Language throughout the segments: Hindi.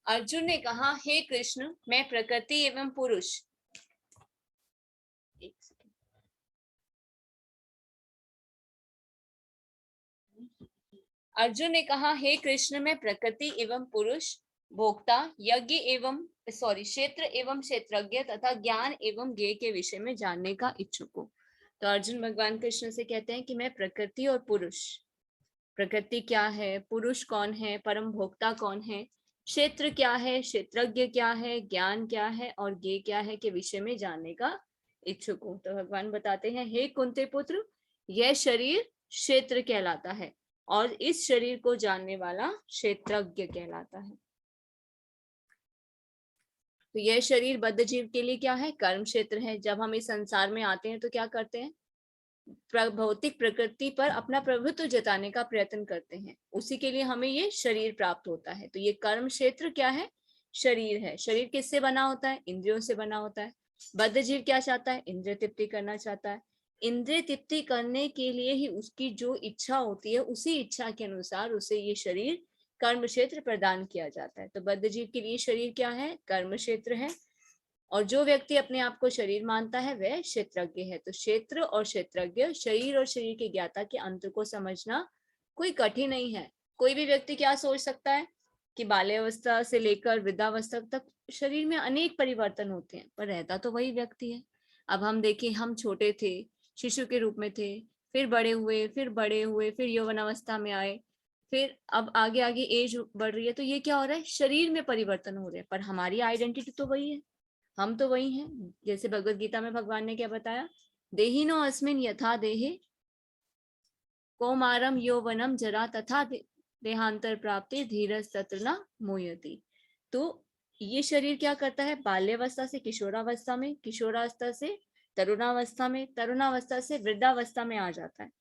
अर्जुन ने कहा, हे कृष्ण, मैं प्रकृति एवं पुरुष। अर्जुन ने कहा, हे कृष्ण, मैं प्रकृति एवं पुरुष, भोक्ता, यज्ञ एवं क्षेत्र एवं क्षेत्रज्ञ तथा ज्ञान एवं ज्ञेय के विषय में जानने का इच्छुक हूँ। तो अर्जुन भगवान कृष्ण से कहते हैं कि मैं प्रकृति और पुरुष, प्रकृति क्या है, पुरुष कौन है, परम भोक्ता कौन है, क्षेत्र क्या है, क्षेत्रज्ञ क्या है, ज्ञान क्या है और ज्ञेय क्या है के विषय में जानने का इच्छुक हूँ। तो भगवान बताते हैं, हे कुंती पुत्र, यह शरीर क्षेत्र कहलाता है और इस शरीर को जानने वाला क्षेत्रज्ञ कहलाता है। तो यह शरीर बद्ध जीव के लिए क्या है, कर्म क्षेत्र है। जब हम इस संसार में आते हैं तो क्या करते हैं, भौतिक प्रकृति पर अपना प्रभुत्व जताने का प्रयत्न करते हैं, उसी के लिए हमें ये शरीर प्राप्त होता है। तो ये कर्म क्षेत्र क्या है, शरीर है। शरीर किससे बना होता है, इंद्रियों से बना होता है। बद्ध जीव क्या चाहता है, इंद्रिय तृप्ति करना चाहता है। इंद्रिय तृप्ति करने के लिए ही उसकी जो इच्छा होती है, उसी इच्छा के अनुसार उसे ये शरीर कर्म क्षेत्र प्रदान किया जाता है। तो बद्ध जीव के लिए शरीर क्या है, कर्म क्षेत्र है। और जो व्यक्ति अपने आप को शरीर मानता है वह क्षेत्रज्ञ है। तो क्षेत्र और क्षेत्रज्ञ, शरीर और शरीर के ज्ञाता के अंतर को समझना कोई कठिन नहीं है। कोई भी व्यक्ति क्या सोच सकता है कि बाल्यावस्था से लेकर वृद्धावस्था तक शरीर में अनेक परिवर्तन होते हैं, पर रहता तो वही व्यक्ति है। अब हम देखें, हम छोटे थे, शिशु के रूप में थे, फिर बड़े हुए, फिर यौवनावस्था में आए, फिर अब आगे आगे एज बढ़ रही है। तो ये क्या हो रहा है, शरीर में परिवर्तन हो रहे हैं, पर हमारी आइडेंटिटी तो वही है, हम तो वही हैं। जैसे भगवत गीता में भगवान ने क्या बताया, देहिनो अस्मिन यथा देहे कौमारम यौवनम जरा तथा देहांतर प्राप्ति धीरज तत्र न मोयति। तो ये शरीर क्या करता है, बाल्यावस्था से किशोरावस्था में, किशोरावस्था से तरुणावस्था में, तरुणावस्था से वृद्धावस्था में आ जाता है।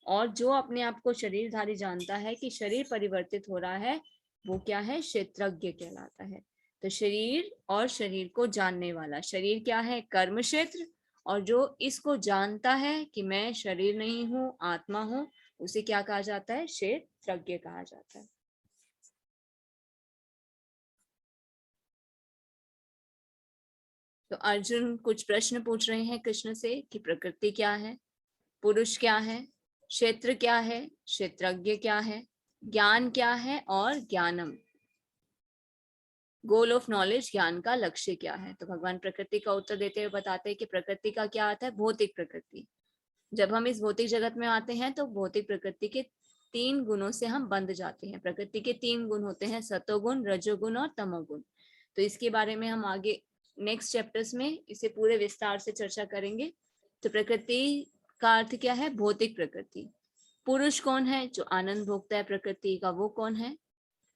और जो अपने आप को शरीरधारी जानता है कि शरीर परिवर्तित हो रहा है, वो क्या है, क्षेत्रज्ञ कहलाता है। तो शरीर और शरीर को जानने वाला, शरीर क्या है, कर्म क्षेत्र, और जो इसको जानता है कि मैं शरीर नहीं हूँ, आत्मा हूँ, उसे क्या कहा जाता है, क्षेत्रज्ञ कहा जाता है। तो अर्जुन कुछ प्रश्न पूछ रहे हैं कृष्ण से कि प्रकृति क्या है, पुरुष क्या है, क्षेत्र क्या है, क्षेत्रज्ञ क्या है, ज्ञान क्या है और ज्ञानम, गोल ऑफ नॉलेज, ज्ञान का लक्ष्य क्या है। तो भगवान प्रकृति का उत्तर देते हुए बताते हैं कि प्रकृति का क्या आता है, भौतिक प्रकृति। जब हम इस भौतिक जगत में आते हैं तो भौतिक प्रकृति के 3 गुणों से हम बंध जाते हैं। प्रकृति के 3 गुण होते हैं, सतोगुण, रजोगुण और तमोगुण। तो इसके बारे में हम आगे नेक्स्ट चैप्टर्स में इसे पूरे विस्तार से चर्चा करेंगे। तो प्रकृति का अर्थ क्या है, भौतिक प्रकृति। पुरुष कौन है, जो आनंद भोगता है प्रकृति का, वो कौन है,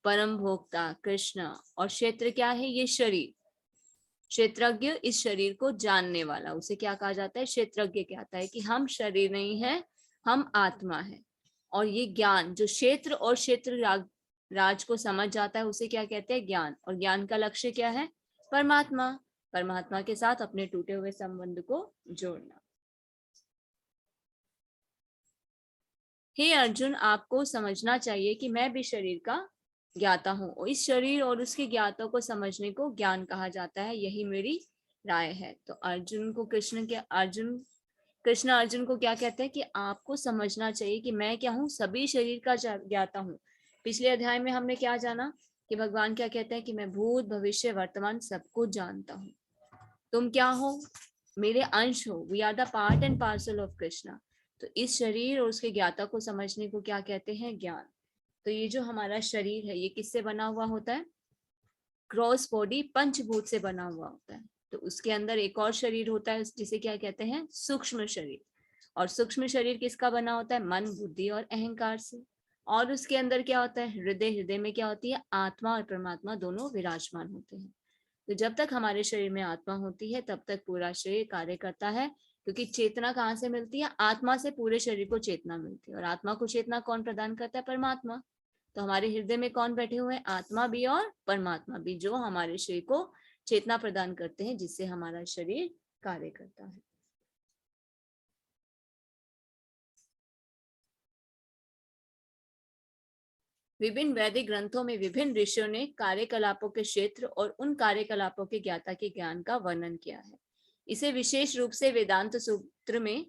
परम भोक्ता कृष्ण। और क्षेत्र क्या है, ये शरीर, क्षेत्रज्ञ इस शरीर को जानने वाला, उसे क्या कहा जाता है, क्षेत्रज्ञ कहता है कि हम शरीर नहीं है, हम आत्मा है। और ये ज्ञान जो क्षेत्र और क्षेत्र राज को समझ जाता है, उसे क्या कहते हैं, ज्ञान। और ज्ञान का लक्ष्य क्या है, परमात्मा, परमात्मा के साथ अपने टूटे हुए संबंध को जोड़ना। हे अर्जुन, आपको समझना चाहिए कि मैं भी शरीर का ज्ञाता हूँ, और इस शरीर और उसके ज्ञाता को समझने को ज्ञान कहा जाता है, यही मेरी राय है। तो अर्जुन को कृष्ण अर्जुन को क्या कहते हैं कि आपको समझना चाहिए कि मैं क्या हूँ, सभी शरीर का ज्ञाता हूँ। पिछले अध्याय में हमने क्या जाना कि भगवान क्या कहते हैं कि मैं भूत भविष्य वर्तमान सब कुछ जानता हूँ। तुम क्या हो, मेरे अंश हो, we are the part and parcel of Krishna. तो इस शरीर और उसके ज्ञाता को समझने को क्या कहते हैं, ज्ञान। तो ये जो हमारा शरीर है, ये किससे बना हुआ होता है, क्रॉस बॉडी पंचभूत से बना हुआ होता है। तो उसके अंदर एक और शरीर होता है जिसे क्या कहते हैं, सूक्ष्म शरीर। और सूक्ष्म शरीर किसका बना होता है, मन, बुद्धि और अहंकार से। और उसके अंदर क्या होता है, हृदय, हृदय में क्या होती है, आत्मा और परमात्मा दोनों विराजमान होते हैं। तो जब तक हमारे शरीर में आत्मा होती है तब तक पूरा शरीर कार्य करता है, क्योंकि चेतना कहाँ से मिलती है, आत्मा से पूरे शरीर को चेतना मिलती है। और आत्मा को चेतना कौन प्रदान करता है, परमात्मा। तो हमारे हृदय में कौन बैठे हुए हैं, आत्मा भी और परमात्मा भी, जो हमारे शरीर को चेतना प्रदान करते हैं, जिससे हमारा शरीर कार्य करता है। विभिन्न वैदिक ग्रंथों में विभिन्न ऋषियों ने कार्यकलापों के क्षेत्र और उन कार्यकलापों के ज्ञाता के ज्ञान का वर्णन किया है। इसे विशेष रूप से वेदांत सूत्र में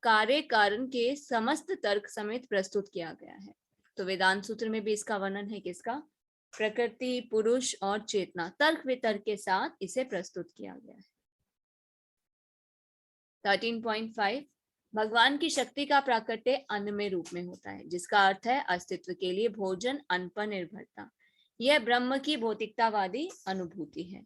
कार्य कारण के समस्त तर्क समेत प्रस्तुत किया गया है। तो वेदांत सूत्र में भी इसका वर्णन है, किसका? प्रकृति, पुरुष और चेतना, तर्क वितर्क के साथ इसे प्रस्तुत किया गया है। 13.5 भगवान की शक्ति का प्राकट्य अन्नमय रूप में होता है, जिसका अर्थ है अस्तित्व के लिए भोजन, अन्न पर निर्भरता। यह ब्रह्म की भौतिकतावादी अनुभूति है।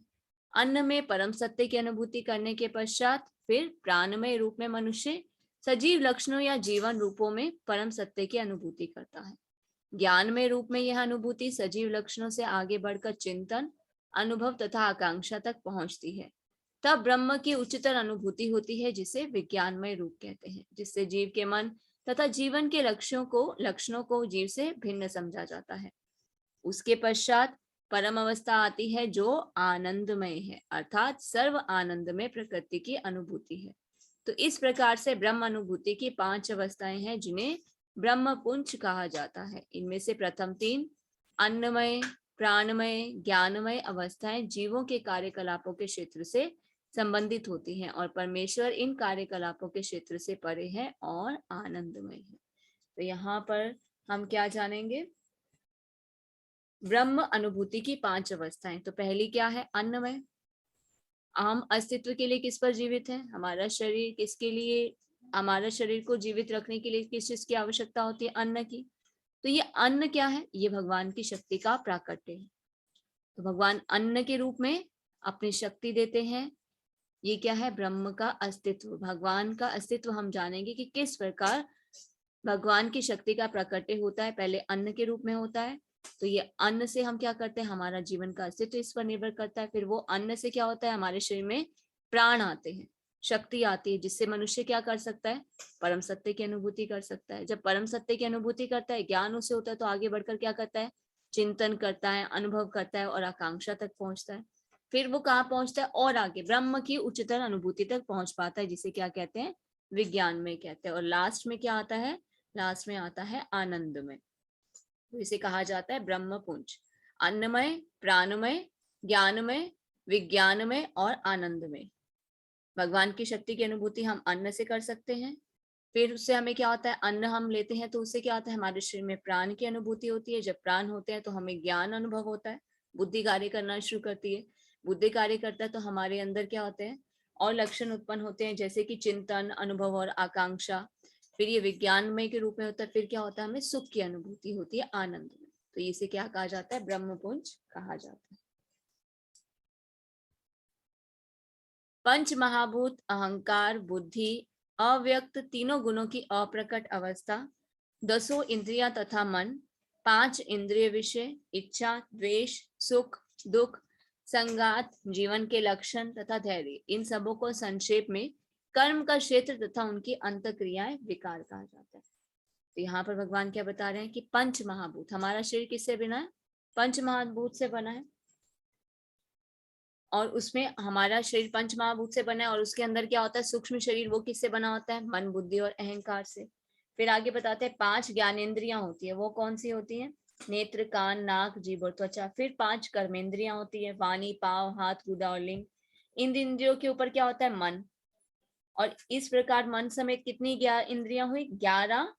अन्न में परम सत्य की अनुभूति करने के पश्चात फिर प्राणमय रूप में मनुष्य सजीव लक्षणों या जीवन रूपों में परम सत्य की अनुभूति करता है। ज्ञानमय रूप में यह अनुभूति सजीव लक्षणों से आगे बढ़कर चिंतन, अनुभव तथा आकांक्षा तक पहुंचती है। तब ब्रह्म की उच्चतर अनुभूति होती है, जिसे विज्ञानमय रूप कहते हैं, जिससे जीव के मन तथा जीवन के लक्षणों को जीव से भिन्न समझा जाता है। उसके पश्चात परम अवस्था आती है, जो आनंदमय है, अर्थात सर्व आनंदमय प्रकृति की अनुभूति है। तो इस प्रकार से ब्रह्म अनुभूति की 5 अवस्थाएं हैं, जिन्हें ब्रह्म पुंज कहा जाता है। इनमें से प्रथम 3 अन्नमय, प्राणमय, ज्ञानमय अवस्थाएं जीवों के कार्यकलापों के क्षेत्र से संबंधित होती हैं और परमेश्वर इन कार्यकलापों के क्षेत्र से परे है और आनंदमय है। तो यहाँ पर हम क्या जानेंगे? ब्रह्म अनुभूति की 5 अवस्थाएं। तो पहली क्या है? अन्नमय। हम अस्तित्व के लिए किस पर जीवित है? हमारा शरीर। किसके लिए? हमारा शरीर को जीवित रखने के लिए किस चीज की आवश्यकता होती है? अन्न की। तो ये अन्न क्या है? ये भगवान की शक्ति का प्राकट्य है। तो भगवान अन्न के रूप में अपनी शक्ति देते हैं। ये क्या है? ब्रह्म का अस्तित्व, भगवान का अस्तित्व हम जानेंगे कि किस प्रकार भगवान की शक्ति का प्राकट्य होता है। पहले अन्न के रूप में होता है, तो ये अन्न से हम क्या करते हैं? हमारा जीवन का अस्तित्व इस पर निर्भर करता है। फिर वो अन्न से क्या होता है? हमारे शरीर में प्राण आते हैं, शक्ति आती है, जिससे मनुष्य क्या कर सकता है? परम सत्य की अनुभूति कर सकता है। जब परम सत्य की अनुभूति करता है, ज्ञान उसे होता है, तो आगे बढ़कर क्या करता है? चिंतन करता है, अनुभव करता है और आकांक्षा तक पहुंचता है। फिर वो कहाँ पहुंचता है? और आगे ब्रह्म की उच्चतर अनुभूति तक पहुंच पाता है, जिसे क्या कहते हैं? विज्ञान में कहते हैं। और लास्ट में क्या आता है? लास्ट में आता है आनंदमय। तो इसे कहा जाता है ब्रह्म पुंज। अन्नमय, प्राणमय, ज्ञानमय, विज्ञानमय और आनंदमय। भगवान की शक्ति की अनुभूति हम अन्न से कर सकते हैं। फिर उससे हमें क्या होता है? अन्न हम लेते हैं तो उससे क्या होता है? हमारे शरीर में प्राण की अनुभूति होती है। जब प्राण होते हैं तो हमें ज्ञान अनुभव होता है, बुद्धि कार्य करना शुरू करती है। बुद्धि कार्य करता है तो हमारे अंदर क्या होते हैं? और लक्षण उत्पन्न होते हैं, जैसे कि चिंतन, अनुभव और आकांक्षा। फिर ये विज्ञानमय के रूप में होता है। फिर क्या होता है? हमें सुख की अनुभूति होती है, आनंद में। तो इसे क्या कहा जाता है? ब्रह्मपुंज कहा जाता है। पंच महाभूत, अहंकार, बुद्धि, अव्यक्त, तीनों गुणों की अप्रकट अवस्था, 10 इंद्रियां तथा मन, 5 इंद्रिय विषय, इच्छा, द्वेष, सुख, दुख, संगात, जीवन के लक्षण तथा धैर्य, इन सबों को संक्षेप में कर्म का क्षेत्र तथा उनकी अंतक्रियाएं विकार कहा जाता है। तो यहाँ पर भगवान क्या बता रहे हैं कि पंच महाभूत, हमारा शरीर किससे बना है? पंच महाभूत से बना है। और उसमें हमारा शरीर पंच महाभूत से बना है, और उसके अंदर क्या होता है? सूक्ष्म शरीर, वो किससे बना होता है? मन, बुद्धि और अहंकार से। फिर आगे बताते हैं 5 ज्ञानेंद्रियां होती है। वो कौन सी होती है? नेत्र, कान, नाक, जीभ और त्वचा। फिर 5 कर्मेंद्रियां होती है, वाणी, पाव, हाथ, गुदा और लिंग। इन इंद्रियों के ऊपर क्या होता है? मन। और इस प्रकार मन समेत कितनी इंद्रियां हुई? 11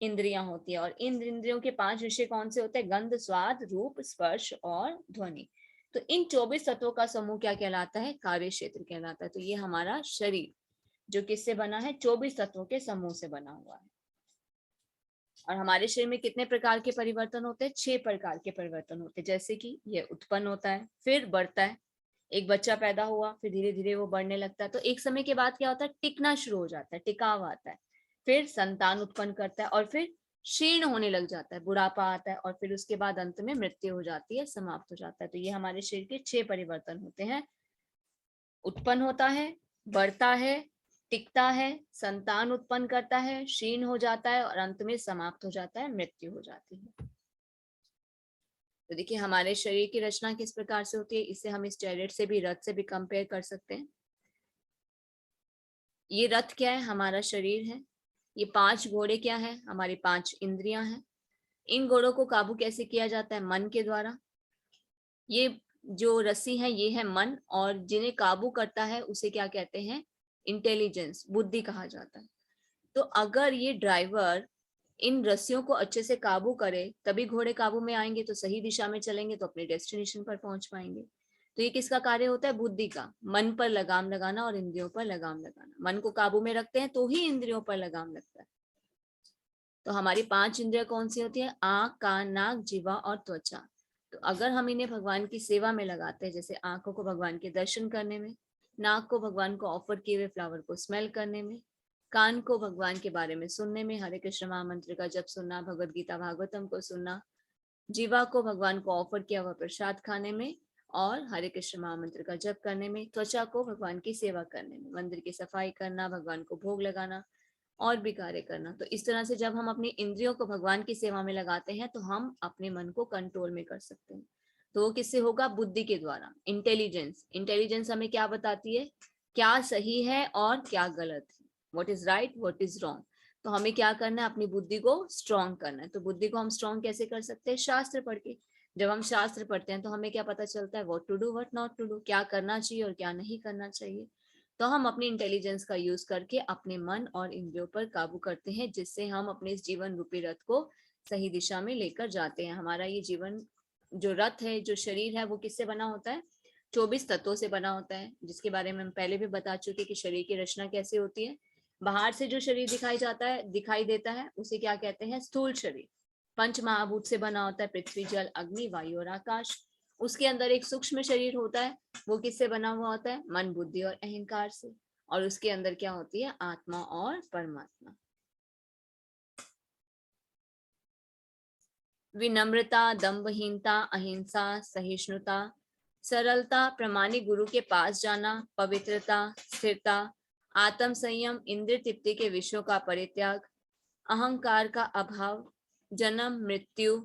इंद्रियां होती है। और इन इंद्रियों के 5 विषय कौन से होते हैं? गंध, स्वाद, रूप, स्पर्श और ध्वनि। तो इन 24 तत्वों का समूह क्या कहलाता है? कार्य क्षेत्र कहलाता है। तो ये हमारा शरीर जो किससे बना है? 24 तत्वों के समूह से बना हुआ है। और हमारे शरीर में कितने प्रकार के परिवर्तन होते हैं? 6 प्रकार के परिवर्तन होते हैं। जैसे कि ये उत्पन्न होता है, फिर बढ़ता है, एक बच्चा पैदा हुआ, फिर धीरे धीरे वो बढ़ने लगता है, तो एक समय के बाद क्या होता है? टिकना शुरू हो जाता है, टिकाव आता है। फिर संतान उत्पन्न करता है और फिर क्षीण होने लग जाता है, बुढ़ापा आता है, और फिर उसके बाद अंत में मृत्यु हो जाती है, समाप्त हो जाता है। तो ये हमारे शरीर के 6 परिवर्तन होते हैं। उत्पन्न होता है, बढ़ता है, टिकता है, संतान उत्पन्न करता है, क्षीण हो जाता है और अंत में समाप्त हो जाता है, मृत्यु हो जाती है। तो देखिए हमारे शरीर की रचना किस प्रकार से होती है, इसे हम इस चैरियट से भी, रथ से भी कंपेयर कर सकते हैं। ये रथ क्या है? हमारा शरीर है। ये 5 घोड़े क्या है? हमारी 5 इंद्रियां हैं। इन घोड़ों को काबू कैसे किया जाता है? मन के द्वारा। ये जो रस्सी है ये है मन, और जिन्हें काबू करता है उसे क्या कहते हैं? इंटेलिजेंस, बुद्धि कहा जाता है। तो अगर ये ड्राइवर इन रस्सियों को अच्छे से काबू करे तभी घोड़े काबू में आएंगे, तो सही दिशा में चलेंगे तो अपने डेस्टिनेशन पर पहुंच पाएंगे। तो ये किसका कार्य होता है? बुद्धि का। मन पर लगाम लगाना और इंद्रियों पर लगाम लगाना। मन को काबू में रखते हैं तो ही इंद्रियों पर लगाम लगता है। तो हमारी 5 इंद्रियां कौन सी होती है? आंख, कान, नाक, जीवा और त्वचा। तो अगर हम इन्हें भगवान की सेवा में लगाते हैं, जैसे आंखों को भगवान के दर्शन करने में, नाक को भगवान को ऑफर किए हुए फ्लावर को स्मेल करने में, कान को भगवान के बारे में सुनने में, हरे कृष्ण महामंत्र का जप सुनना, भगवद गीता भागवतम को सुनना, जीवा को भगवान को ऑफर किया हुआ प्रसाद खाने में, और हरे कृष्ण महामंत्र का जप करने में, त्वचा को भगवान की सेवा करने में, मंदिर की सफाई करना, भगवान को भोग लगाना और भी कार्य करना। तो इस तरह से जब हम अपनी इंद्रियों को भगवान की सेवा में लगाते हैं तो हम अपने मन को कंट्रोल में कर सकते हैं। तो वो किससे होगा? बुद्धि के द्वारा। इंटेलिजेंस, इंटेलिजेंस हमें क्या बताती है? क्या सही है और क्या गलत है, what is right, what is wrong. तो हमें क्या करना है? अपनी बुद्धि को स्ट्रॉन्ग करना है। तो बुद्धि को हम स्ट्रॉन्ग कैसे कर सकते हैं? शास्त्र पढ़ के। जब हम शास्त्र पढ़ते हैं तो हमें क्या पता चलता है? What to do, what not to do, क्या करना चाहिए और क्या नहीं करना चाहिए। तो हम अपनी इंटेलिजेंस का यूज करके अपने मन और इंद्रियों पर काबू करते हैं, जिससे हम अपने इस जीवन रूपी रथ को सही दिशा में लेकर जाते हैं। हमारा ये जीवन जो रथ है, जो शरीर है, वो किससे बना होता है? 24 तत्वों से बना होता है, जिसके बारे में हम पहले भी बता चुके कि शरीर की रचना कैसे होती है। बाहर से जो शरीर दिखाई देता है उसे क्या कहते हैं? स्थूल शरीर। पंच महाभूत से बना होता है, पृथ्वी, जल, अग्नि, वायु और आकाश। उसके अंदर एक सूक्ष्म शरीर होता है, वो किससे बना हुआ होता है? मन, बुद्धि और अहंकार से। और उसके अंदर क्या होती है? आत्मा और परमात्मा। विनम्रता, दम्भहीनता, अहिंसा, सहिष्णुता, सरलता, प्रामाणिक गुरु के पास जाना, पवित्रता, स्थिरता, आत्म संयम, इंद्रिय तृप्ति के विषयों का परित्याग, अहंकार का अभाव, जन्म, मृत्यु,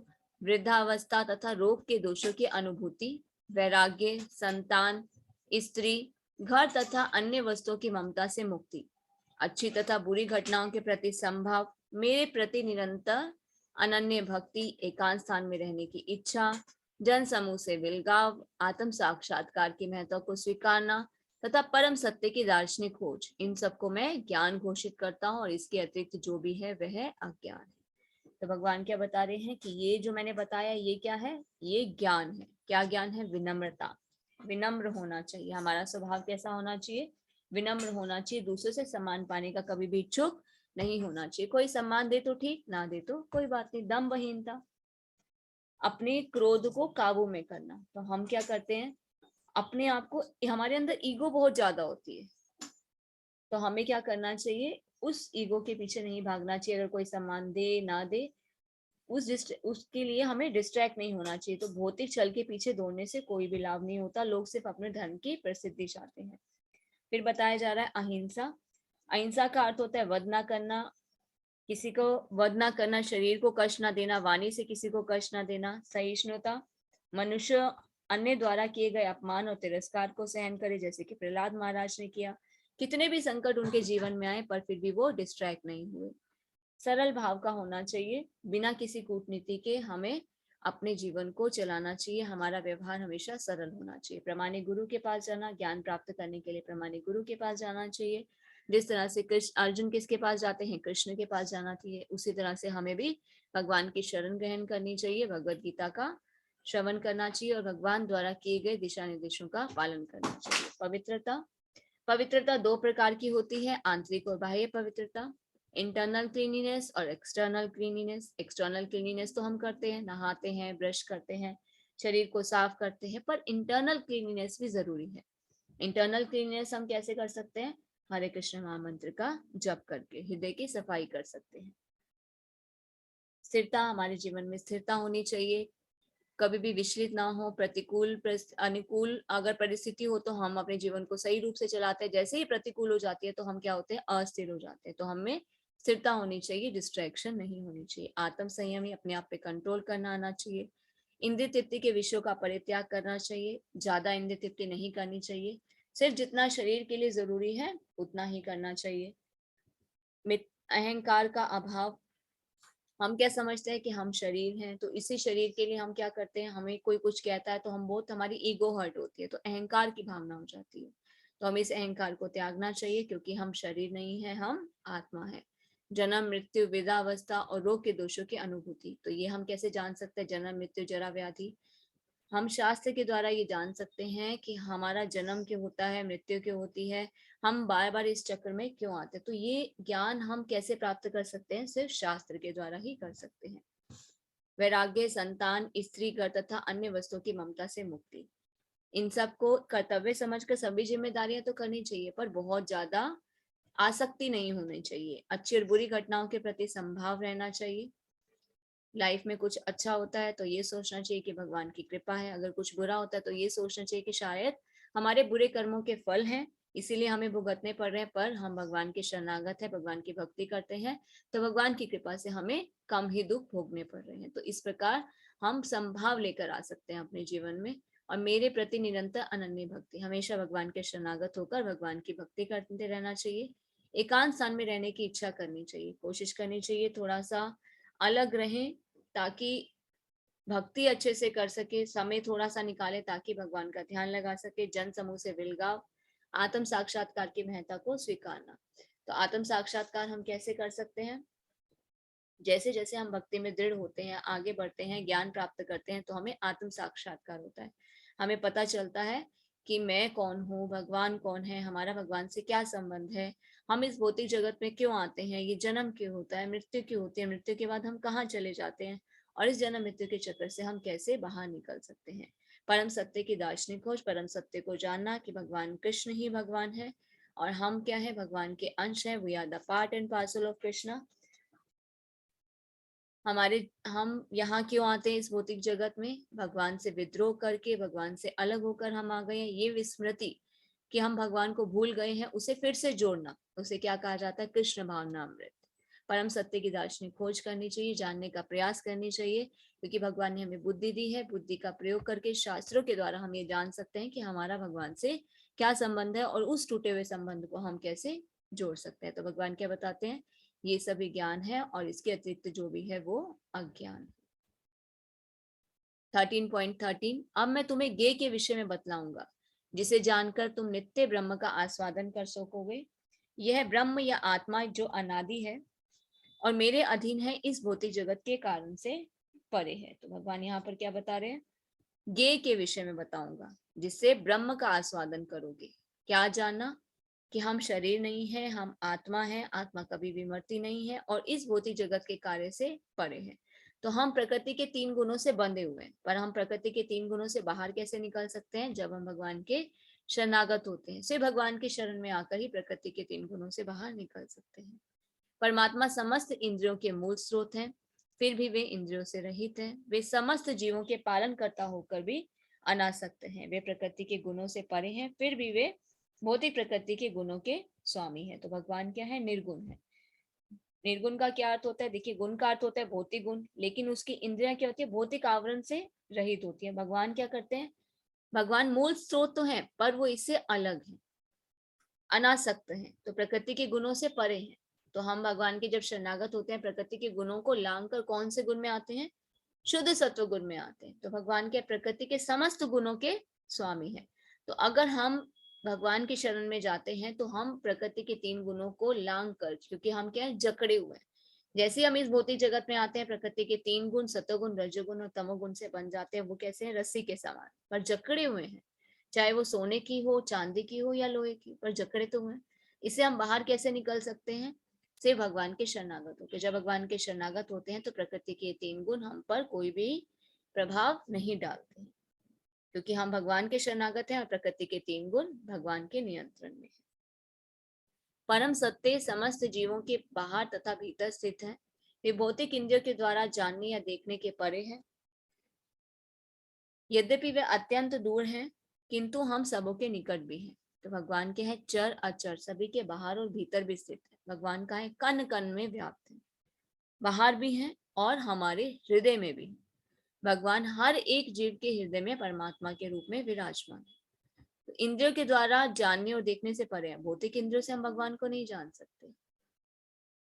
वृद्धावस्था तथा रोग के दोषों की अनुभूति, वैराग्य, संतान, स्त्री, घर तथा अन्य वस्तुओं की ममता से मुक्ति, अच्छी तथा बुरी घटनाओं के प्रति संभाव, मेरे प्रति निरंतर अनन्य भक्ति, एकांत स्थान में रहने की इच्छा, जन समूह से विलगाव, आत्म साक्षात्कार की महत्व को स्वीकारना तथा परम सत्य की दार्शनिक खोज। इन सबको मैं ज्ञान घोषित करता हूँ, और इसके अतिरिक्त जो भी है वह अज्ञान है। तो भगवान क्या बता रहे हैं कि ये जो मैंने बताया ये क्या है? ये ज्ञान है। क्या ज्ञान है? विनम्रता। विनम्र होना चाहिए। हमारा स्वभाव कैसा होना चाहिए? विनम्र होना चाहिए। दूसरों से सम्मान पाने का कभी भी इच्छुक नहीं होना चाहिए। कोई सम्मान दे तो ठीक, ना दे तो कोई बात नहीं। दम्भहीनता, अपने क्रोध को काबू में करना। तो हम क्या करते हैं? अपने आप को, हमारे अंदर ईगो बहुत ज्यादा होती है, तो हमें क्या करना चाहिए? उस ईगो के पीछे नहीं भागना चाहिए। अगर कोई सम्मान दे ना दे, उसके लिए हमें डिस्ट्रैक्ट नहीं होना चाहिए। तो भौतिक छल के पीछे दौड़ने से कोई भी लाभ नहीं होता। लोग सिर्फ अपने धन की प्रसिद्धि चाहते हैं। फिर बताया जा रहा है अहिंसा। अहिंसा का अर्थ होता है वध ना करना, किसी को वध ना करना, शरीर को कष्ट ना देना, वाणी से किसी को कष्ट ना देना। सहिष्णुता, मनुष्य अन्य द्वारा किए गए अपमान और तिरस्कार को सहन करे, जैसे कि प्रहलाद महाराज ने किया। कितने भी संकट उनके जीवन में आए पर फिर भी वो डिस्ट्रैक्ट नहीं हुए। सरल भाव का होना चाहिए, बिना किसी कूटनीति के हमें अपने जीवन को चलाना चाहिए। हमारा व्यवहार हमेशा सरल होना चाहिए। प्रामाणिक गुरु के पास जाना, ज्ञान प्राप्त करने के लिए प्रामाणिक गुरु के पास जाना चाहिए। जिस तरह से कृष्ण अर्जुन किसके पास जाते हैं? कृष्ण के पास जाना चाहिए। उसी तरह से हमें भी भगवान की शरण ग्रहण करनी चाहिए, भगवद गीता का श्रवण करना चाहिए और भगवान द्वारा किए गए दिशा निर्देशों का पालन करना चाहिए। पवित्रता, पवित्रता 2 प्रकार की होती है, आंतरिक और बाह्य पवित्रता। इंटरनल क्लीनिनेस और एक्सटर्नल क्लीनिनेस। एक्सटर्नल क्लीनिनेस तो हम करते हैं, नहाते हैं, ब्रश करते हैं, शरीर को साफ करते हैं, पर इंटरनल क्लीनिनेस भी जरूरी है। इंटरनल क्लीनिनेस हम कैसे कर सकते हैं? हरे कृष्ण महामंत्र का जप करके हृदय की सफाई कर सकते हैं। स्थिरता, हमारे जीवन में स्थिरता होनी चाहिए, कभी भी विचलित ना हो। प्रतिकूल अनुकूल अगर परिस्थिति हो तो हम अपने जीवन को सही रूप से चलाते हैं, जैसे ही प्रतिकूल हो जाती है तो हम क्या होते हैं? अस्थिर हो जाते हैं। तो हमें स्थिरता होनी चाहिए, डिस्ट्रैक्शन नहीं होनी चाहिए। आत्म संयमी, अपने आप पे कंट्रोल करना आना चाहिए। इंद्रिय तृप्ति के विषयों का परित्याग करना चाहिए, ज्यादा इंद्रिय तृप्ति नहीं करनी चाहिए। सिर्फ जितना शरीर के लिए जरूरी है उतना ही करना चाहिए। अहंकार का अभाव, हम क्या समझते हैं कि हम शरीर हैं, तो इसी शरीर के लिए हम क्या करते हैं, हमें कोई कुछ कहता है तो हम बहुत, हमारी ईगो हर्ट होती है, तो अहंकार की भावना हो जाती है। तो हमें इस अहंकार को त्यागना चाहिए, क्योंकि हम शरीर नहीं है, हम आत्मा है। जन्म मृत्यु वृद्धावस्था और रोग के दोषों की अनुभूति, तो ये हम कैसे जान सकते हैं, जन्म मृत्यु जरा व्याधि। हम शास्त्र के द्वारा ये जान सकते हैं कि हमारा जन्म क्यों होता है, मृत्यु क्यों होती है, हम बार बार इस चक्र में क्यों आते हैं। तो ये ज्ञान हम कैसे प्राप्त कर सकते हैं, सिर्फ शास्त्र के द्वारा ही कर सकते हैं। वैराग्य, संतान, स्त्री, घर तथा अन्य वस्तुओं की ममता से मुक्ति, इन सबको कर्तव्य समझकर सभी जिम्मेदारियां तो करनी चाहिए, पर बहुत ज्यादा आसक्ति नहीं होनी चाहिए। अच्छी और बुरी घटनाओं के प्रति संभाव रहना चाहिए। लाइफ में कुछ अच्छा होता है तो ये सोचना चाहिए कि भगवान की कृपा है, अगर कुछ बुरा होता है तो ये सोचना चाहिए कि शायद हमारे बुरे कर्मों के फल हैं, इसीलिए हमें भुगतने पड़ रहे हैं, पर हम भगवान के शरणागत है, भगवान की भक्ति करते हैं, तो भगवान की कृपा से हमें कम ही दुख भोगने पड़ रहे हैं। तो इस प्रकार हम संभाव लेकर आ सकते हैं अपने जीवन में। और मेरे प्रति निरंतर अनन्य भक्ति, हमेशा भगवान के शरणागत होकर भगवान की भक्ति करते रहना चाहिए। एकांत स्थान में रहने की इच्छा करनी चाहिए, कोशिश करनी चाहिए थोड़ा सा अलग रहें, ताकि भक्ति अच्छे से कर सके, समय थोड़ा सा निकाले ताकि भगवान का ध्यान लगा सके। जन समूह से विलगाव, आत्म साक्षात्कार की महत्ता को स्वीकारना। तो आत्म साक्षात्कार हम कैसे कर सकते हैं, जैसे जैसे हम भक्ति में दृढ़ होते हैं, आगे बढ़ते हैं, ज्ञान प्राप्त करते हैं, तो हमें आत्म साक्षात्कार होता है। हमें पता चलता है कि मैं कौन हूँ, भगवान कौन है, हमारा भगवान से क्या संबंध है, हम इस भौतिक जगत में क्यों आते हैं, ये जन्म क्यों होता है, मृत्यु क्यों होती है, मृत्यु के बाद हम कहाँ चले जाते हैं, और इस जन्म मृत्यु के चक्कर से हम कैसे बाहर निकल सकते हैं। परम सत्य की दार्शनिक खोज, परम सत्य को जानना कि भगवान कृष्ण ही भगवान है और हम क्या है, भगवान के अंश है। We are the part and parcel of Krishna. हमारे, हम यहाँ क्यों आते हैं इस भौतिक जगत में, भगवान से विद्रोह करके, भगवान से अलग होकर हम आ गए हैं। ये विस्मृति कि हम भगवान को भूल गए हैं, उसे फिर से जोड़ना, उसे क्या कहा जाता है, कृष्ण भावना अमृत। परम सत्य की दार्शनिक खोज करनी चाहिए, जानने का प्रयास करनी चाहिए, क्योंकि भगवान ने हमें बुद्धि दी है। बुद्धि का प्रयोग करके शास्त्रों के द्वारा हम ये जान सकते हैं कि हमारा भगवान से क्या संबंध है और उस टूटे हुए संबंध को हम कैसे जोड़ सकते हैं। तो भगवान क्या बताते हैं, ये सभी ज्ञान है और इसके अतिरिक्त जो भी है वो अज्ञान। 13.13, अब मैं तुम्हें ज्ञेय के विषय में बतलाऊंगा, जिसे जानकर तुम नित्य ब्रह्म का आस्वादन कर सकोगे। यह ब्रह्म या आत्मा जो अनादि है और मेरे अधीन है, इस भौतिक जगत के कारण से परे है। तो भगवान यहाँ पर क्या बता रहे हैं, ज्ञेय के विषय में बताऊंगा, जिससे ब्रह्म का आस्वादन करोगे। क्या जानना, कि हम शरीर नहीं है, हम आत्मा है, आत्मा कभी भी मरती नहीं है और इस भौतिक जगत के कार्य से परे है। तो हम प्रकृति के 3 गुणों से बंधे हुए हैं, पर हम प्रकृति के 3 गुणों से बाहर कैसे निकल सकते हैं, जब हम भगवान के शरणागत होते हैं। सिर्फ भगवान के शरण में आकर ही प्रकृति के 3 गुणों से बाहर निकल सकते हैं। परमात्मा समस्त इंद्रियों के मूल स्रोत हैं, फिर भी वे इंद्रियों से रहित हैं। वे समस्त जीवों के पालन करता होकर भी अनासक्त हैं। वे प्रकृति के गुणों से परे हैं, फिर भी वे भौतिक प्रकृति के गुणों के स्वामी है। तो भगवान क्या है, निर्गुण है। निर्गुण का क्या अर्थ होता है, देखिए गुण का अर्थ होता है भौतिक गुण, लेकिन उसकी इंद्रियां क्या होती है, भौतिक आवरण से रहित होती है। भगवान क्या करते हैं, भगवान मूल स्रोत तो है पर वो इससे अलग है, अनासक्त है, तो प्रकृति के गुणों से परे है। तो हम भगवान के जब शरणागत होते हैं, प्रकृति के गुणों को लांग कर कौन से गुण में आते हैं, शुद्ध सत्व गुण में आते हैं। तो भगवान के प्रकृति के समस्त गुणों के स्वामी है। तो अगर हम भगवान की शरण में जाते हैं तो हम प्रकृति के 3 गुणों को लांग कर, क्योंकि हम क्या है, जकड़े हुए हैं। जैसे हम इस भौतिक जगत में आते हैं, प्रकृति के 3 गुण सतोगुण रजोगुण और तमोगुण से बन जाते हैं। वो कैसे हैं, रस्सी के समान, पर जकड़े हुए हैं। चाहे वो सोने की हो, चांदी की हो या लोहे की, पर जकड़े तो हुए। इससे हम बाहर कैसे निकल सकते हैं, से भगवान के शरणागत होकर। जब भगवान के शरणागत होते हैं तो प्रकृति के 3 गुण हम पर कोई भी प्रभाव नहीं डालते हैं, क्योंकि हम भगवान के शरणागत हैं और प्रकृति के 3 गुण भगवान के नियंत्रण में है। परम सत्य समस्त जीवों के बाहर तथा भीतर स्थित है। वे भौतिक इंद्रियों के द्वारा जानने या देखने के परे है। यद्यपि वे अत्यंत दूर हैं, किंतु हम सबों के निकट भी हैं। तो भगवान के हैं चर अचर, सभी के बाहर और भीतर भी स्थित है। भगवान का है कण कण में व्याप्त है, बाहर भी है और हमारे हृदय में भी है। भगवान हर एक जीव के हृदय में परमात्मा के रूप में विराजमान है। तो इंद्रियों के द्वारा जानने और देखने से परे है। भौतिक इंद्रियों से हम भगवान को नहीं जान सकते।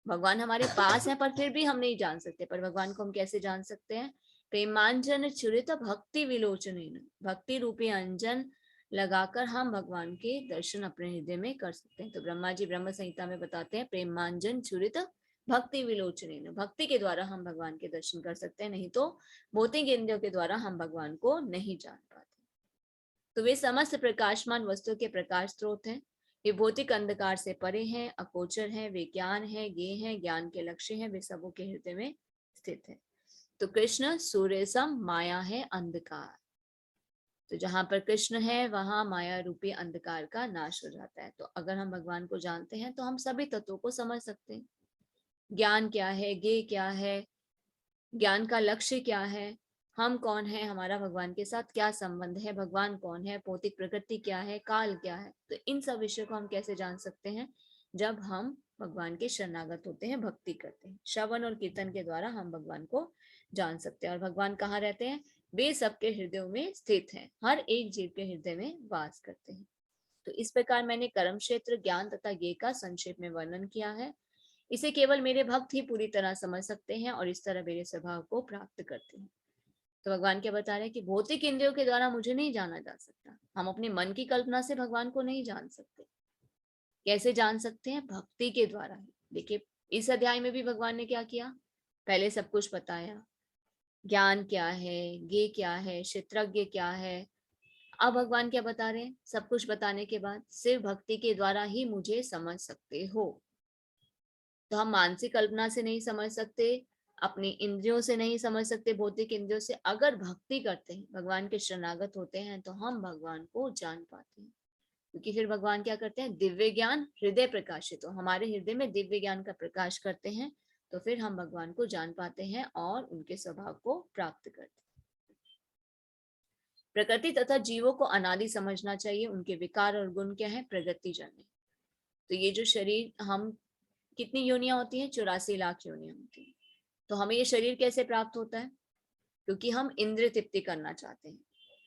भगवान हमारे पास है पर फिर भी हम नहीं जान सकते। पर भगवान को हम कैसे जान सकते हैं? प्रेमांजन छुरित भक्ति विलोचनेन, भक्ति रूपी अंजन लगाकर हम भगवान के दर्शन अपने हृदय में कर सकते हैं। तो ब्रह्मा जी ब्रह्म संहिता में बताते हैं प्रेमांजन छुरित भक्ति विलोचनेन, भक्ति के द्वारा हम भगवान के दर्शन कर सकते हैं, नहीं तो भौतिक इंद्रियों के द्वारा हम भगवान को नहीं जान पाते। तो वे समस्त प्रकाशमान वस्तुओं के प्रकाश स्रोत हैं। वे भौतिक अंधकार से परे हैं, अगोचर हैं, वे ज्ञान है, ज्ञेय हैं, ज्ञान के लक्ष्य हैं, वे सबों के हृदय में स्थित है। तो कृष्ण सूर्य सम, माया है अंधकार। तो जहां पर कृष्ण है वहां माया रूपी अंधकार का नाश हो जाता है। तो अगर हम भगवान को जानते हैं तो हम सभी तत्वों को समझ सकते हैं। ज्ञान क्या है, ज्ञेय क्या है, ज्ञान का लक्ष्य क्या है, हम कौन है, हमारा भगवान के साथ क्या संबंध है, भगवान कौन है, भौतिक प्रकृति क्या है, काल क्या है। तो इन सब विषयों को हम कैसे जान सकते हैं? जब हम भगवान के शरणागत होते हैं, भक्ति करते हैं। श्रवण और कीर्तन के द्वारा हम भगवान को जान सकते हैं। और भगवान कहाँ रहते हैं? वे सबके हृदयों में स्थित हैं, हर एक जीव के हृदय में वास करते हैं। तो इस प्रकार मैंने कर्म क्षेत्र, ज्ञान तथा ज्ञेय का संक्षेप में वर्णन किया है। इसे केवल मेरे भक्त ही पूरी तरह समझ सकते हैं और इस तरह मेरे स्वभाव को प्राप्त करते हैं। तो भगवान क्या बता रहे हैं कि भौतिक इंद्रियों के द्वारा मुझे नहीं जाना जा सकता। हम अपने मन की कल्पना से भगवान को नहीं जान सकते। कैसे जान सकते हैं? भक्ति के द्वारा ही। देखिए, इस अध्याय में भी भगवान ने क्या किया? पहले सब कुछ बताया, ज्ञान क्या है, ज्ञेय क्या है, क्षेत्रज्ञ क्या है। अब भगवान क्या बता रहे हैं? सब कुछ बताने के बाद सिर्फ भक्ति के द्वारा ही मुझे समझ सकते हो। तो हम मानसिक कल्पना से नहीं समझ सकते, अपनी इंद्रियों से नहीं समझ सकते, भौतिक इंद्रियों से। अगर भक्ति करते हैं, भगवान के शरणागत होते हैं, तो हम भगवान को जान पाते हैं। क्योंकि फिर भगवान क्या करते हैं? दिव्य ज्ञान हृदय प्रकाशित, तो हमारे हृदय में दिव्य ज्ञान का प्रकाश करते हैं। तो फिर हम भगवान को जान पाते हैं और उनके स्वभाव को प्राप्त करते हैं। प्रकृति तथा जीवों को अनादि समझना चाहिए। उनके विकार और गुण क्या है? प्रगति जन्य। तो ये जो शरीर, हम कितनी योनियां होती हैं? 84 लाख योनियां होती हैं। तो हमें ये शरीर कैसे प्राप्त होता है? क्योंकि हम इंद्रिय तृप्ति करना चाहते हैं,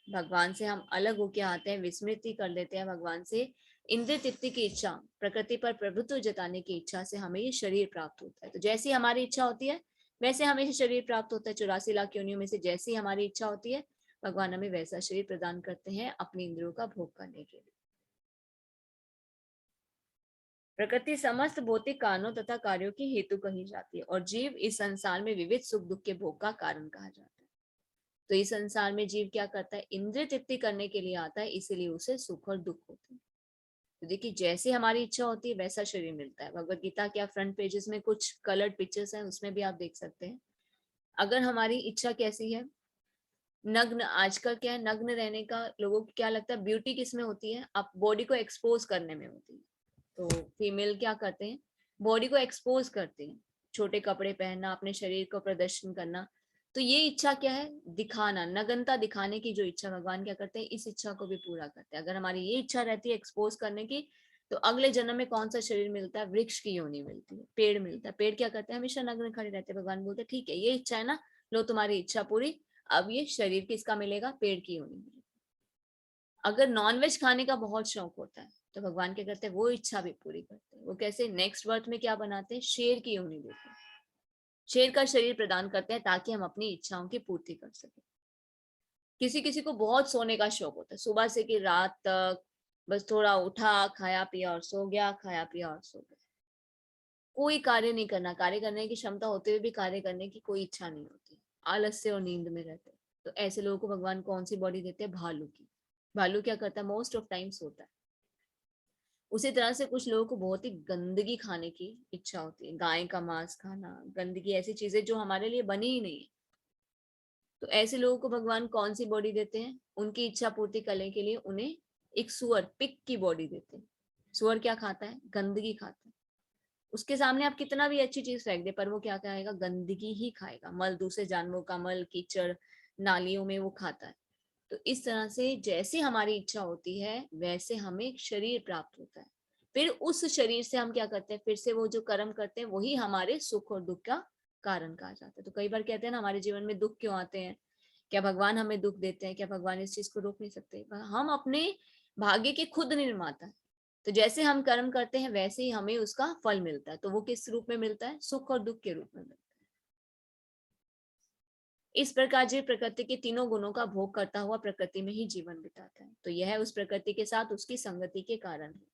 भगवान से हम अलग होके आते हैं, विस्मृति कर लेते हैं भगवान से। इंद्रिय तृप्ति की इच्छा, प्रकृति पर प्रभुत्व जताने की इच्छा से हमें ये शरीर प्राप्त होता है। तो जैसी हमारी इच्छा होती है वैसे हमें ये शरीर प्राप्त होता है। 84 लाख योनियों में से जैसी हमारी इच्छा होती है भगवान हमें वैसा शरीर प्रदान करते हैं अपनी इंद्रियों का भोग करने के लिए। प्रकृति समस्त भौतिक कारणों तथा कार्यों की हेतु कही जाती है और जीव इस संसार में विविध सुख दुख के भोग का कारण कहा जाता है। तो इस संसार में जीव क्या करता है? इंद्रिय तृप्ति करने के लिए आता है, इसीलिए उसे सुख और दुख होते हैं। तो देखिए, जैसे हमारी इच्छा होती है वैसा शरीर मिलता है। भगवत गीता के फ्रंट पेजेस में कुछ कलर्ड पिक्चर्स हैं, उसमें भी आप देख सकते हैं। अगर हमारी इच्छा कैसी है, नग्न, आजकल क्या है, नग्न रहने का लोगों को क्या लगता है? ब्यूटी किस में होती है? आप बॉडी को एक्सपोज करने में होती है। तो फीमेल क्या करते हैं? बॉडी को एक्सपोज करते हैं, छोटे कपड़े पहनना, अपने शरीर को प्रदर्शन करना। तो ये इच्छा क्या है? दिखाना, नग्नता दिखाने की जो इच्छा, भगवान क्या करते हैं? इस इच्छा को भी पूरा करते हैं। अगर हमारी ये इच्छा रहती है एक्सपोज करने की, तो अगले जन्म में कौन सा शरीर मिलता है? वृक्ष की योनि मिलती है, पेड़ मिलता है। पेड़ क्या करते हैं? हमेशा नग्न खड़े रहते हैं। भगवान बोलते हैं ठीक है, ये इच्छा है ना, लो तुम्हारी इच्छा पूरी। अब ये शरीर किसका मिलेगा? पेड़ की योनि मिलेगी। अगर नॉनवेज खाने का बहुत शौक होता है तो भगवान क्या करते हैं? वो इच्छा भी पूरी करते हैं। वो कैसे? नेक्स्ट बर्थ में क्या बनाते हैं? शेर की योनि देते हैं, शेर का शरीर प्रदान करते हैं ताकि हम अपनी इच्छाओं की पूर्ति कर सकें। किसी किसी को बहुत सोने का शौक होता है, सुबह से कि रात तक बस थोड़ा उठा, खाया पिया और सो गया, खाया पिया और सो गया। कोई कार्य नहीं करना, कार्य करने की क्षमता होते हुए भी कार्य करने की कोई इच्छा नहीं होती, आलस्य और नींद में रहते हैं। तो ऐसे लोगों को भगवान कौन सी बॉडी देते हैं? भालू की। भालू क्या करता है? मोस्ट ऑफ टाइम सोता है। उसी तरह से कुछ लोगों को बहुत ही गंदगी खाने की इच्छा होती है, गाय का मांस खाना, गंदगी, ऐसी चीजें जो हमारे लिए बनी ही नहीं है। तो ऐसे लोगों को भगवान कौन सी बॉडी देते हैं? उनकी इच्छा पूर्ति करने के लिए उन्हें एक सुअर, पिग की बॉडी देते हैं। सुअर क्या खाता है? गंदगी खाता है। उसके सामने आप कितना भी अच्छी चीज फेंक दे पर वो क्या खाएगा? गंदगी ही खाएगा। मल, दूसरे जानवरों का मल, कीचड़, नालियों में वो खाता है। तो इस तरह से जैसे हमारी इच्छा होती है वैसे हमें शरीर प्राप्त होता है। फिर उस शरीर से हम क्या करते हैं? फिर से वो जो कर्म करते हैं वही हमारे सुख और दुख का कारण कहा जाता है। तो कई बार कहते हैं ना, हमारे जीवन में दुख क्यों आते हैं? क्या भगवान हमें दुख देते हैं? क्या भगवान इस चीज को रोक नहीं सकते? हम अपने भाग्य के खुद निर्माता है। तो जैसे हम कर्म करते हैं वैसे ही हमें उसका फल मिलता है। तो वो किस रूप में मिलता है? सुख और दुख के रूप में मिलता है। इस प्रकार जीव प्रकृति के तीनों गुणों का भोग करता हुआ प्रकृति में ही जीवन बिताता है। तो यह उस प्रकृति के साथ उसकी संगति के कारण है।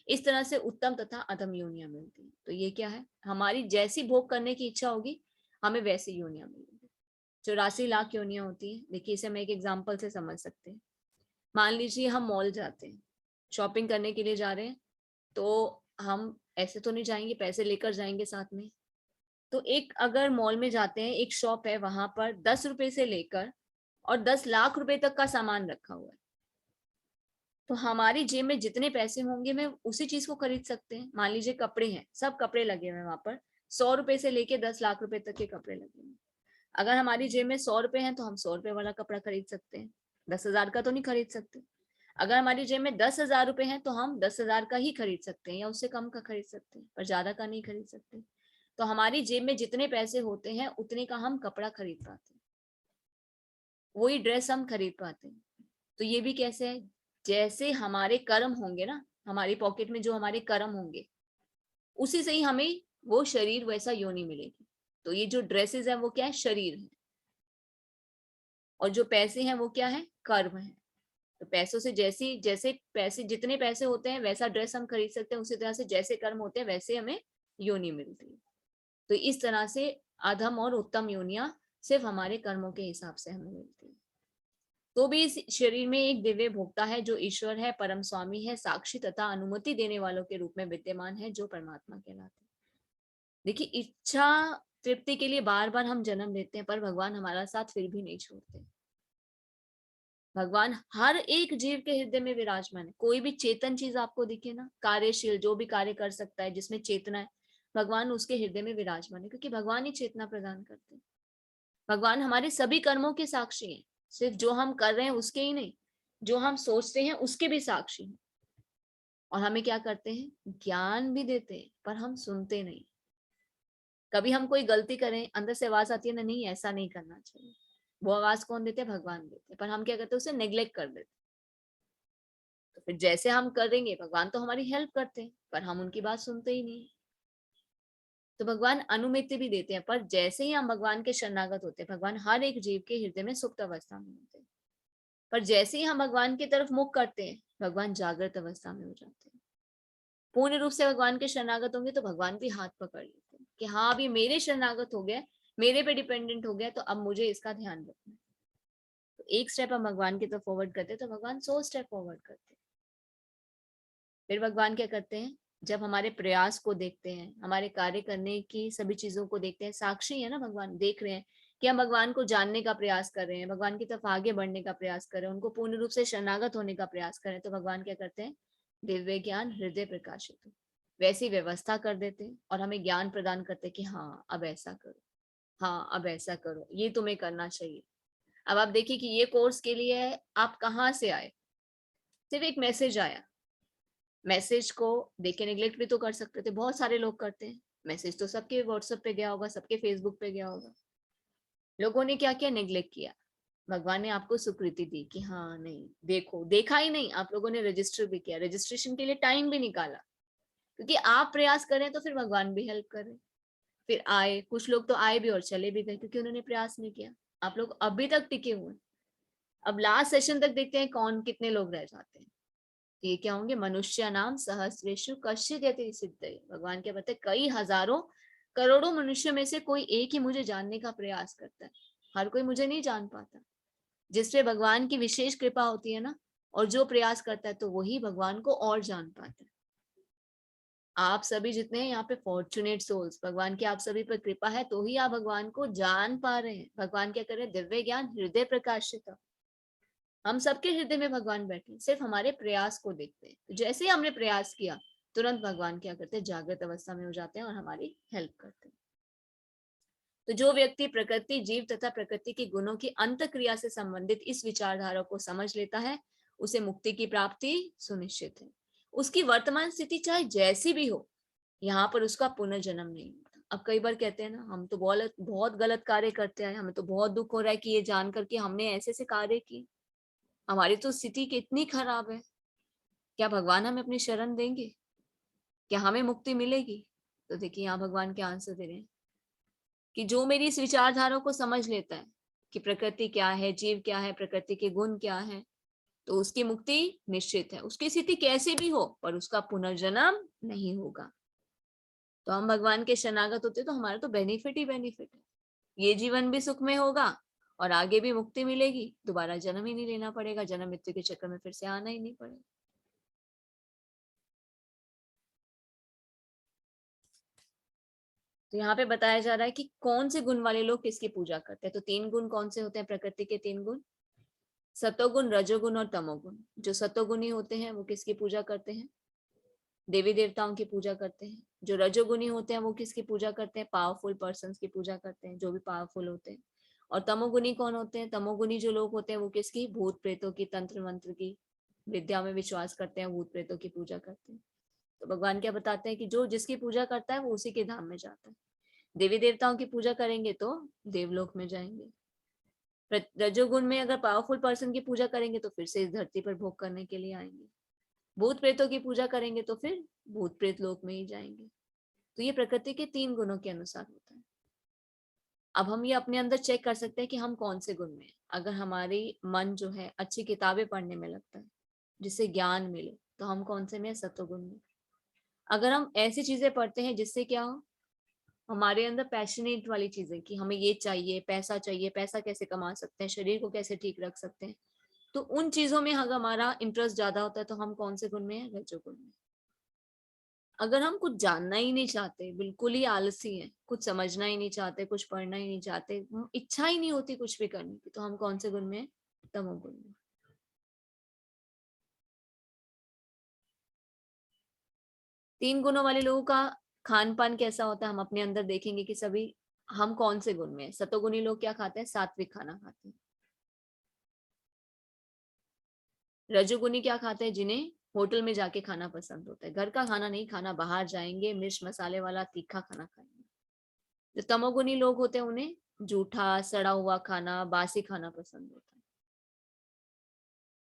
इस तरह से उत्तम तथा अधम योनियां मिलती हैं। तो ये क्या है? हमारी जैसी भोग करने की इच्छा होगी हमें वैसी योनियां मिलेंगी। 84 लाख योनियां होती है। देखिए, इसे हम एक एग्जाम्पल से समझ सकते हैं। मान लीजिए हम मॉल जाते हैं, शॉपिंग करने के लिए जा रहे हैं, तो हम ऐसे तो नहीं जाएंगे, पैसे लेकर जाएंगे साथ में। तो एक अगर मॉल में जाते हैं, एक शॉप है, वहां पर 10 रुपए से लेकर और 10 लाख रुपए तक का सामान रखा हुआ है। तो हमारी जेब में जितने पैसे होंगे मैं उसी चीज को खरीद सकते हैं। मान लीजिए कपड़े हैं, सब कपड़े लगे हुए हैं वहां पर, 100 रुपए से लेके 10 लाख रुपए तक के कपड़े लगे हुए हैं। अगर हमारी जेब में 100 रुपए हैं तो हम 100 रुपए वाला कपड़ा खरीद सकते हैं, 10,000 का तो नहीं खरीद सकते। अगर हमारी जेब में 10,000 रुपए हैं तो हम 10,000 का ही खरीद सकते हैं या उससे कम का खरीद सकते हैं, पर ज्यादा का नहीं खरीद सकते। तो हमारी जेब में जितने पैसे होते हैं उतने का हम कपड़ा खरीद पाते हैं, वही ड्रेस हम खरीद पाते हैं। तो ये भी कैसे है? जैसे हमारे कर्म होंगे ना, हमारी पॉकेट में जो हमारे कर्म होंगे उसी से ही हमें वो शरीर वैसा योनि मिलेगी। तो ये जो ड्रेसेस है वो क्या है? शरीर है। और जो पैसे हैं वो क्या है? कर्म है। तो पैसों से जैसी जैसे पैसे जितने पैसे होते हैं वैसा ड्रेस हम खरीद सकते हैं, उसी तरह से जैसे कर्म होते हैं वैसे हमें योनि मिलती है। तो इस तरह से अधम और उत्तम योनियां सिर्फ हमारे कर्मों के हिसाब से हमें मिलती है। तो भी इस शरीर में एक दिव्य भोक्ता है जो ईश्वर है, परम स्वामी है, साक्षी तथा अनुमति देने वालों के रूप में विद्यमान है, जो परमात्मा कहलाते हैं। देखिए, इच्छा तृप्ति के लिए बार बार हम जन्म लेते हैं, पर भगवान हमारा साथ फिर भी नहीं छोड़ते। भगवान हर एक जीव के हृदय में विराजमान है। कोई भी चेतन चीज आपको दिखे ना, कार्यशील जो भी कार्य कर सकता है जिसमें चेतना है, भगवान उसके हृदय में विराजमान है, क्योंकि भगवान ही चेतना प्रदान करते हैं। भगवान हमारे सभी कर्मों के साक्षी हैं, सिर्फ जो हम कर रहे हैं उसके ही नहीं, जो हम सोचते हैं उसके भी साक्षी हैं। और हमें क्या करते हैं? ज्ञान भी देते हैं, पर हम सुनते नहीं। कभी हम कोई गलती करें, अंदर से आवाज आती है ना, नहीं ऐसा नहीं करना चाहिए, वो आवाज कौन देते हैं? भगवान देते हैं। पर हम क्या करते हैं? उसे नेग्लेक्ट कर देते। तो फिर जैसे हम करेंगे, भगवान तो हमारी हेल्प करते हैं पर हम उनकी बात सुनते ही नहीं। तो भगवान अनुमति भी देते हैं, पर जैसे ही हम भगवान के शरणागत होते हैं, भगवान हर एक जीव के हृदय में सुप्त अवस्था में होते हैं। पर जैसे ही हम भगवान की तरफ मुख करते हैं, भगवान जागृत अवस्था में हो जाते हैं। पूर्ण रूप से भगवान के शरणागत होंगे तो भगवान भी हाथ पकड़ लेते हैं कि हाँ, अभी मेरे शरणागत हो गया, मेरे पे डिपेंडेंट हो गया, तो अब मुझे इसका ध्यान रखना है। तो एक स्टेप हम भगवान की तरफ फॉरवर्ड करते हैं तो भगवान 100 स्टेप फॉरवर्ड करते हैं। फिर भगवान क्या करते हैं? जब हमारे प्रयास को देखते हैं, हमारे कार्य करने की सभी चीजों को देखते हैं, साक्षी है ना, भगवान देख रहे हैं कि हम भगवान को जानने का प्रयास कर रहे हैं, भगवान की तरफ आगे बढ़ने का प्रयास कर रहे हैं, उनको पूर्ण रूप से शरणागत होने का प्रयास कर रहे हैं। तो भगवान क्या करते हैं? दिव्य ज्ञान हृदय प्रकाशित हो वैसी व्यवस्था कर देते हैं और हमें ज्ञान प्रदान करते हैं कि हाँ अब ऐसा करो, हाँ अब ऐसा करो, ये तुम्हें करना चाहिए। अब आप देखिए कि ये कोर्स के लिए आप कहाँ से आए? सिर्फ एक मैसेज आया, मैसेज को देख के निगलेक्ट भी तो कर सकते थे, बहुत सारे लोग करते हैं। मैसेज तो सबके व्हाट्सएप पे गया होगा, सबके फेसबुक पे गया होगा, लोगों ने क्या किया? नेग्लेक्ट किया। भगवान ने आपको स्वीकृति दी कि हाँ नहीं देखो, देखा ही नहीं, आप लोगों ने रजिस्टर भी किया, रजिस्ट्रेशन के लिए टाइम भी निकाला, क्योंकि आप प्रयास करें तो फिर भगवान भी हेल्प करें। फिर आए, कुछ लोग तो आए भी और चले भी गए क्योंकि उन्होंने प्रयास नहीं किया। आप लोग अभी तक टिके हुए। अब लास्ट सेशन तक देखते हैं कौन कितने लोग रह जाते हैं। ये क्या होंगे? मनुष्य नाम सहस्रेशु कश्चित् यति सिद्धये। भगवान क्या बताते? कई हजारों करोड़ों मनुष्य में से कोई एक ही मुझे जानने का प्रयास करता है। हर कोई मुझे नहीं जान पाता। जिसपे भगवान की विशेष कृपा होती है ना, और जो प्रयास करता है तो वही भगवान को और जान पाता है। आप सभी जितने हैं यहाँ पे फॉर्चुनेट सोल्स, भगवान की आप सभी पर कृपा है तो ही आप भगवान को जान पा रहे हैं। भगवान क्या कर रहे हैं? दिव्य ज्ञान हृदय प्रकाशित। हम सबके हृदय में भगवान बैठे, सिर्फ हमारे प्रयास को देखते हैं। तो जैसे ही हमने प्रयास किया, तुरंत भगवान क्या करते हैं? जागृत अवस्था में हो जाते हैं और हमारी हेल्प करते हैं। तो जो व्यक्ति प्रकृति, जीव तथा प्रकृति के गुणों की अंत क्रिया से संबंधित इस विचारधारा को समझ लेता है, उसे मुक्ति की प्राप्ति सुनिश्चित है। उसकी वर्तमान स्थिति चाहे जैसी भी हो, यहाँ पर उसका पुनर्जन्म नहीं होता। अब कई बार कहते हैं ना, हम तो बहुत बहुत गलत कार्य करते हैं, हमें तो बहुत दुख हो रहा है कि ये जान करके हमने ऐसे ऐसे कार्य किए, हमारी तो स्थिति कितनी खराब है, क्या भगवान हमें अपनी शरण देंगे? क्या हमें मुक्ति मिलेगी? तो देखिए यहाँ भगवान क्या आंसर दे रहे हैं कि जो मेरी इस विचारधारा को समझ लेता है कि प्रकृति क्या है, जीव क्या है, प्रकृति के गुण क्या है, तो उसकी मुक्ति निश्चित है। उसकी स्थिति कैसे भी हो, पर उसका पुनर्जन्म नहीं होगा। तो हम भगवान के शरणागत होते तो हमारा तो बेनिफिट ही बेनिफिट है। ये जीवन भी सुख में होगा और आगे भी मुक्ति मिलेगी, दोबारा जन्म ही नहीं लेना पड़ेगा, जन्म मृत्यु के चक्कर में फिर से आना ही नहीं पड़ेगा। तो यहाँ पे बताया जा रहा है कि कौन से गुण वाले लोग किसकी पूजा करते हैं। तो 3 गुण कौन से होते हैं? प्रकृति के 3 गुण, सतोगुण, रजोगुण और तमोगुण। जो सतोगुणी होते हैं वो किसकी पूजा करते हैं? देवी देवताओं की पूजा करते हैं। जो रजोगुणी होते हैं वो किसकी पूजा करते हैं? पावरफुल पर्संस की पूजा करते हैं, जो भी पावरफुल होते हैं। और तमोगुणी कौन होते हैं? तमोगुणी जो लोग होते हैं वो किसकी? भूत प्रेतों की, तंत्र मंत्र की, विद्या में विश्वास करते हैं, भूत प्रेतों की पूजा करते हैं। तो भगवान क्या बताते हैं कि जो जिसकी पूजा करता है वो उसी के धाम में जाता है। देवी देवताओं की पूजा करेंगे तो देवलोक में जाएंगे। रजोगुण में अगर पावरफुल पर्सन की पूजा करेंगे तो फिर से इस धरती पर भोग करने के लिए आएंगे। भूत प्रेतों की पूजा करेंगे तो फिर भूत प्रेत लोक में ही जाएंगे। तो ये प्रकृति के 3 गुणों के अनुसार होता है। अब हम ये अपने अंदर चेक कर सकते हैं कि हम कौन से गुण में हैं। अगर हमारी मन जो है अच्छी किताबें पढ़ने में लगता है, जिससे ज्ञान मिले, तो हम कौन से में? सत्वगुण में। अगर हम ऐसी चीजें पढ़ते हैं जिससे क्या हो, हमारे अंदर पैशनेट वाली चीजें कि हमें ये चाहिए, पैसा कैसे कमा सकते हैं, शरीर को कैसे ठीक रख सकते हैं, तो उन चीजों में अगर हमारा इंटरेस्ट ज्यादा होता है तो हम कौन से गुण में है? रजोगुण में। अगर हम कुछ जानना ही नहीं चाहते, बिल्कुल ही आलसी हैं, कुछ समझना ही नहीं चाहते, कुछ पढ़ना ही नहीं चाहते, इच्छा ही नहीं होती कुछ भी करने की, तो हम कौन से गुण में हैं? तमोगुण में। 3 गुणों वाले लोगों का खान पान कैसा होता है, हम अपने अंदर देखेंगे कि सभी हम कौन से गुण में हैं। सतोगुणी लोग क्या खाते हैं? सात्विक खाना खाते हैं। रजोगुनी क्या खाते हैं? जिन्हें होटल में जाके खाना पसंद होता है, घर का खाना नहीं खाना, बाहर जाएंगे, मिर्च मसाले वाला तीखा खाना खाएंगे। जो तमोगुनी लोग होते हैं उन्हें जूठा सड़ा हुआ खाना, बासी खाना पसंद होता है।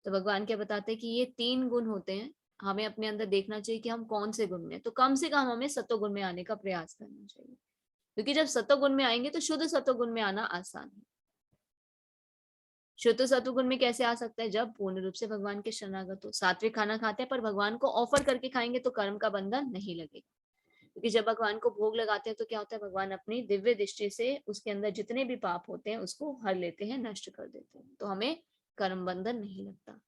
तो भगवान क्या बताते हैं कि ये 3 गुण होते हैं, हमें अपने अंदर देखना चाहिए कि हम कौन से गुण में हैं। तो कम से कम हमें सत्वगुण में आने का प्रयास करना चाहिए, क्योंकि जब सत्वगुण में आएंगे तो शुद्ध सत्वगुण में आना आसान है। शुद्ध सत्वगुण में कैसे आ सकता है? जब पूर्ण रूप से भगवान के शरणागत हो। सात्विक खाना खाते हैं पर भगवान को ऑफर करके खाएंगे तो कर्म का बंधन नहीं लगेगा, क्योंकि जब भगवान को भोग लगाते हैं तो क्या होता है? भगवान अपनी दिव्य दृष्टि से उसके अंदर जितने भी पाप होते हैं उसको हर लेते हैं, नष्ट कर देते हैं, तो हमें कर्म बंधन नहीं लगता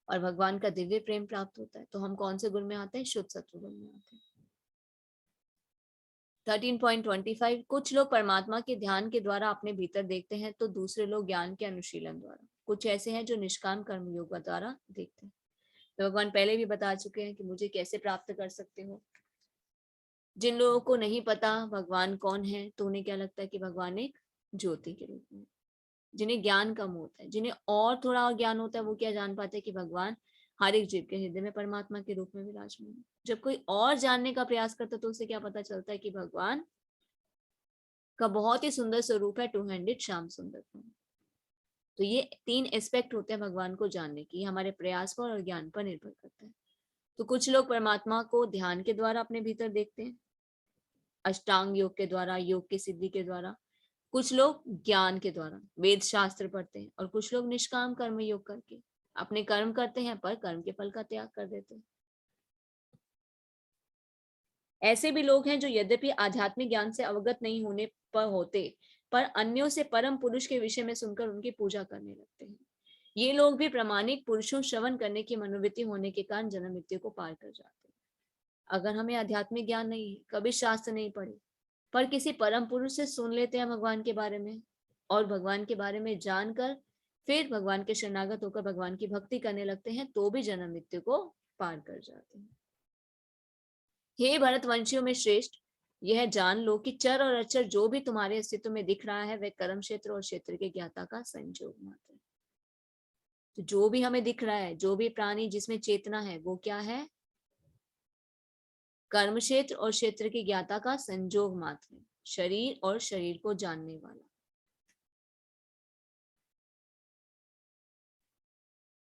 और भगवान का दिव्य प्रेम प्राप्त होता है। तो हम कौन से गुण में आते हैं? शुद्ध सत्व गुण में आते हैं। 13.25, कुछ लोग परमात्मा के ध्यान के द्वारा अपने भीतर देखते हैं तो दूसरे लोग ज्ञान के अनुशीलन द्वारा। कुछ ऐसे हैं जो निष्काम कर्म योग द्वारा देखते हैं। तो भगवान पहले भी बता चुके हैं कि मुझे कैसे प्राप्त कर सकते हो। जिन लोगों को नहीं पता भगवान कौन है तो उन्हें क्या लगता है कि भगवान एक ज्योति के रूप में। जिन्हें ज्ञान कम होता है, जिन्हें और थोड़ा और ज्ञान होता है, वो क्या जान पाते हैं कि भगवान हर एक जीव के हृदय में परमात्मा के रूप में विराजमान है। जब कोई और जानने का प्रयास करता है तो उसे क्या पता चलता है कि भगवान का बहुत ही सुंदर स्वरूप है, टू हैंडेड श्याम सुंदर। तो ये 3 एस्पेक्ट होते हैं भगवान को जानने की, हमारे प्रयास पर और ज्ञान पर निर्भर करता है। तो कुछ लोग परमात्मा को ध्यान के द्वारा अपने भीतर देखते हैं, अष्टांग योग के द्वारा, योग की सिद्धि के द्वारा। कुछ लोग ज्ञान के द्वारा वेद शास्त्र पढ़ते हैं और कुछ लोग निष्काम कर्म योग करके अपने कर्म करते हैं पर कर्म के फल का त्याग कर देते हैं। ऐसे भी लोग हैं जो यद्यपि आध्यात्मिक ज्ञान से अवगत नहीं होने पर होते, पर अन्यों से परम पुरुष के विषय में सुनकर उनकी पूजा करने लगते हैं। ये लोग भी प्रामाणिक पुरुषों श्रवण करने की मनोवृत्ति होने के कारण जन्म मृत्यु को पार कर जाते हैं। अगर हमें आध्यात्मिक ज्ञान नहीं है, कभी शास्त्र नहीं पढ़े, पर किसी परम पुरुष से सुन लेते हैं भगवान के बारे में और भगवान के बारे में जानकर फिर भगवान के शरणागत होकर भगवान की भक्ति करने लगते हैं, तो भी जन्म मृत्यु को पार कर जाते हैं। हे भरतवंशियों में श्रेष्ठ, यह जान लो कि चर और अचर जो भी तुम्हारे अस्तित्व में दिख रहा है वह कर्म क्षेत्र और क्षेत्र के ज्ञाता का संयोग मात्र है। तो जो भी हमें दिख रहा है, जो भी प्राणी जिसमें चेतना है, वो क्या है? कर्म क्षेत्र और क्षेत्र के ज्ञाता का संयोग मात्र है, शरीर और शरीर को जानने वाला।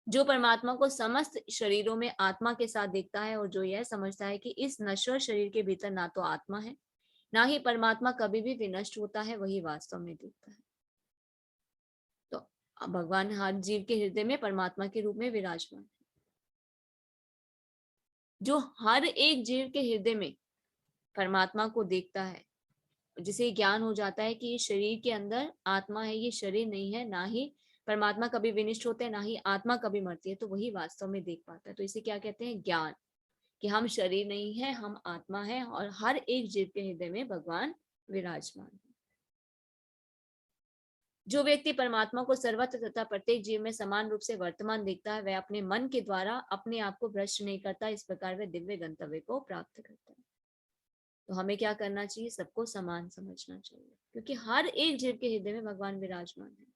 जो परमात्मा को समस्त शरीरों में आत्मा के साथ देखता है और जो यह समझता है कि इस नश्वर शरीर के भीतर ना तो आत्मा है ना ही परमात्मा कभी भी विनष्ट होता है, वही वास्तव में देखता है। तो भगवान हर जीव के हृदय में परमात्मा के रूप में विराजमान है। जो हर एक जीव के हृदय में परमात्मा को देखता है, जिसे ज्ञान हो जाता है कि ये शरीर के अंदर आत्मा है, ये शरीर नहीं है, ना ही परमात्मा कभी विनिष्ट होते हैं, ना ही आत्मा कभी मरती है, तो वही वास्तव में देख पाता है। तो इसे क्या कहते हैं? ज्ञान, कि हम शरीर नहीं है, हम आत्मा है और हर एक जीव के हृदय में भगवान विराजमान है। जो व्यक्ति परमात्मा को सर्वत्र तथा प्रत्येक जीव में समान रूप से वर्तमान देखता है, वह अपने मन के द्वारा अपने आप को भ्रष्ट नहीं करता। इस प्रकार वह दिव्य गंतव्य को प्राप्त करता है। तो हमें क्या करना चाहिए? सबको समान समझना चाहिए, क्योंकि हर एक जीव के हृदय में भगवान विराजमान है।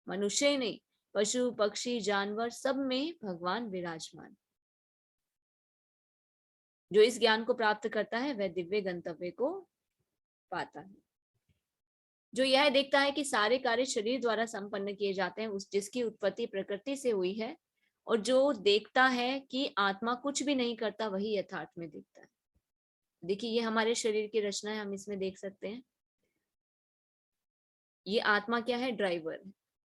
मनुष्य ही नहीं, पशु पक्षी जानवर सब में भगवान विराजमान। जो इस ज्ञान को प्राप्त करता है वह दिव्य गंतव्य को पाता है। जो यह देखता है कि सारे कार्य शरीर द्वारा संपन्न किए जाते हैं, उस जिसकी उत्पत्ति प्रकृति से हुई है, और जो देखता है कि आत्मा कुछ भी नहीं करता, वही यथार्थ में देखता है। देखिए, ये हमारे शरीर की रचना है, हम इसमें देख सकते हैं। ये आत्मा क्या है? ड्राइवर।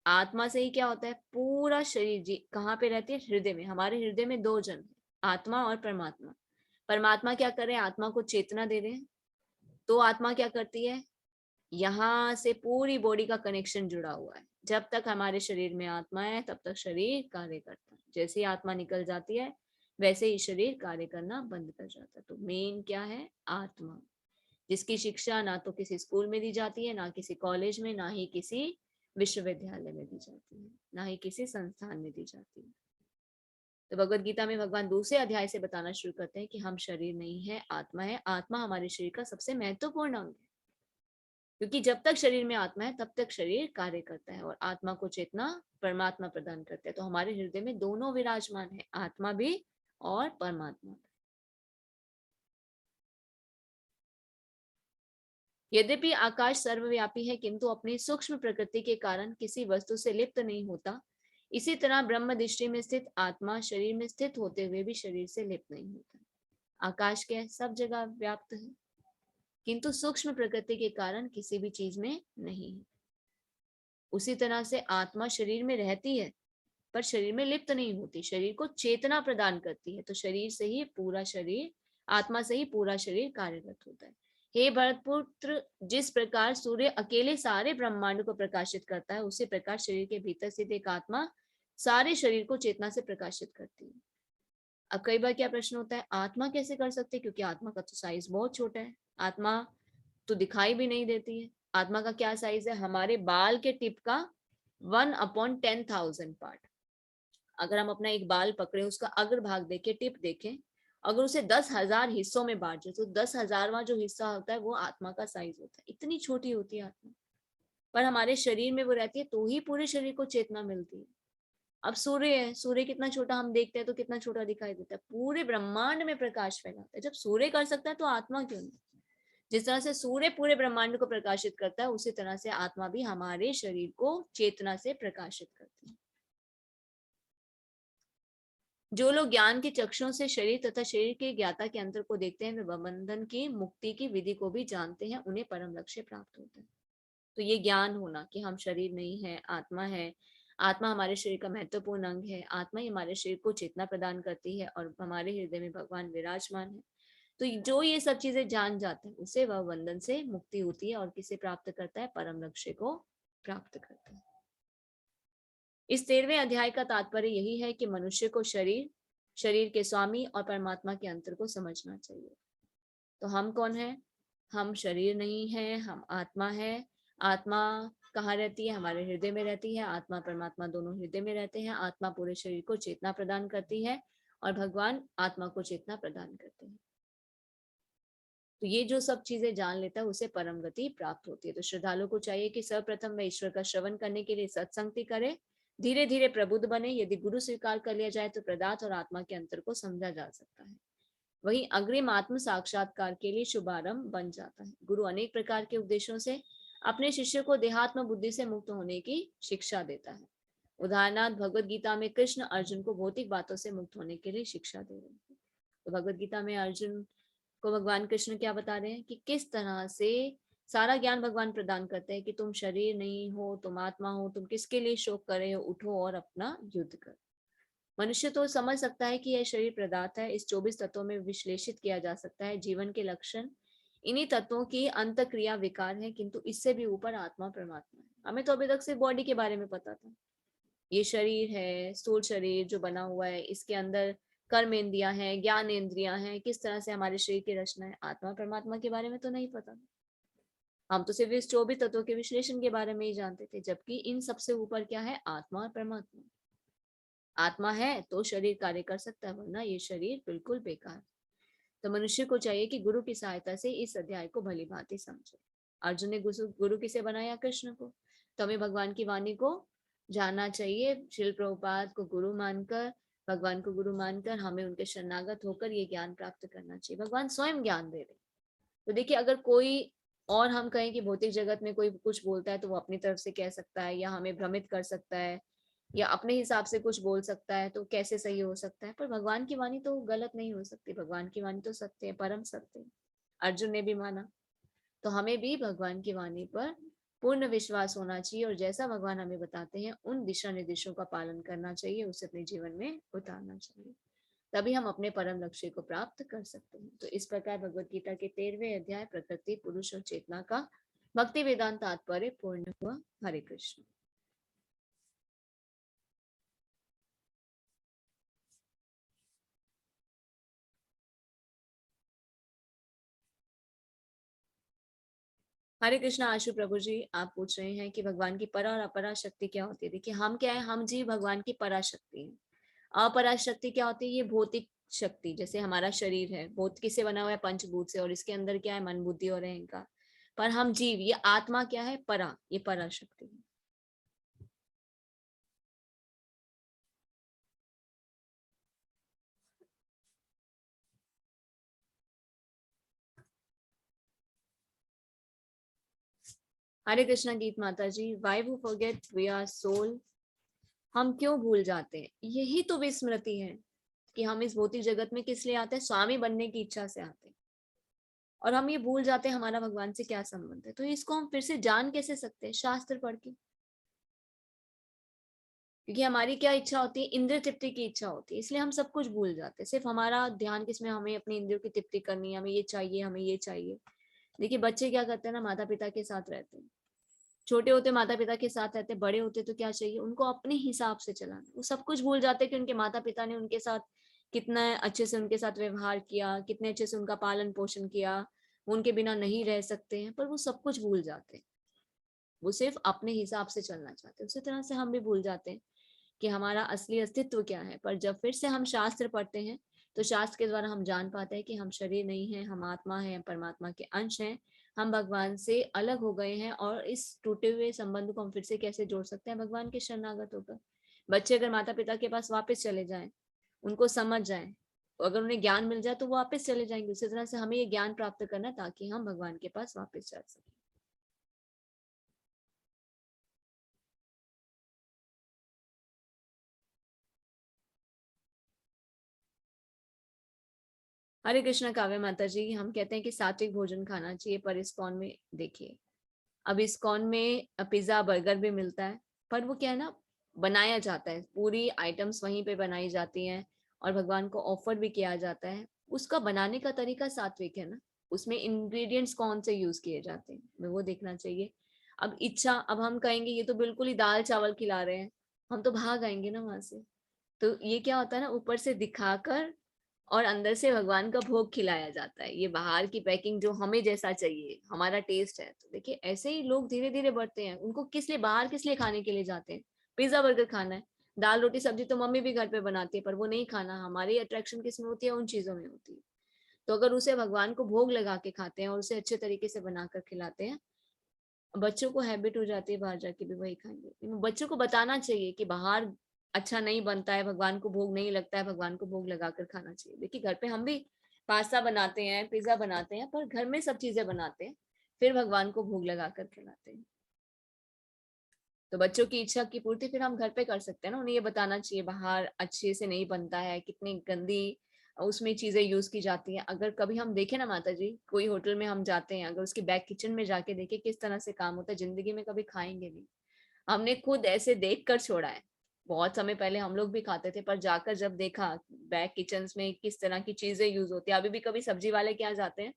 आत्मा से ही क्या होता है? पूरा शरीर जी कहाँ पे रहती है? हृदय में। हमारे हृदय में दो जन है, आत्मा और परमात्मा। परमात्मा क्या कर रहे हैं? आत्मा को चेतना दे रहे हैं। तो आत्मा क्या करती है? यहाँ से पूरी बॉडी का कनेक्शन जुड़ा हुआ है। जब तक हमारे शरीर में आत्मा है तब तक शरीर कार्य करता है। जैसे ही आत्मा निकल जाती है वैसे ही शरीर कार्य करना बंद कर जाता है। तो मेन क्या है? आत्मा, जिसकी शिक्षा ना तो किसी स्कूल में दी जाती है, ना किसी कॉलेज में, ना ही किसी विश्वविद्यालय में दी जाती है, ना ही किसी संस्थान में दी जाती है। तो भगवत गीता में भगवान दूसरे अध्याय से बताना शुरू करते हैं कि हम शरीर नहीं है, आत्मा है। आत्मा हमारे शरीर का सबसे महत्वपूर्ण अंग है, क्योंकि जब तक शरीर में आत्मा है तब तक शरीर कार्य करता है और आत्मा को चेतना परमात्मा प्रदान करता है। तो हमारे हृदय में दोनों विराजमान है, आत्मा भी और परमात्मा भी। यद्यपि आकाश सर्वव्यापी है, किंतु अपनी सूक्ष्म प्रकृति के कारण किसी वस्तु से लिप्त नहीं होता। इसी तरह ब्रह्म दृष्टि में स्थित आत्मा शरीर में स्थित होते हुए भी शरीर से लिप्त नहीं होता। आकाश क्या है? सब जगह व्याप्त है, किंतु सूक्ष्म प्रकृति के कारण किसी भी चीज में नहीं है। उसी तरह से आत्मा शरीर में रहती है पर शरीर में लिप्त नहीं होती, शरीर को चेतना प्रदान करती है। तो शरीर से ही पूरा शरीर, आत्मा से ही पूरा शरीर कार्यरत होता है। हे भरतपुत्र, जिस प्रकार सूर्य अकेले सारे ब्रह्मांड को प्रकाशित करता है, उसी प्रकार शरीर के भीतर स्थित एक आत्मा सारे शरीर को चेतना से प्रकाशित करती है। अब कई बार क्या प्रश्न होता है, आत्मा कैसे कर सकते हैं? क्योंकि आत्मा का तो साइज बहुत छोटा है, आत्मा तो दिखाई भी नहीं देती है। आत्मा का क्या साइज है? हमारे बाल के टिप का 1/10,000 पार्ट। अगर हम अपना एक बाल पकड़े, उसका अग्र भाग देखें, टिप देखें, अगर उसे 10,000 हिस्सों में बांट दे तो 10,000वां जो हिस्सा होता है वो आत्मा का साइज होता है। इतनी छोटी होती है आत्मा, पर हमारे शरीर में वो रहती है तो ही पूरे शरीर को चेतना मिलती है। अब सूर्य है, सूर्य कितना छोटा हम देखते हैं तो कितना छोटा दिखाई देता है, पूरे ब्रह्मांड में प्रकाश फैलाता है। जब सूर्य कर सकता है तो आत्मा क्यों नहीं? जिस तरह से सूर्य पूरे ब्रह्मांड को प्रकाशित करता है, उसी तरह से आत्मा भी हमारे शरीर को चेतना से प्रकाशित करती है। जो लोग ज्ञान के चक्षुओं से शरीर तथा शरीर के ज्ञाता के अंतर को देखते हैं, वे बंधन की मुक्ति की विधि को भी जानते हैं, उन्हें परम लक्ष्य प्राप्त होता है। तो ये ज्ञान होना कि हम शरीर नहीं है, आत्मा है, आत्मा हमारे शरीर का महत्वपूर्ण अंग है, आत्मा ही हमारे शरीर को चेतना प्रदान करती है और हमारे हृदय में भगवान विराजमान है। तो जो ये सब चीजें जान जाते हैं, उसे वह बंधन से मुक्ति होती है और किसे प्राप्त करता है? परम लक्ष्य को प्राप्त करता है। इस 13वें अध्याय का तात्पर्य यही है कि मनुष्य को शरीर, शरीर के स्वामी और परमात्मा के अंतर को समझना चाहिए। तो हम कौन है? हम शरीर नहीं है, हम आत्मा है। आत्मा कहाँ रहती है? हमारे हृदय में रहती है। आत्मा परमात्मा दोनों हृदय में रहते हैं। आत्मा पूरे शरीर को चेतना प्रदान करती है और भगवान आत्मा को चेतना प्रदान करते हैं। तो ये जो सब चीजें जान लेता है उसे परम गति प्राप्त होती है। तो श्रद्धालु को चाहिए कि सर्वप्रथम वह ईश्वर का श्रवण करने के लिए सत्संगति करे, धीरे धीरे प्रबुद्ध बने। यदि गुरु स्वीकार कर लिया जाए तो पदार्थ और आत्मा के अंतर को समझा जा सकता है। वही अग्रिम आत्म साक्षात्कार के लिए शुभारंभ बन जाता है। गुरु अनेक प्रकार के उपदेशों से अपने शिष्य को देहात्म बुद्धि से मुक्त होने की शिक्षा देता है। उदाहरणार्थ भगवत गीता में कृष्ण अर्जुन को भौतिक बातों से मुक्त होने के लिए शिक्षा दे रहे हैं। तो भगवत गीता में अर्जुन को भगवान कृष्ण क्या बता रहे हैं कि किस तरह से सारा ज्ञान भगवान प्रदान करते हैं कि तुम शरीर नहीं हो, तुम आत्मा हो, तुम किसके लिए शोक कर रहे हो, उठो और अपना युद्ध करो। मनुष्य तो समझ सकता है कि यह शरीर पदार्थ है, इस 24 तत्वों में विश्लेषित किया जा सकता है जीवन के लक्षण इन्हीं तत्वों की अंत क्रिया विकार है, किंतु इससे भी ऊपर आत्मा परमात्मा है। हमें तो अभी तक सिर्फ बॉडी के बारे में पता था, ये शरीर है, स्थूल शरीर जो बना हुआ है, इसके अंदर कर्म इंद्रियां हैं, ज्ञान इंद्रियां हैं, किस तरह से हमारे शरीर की रचना है। आत्मा परमात्मा के बारे में तो नहीं पता। हम तो सिर्फ इस 24 तत्वों के विश्लेषण के बारे में ही जानते थे, जबकि इन सबसे ऊपर क्या है, आत्मा और परमात्मा। आत्मा है तो शरीर कार्य कर सकता है, वरना ये शरीर बिल्कुल बेकार। तो मनुष्य को चाहिए कि गुरु की सहायता से इस अध्याय को भली भांति समझे। अर्जुन ने गुरु किसे बनाया, कृष्ण को। तो हमें भगवान की वाणी को जानना चाहिए, श्रील प्रभुपाद को गुरु मानकर, भगवान को गुरु मानकर हमें उनके शरणागत होकर ये ज्ञान प्राप्त करना चाहिए। भगवान स्वयं ज्ञान दे रहे। तो देखिए, अगर कोई और हम कहें कि भौतिक जगत में कोई कुछ बोलता है तो वो अपनी तरफ से कह सकता है या हमें भ्रमित कर सकता है या अपने हिसाब से कुछ बोल सकता है, तो कैसे सही हो सकता है। पर भगवान की वाणी तो गलत नहीं हो सकती, भगवान की वाणी तो सत्य है, परम सत्य है। अर्जुन ने भी माना, तो हमें भी भगवान की वाणी पर पूर्ण विश्वास होना चाहिए और जैसा भगवान हमें बताते हैं उन दिशा निर्देशों का पालन करना चाहिए, उसे अपने जीवन में उतारना चाहिए। तभी हम अपने परम लक्ष्य को प्राप्त कर सकते हैं। तो इस प्रकार भगवत गीता के 13वें अध्याय प्रकृति, पुरुष और चेतना का भक्ति वेदांत तात्पर्य पूर्ण हुआ। हरे कृष्ण। हरे कृष्णा। आशु प्रभु जी, आप पूछ रहे हैं कि भगवान की परा और अपरा शक्ति क्या होती है। देखिए, हम क्या है, हम जीव भगवान की परा शक्ति है। अपरा शक्ति क्या होती है, ये भौतिक शक्ति। जैसे हमारा शरीर है, भौत किससे बना हुआ है, पंचभूत से, और इसके अंदर क्या है, मन बुद्धि और अहंकार। पर हम जीव, ये आत्मा क्या है, परा, ये परा शक्ति है। हरे कृष्णा गीत माता जी। Why we forget we are soul. हम क्यों भूल जाते हैं, यही तो विस्मृति है कि हम इस भौतिक जगत में किस लिए आते हैं, स्वामी बनने की इच्छा से आते हैं। और हम ये भूल जाते हैं हमारा भगवान से क्या संबंध है। तो इसको हम फिर से जान कैसे सकते हैं, शास्त्र पढ़ के। क्योंकि हमारी क्या इच्छा होती है, इंद्रिय तृप्ति की इच्छा होती है, इसलिए हम सब कुछ भूल जाते हैं। सिर्फ हमारा ध्यान किसमें, हमें अपनी इंद्रियों की तृप्ति करनी है, हमें ये चाहिए, हमें ये चाहिए। देखिए, बच्चे क्या करते हैं ना, माता पिता के साथ रहते हैं, छोटे होते माता पिता के साथ रहते, बड़े होते तो क्या चाहिए उनको, अपने हिसाब से चलाना। वो सब कुछ भूल जाते कि उनके माता पिता ने उनके साथ कितना अच्छे से उनके साथ व्यवहार किया, कितने अच्छे से उनका पालन पोषण किया, वो उनके बिना नहीं रह सकते हैं। पर वो सब कुछ भूल जाते हैं, वो सिर्फ अपने हिसाब से चलना चाहते हैं। उसी तरह से हम भी भूल जाते हैं कि हमारा असली अस्तित्व क्या है। पर जब फिर से हम शास्त्र पढ़ते हैं तो शास्त्र के द्वारा हम जान पाते हैं कि हम शरीर नहीं है, हम आत्मा है, परमात्मा के अंश हैं। हम भगवान से अलग हो गए हैं और इस टूटे हुए संबंध को हम फिर से कैसे जोड़ सकते हैं, भगवान के शरणागत होकर। बच्चे अगर माता पिता के पास वापस चले जाएं, उनको समझ जाए, अगर उन्हें ज्ञान मिल जाए तो वो वापस चले जाएंगे। उसी तरह से हमें ये ज्ञान प्राप्त करना ताकि हम भगवान के पास वापस जा सकें। हरे कृष्ण। काव्य माता जी, हम कहते हैं कि सात्विक भोजन खाना चाहिए, पर इस्कॉन में देखिए, अब इस्कॉन में पिज्जा बर्गर भी मिलता है, पर वो क्या है ना, बनाया जाता है, पूरी आइटम्स वहीं पे बनाई जाती हैं और भगवान को ऑफर भी किया जाता है। उसका बनाने का तरीका सात्विक है ना, उसमें इंग्रेडिएंट्स कौन से यूज किए जाते हैं, हमें वो देखना चाहिए। अब इच्छा, अब हम कहेंगे ये तो बिल्कुल ही दाल चावल खिला रहे हैं, हम तो भाग आएंगे ना वहां से। तो ये क्या होता है ना, ऊपर से दिखाकर और अंदर से भगवान का भोग खिलाया जाता है। ये बाहर की पैकिंग जो हमें जैसा चाहिए, हमारा टेस्ट है। तो देखिए, ऐसे ही लोग धीरे धीरे बढ़ते हैं। उनको किस लिए बाहर, किस लिए खाने के लिए जाते हैं, पिज्जा बर्गर खाना है। दाल रोटी सब्जी तो मम्मी भी घर पे बनाती है, पर वो नहीं खाना। हमारी अट्रैक्शन किस में होती है, उन चीजों में होती है। तो अगर उसे भगवान को भोग लगा के खाते हैं और उसे अच्छे तरीके से बनाकर खिलाते हैं, बच्चों को हैबिट हो जाती है, बाहर जाके भी वही खाएंगे। बच्चों को बताना चाहिए कि बाहर अच्छा नहीं बनता है, भगवान को भोग नहीं लगता है, भगवान को भोग लगाकर खाना चाहिए। देखिए, घर पे हम भी पास्ता बनाते हैं, पिज्जा बनाते हैं, पर घर में सब चीजें बनाते हैं, फिर भगवान को भोग लगाकर खिलाते हैं। तो बच्चों की इच्छा की पूर्ति फिर हम घर पे कर सकते हैं ना, उन्हें ये बताना चाहिए बाहर अच्छे से नहीं बनता है, कितनी गंदी उसमें चीजें यूज की जाती हैं। अगर कभी हम देखें ना माता जी, कोई होटल में हम जाते हैं, अगर उसके बैक किचन में जाके देखें किस तरह से काम होता है, जिंदगी में कभी खाएंगे नहीं। हमने खुद ऐसे देख कर छोड़ा है। बहुत समय पहले हम लोग भी खाते थे, पर जाकर जब देखा बैक किचन में किस तरह की चीजें यूज होती है। अभी भी कभी सब्जी वाले के यहाँ जाते हैं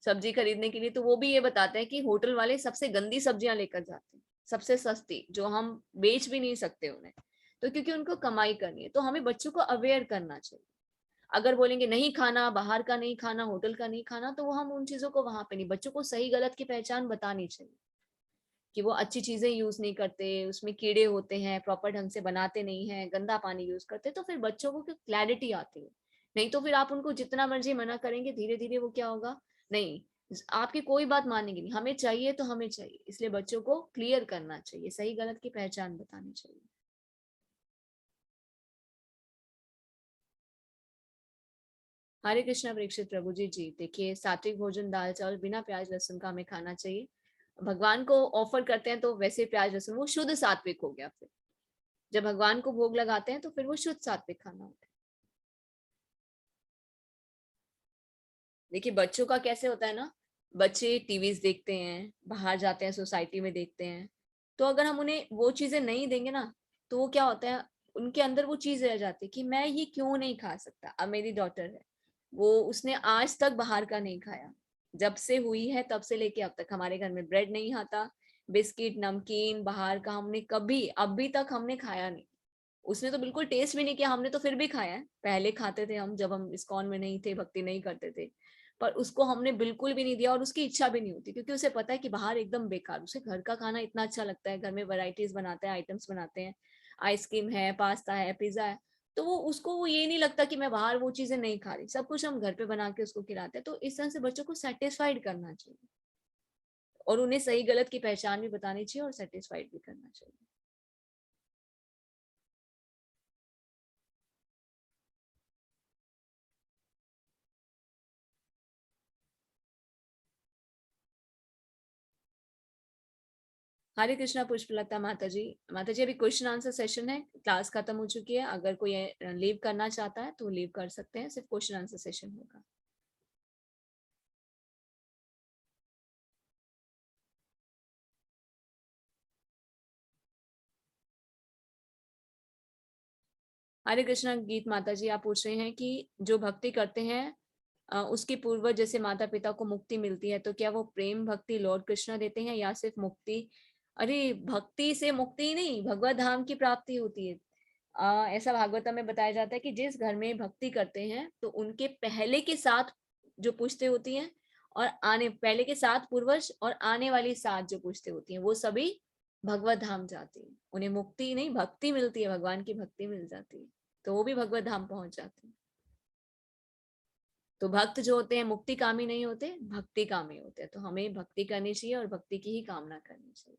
सब्जी खरीदने के लिए, तो वो भी ये बताते हैं कि होटल वाले सबसे गंदी सब्जियां लेकर जाते हैं, सबसे सस्ती, जो हम बेच भी नहीं सकते उन्हें। तो क्योंकि उनको कमाई करनी है, तो हमें बच्चों को अवेयर करना चाहिए। अगर बोलेंगे नहीं खाना, बाहर का नहीं खाना, होटल का नहीं खाना, तो वो हम उन चीजों को वहां पे नहीं, बच्चों को सही गलत की पहचान बतानी चाहिए कि वो अच्छी चीजें यूज नहीं करते, उसमें कीड़े होते हैं, प्रॉपर ढंग से बनाते नहीं है, गंदा पानी यूज करते, तो फिर बच्चों को क्लैरिटी आती है। नहीं तो फिर आप उनको जितना मर्जी मना करेंगे, धीरे धीरे वो क्या होगा, नहीं, आपकी कोई बात मानेंगे नहीं, हमें चाहिए तो हमें चाहिए। इसलिए बच्चों को क्लियर करना चाहिए, सही गलत की पहचान बतानी चाहिए। हरे कृष्णा परीक्षित प्रभु जी। जी देखिए, सात्विक भोजन दाल चावल बिना प्याज लहसुन का हमें खाना चाहिए। भगवान को ऑफर करते हैं तो वैसे प्याज लहसुन वो शुद्ध सात्विक हो गया। फिर जब भगवान को भोग लगाते हैं तो फिर वो शुद्ध सात्विक खाना होता है। देखिए बच्चों का कैसे होता है ना, बच्चे टीवीज देखते हैं, बाहर जाते हैं, सोसाइटी में देखते हैं, तो अगर हम उन्हें वो चीजें नहीं देंगे ना, तो वो क्या होता है, उनके अंदर वो चीज रह जाती है कि मैं ये क्यों नहीं खा सकता। अब मेरी डॉटर है, वो उसने आज तक बाहर का नहीं खाया, जब से हुई है तब से लेके अब तक हमारे घर में ब्रेड नहीं आता, बिस्किट नमकीन बाहर का हमने कभी अभी तक हमने खाया नहीं। उसने तो बिल्कुल टेस्ट भी नहीं किया, हमने तो फिर भी खाया है, पहले खाते थे हम, जब हम इस्कॉन में नहीं थे, भक्ति नहीं करते थे, पर उसको हमने बिल्कुल भी नहीं दिया, और उसकी इच्छा भी नहीं होती, क्योंकि उसे पता है कि बाहर एकदम बेकार, उसे घर का खाना इतना अच्छा लगता है, घर में वैरायटीज बनाते हैं, आइटम्स बनाते हैं, आइसक्रीम है, पास्ता है, पिज्जा है, तो वो उसको वो ये नहीं लगता कि मैं बाहर वो चीजें नहीं खा रही, सब कुछ हम घर पे बना के उसको खिलाते हैं। तो इस तरह से बच्चों को सेटिस्फाइड करना चाहिए, और उन्हें सही गलत की पहचान भी बतानी चाहिए और सेटिस्फाइड भी करना चाहिए। हरे कृष्णा पुष्पलता माता जी। माता जी अभी क्वेश्चन आंसर सेशन है, क्लास खत्म हो चुकी है, अगर कोई लीव करना चाहता है तो लीव कर सकते हैं, सिर्फ क्वेश्चन आंसर सेशन होगा। हरे कृष्णा गीत माता जी, आप पूछ रहे हैं कि जो भक्ति करते हैं उसके पूर्वज जैसे माता पिता को मुक्ति मिलती है, तो क्या वो प्रेम भक्ति लॉर्ड कृष्णा देते हैं या सिर्फ मुक्ति? अरे भक्ति से मुक्ति नहीं, भगवत धाम की प्राप्ति होती है। ऐसा भागवतम में बताया जाता है कि जिस घर में भक्ति करते हैं तो उनके पहले के 7 जो पुश्तें होती हैं, और आने पहले के 7 पूर्वज और आने वाली 7 जो पुश्तें होती हैं, वो सभी भगवत धाम जाती है, उन्हें मुक्ति नहीं भक्ति मिलती है, भगवान की भक्ति मिल जाती है, तो वो भी भगवत धाम पहुंच जाते हैं। तो भक्त जो होते हैं मुक्ति कामी नहीं होते, भक्ति कामी होते हैं, तो हमें भक्ति करनी चाहिए और भक्ति की ही कामना करनी चाहिए।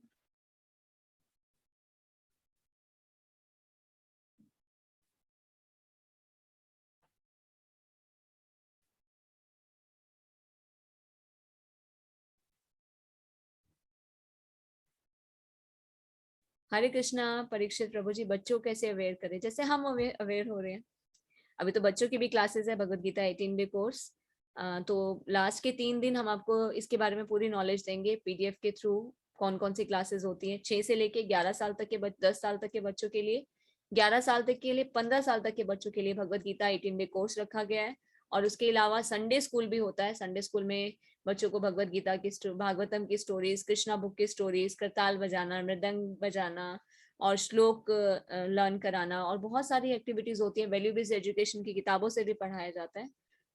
हरे कृष्णा परीक्षित प्रभु जी, बच्चों कैसे अवेयर करें, जैसे हम अवेयर हो रहे हैं। अभी तो बच्चों की भी क्लासेस है, भगवत गीता 18 डे कोर्स। तो लास्ट के 3 दिन हम आपको इसके बारे में पूरी नॉलेज देंगे पीडीएफ के थ्रू, कौन कौन सी क्लासेस होती हैं, 6 से लेके 11 साल तक के 10 साल तक के बच्चों के लिए, 11 साल तक के लिए, 15 साल तक के बच्चों के लिए भगवत गीता 18 डे कोर्स रखा गया है। और उसके अलावा संडे स्कूल भी होता है, संडे स्कूल में बच्चों को भगवत गीता की भागवतम की स्टोरीज, कृष्णा बुक की स्टोरीज, करताल बजाना, मृदंग बजाना, और श्लोक लर्न कराना, और बहुत सारी एक्टिविटीज होती है, वैल्यू बेस्ड एजुकेशन की किताबों से भी पढ़ाया जाता है।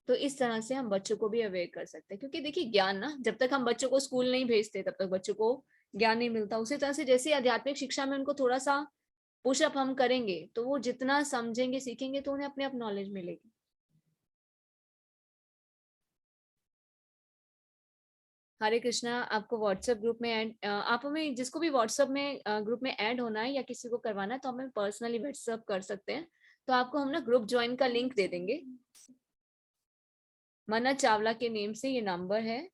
तो इस तरह से हम बच्चों को भी अवेयर कर सकते हैं, क्योंकि देखिए ज्ञान ना, जब तक हम बच्चों को स्कूल नहीं भेजते तब तक बच्चों को ज्ञान नहीं मिलता। उसी तरह से जैसे आध्यात्मिक शिक्षा में उनको थोड़ा सा पुशअप हम करेंगे, तो वो जितना समझेंगे सीखेंगे तो उन्हें अपने आप नॉलेज मिलेगी। हरे कृष्णा, आपको व्हाट्सएप ग्रुप में ऐड, आप हमें जिसको भी व्हाट्सएप में ग्रुप में ऐड होना है या किसी को करवाना है तो हमें पर्सनली व्हाट्सएप कर सकते हैं, तो आपको हम ना ग्रुप ज्वाइन का लिंक दे देंगे। मना चावला के नेम से ये नंबर है,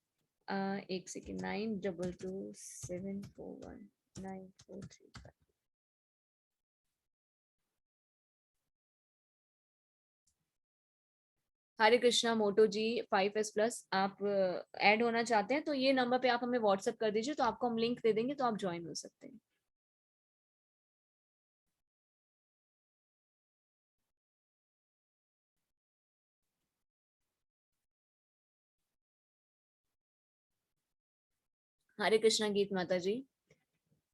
1 सेकेंड, 9227419435। हरे कृष्णा मोटो जी 5S+, आप ऐड होना चाहते हैं तो ये नंबर पे आप हमें व्हाट्सएप कर दीजिए, तो आपको हम लिंक दे देंगे, तो आप ज्वाइन हो सकते हैं। हरे कृष्णा गीत माता जी,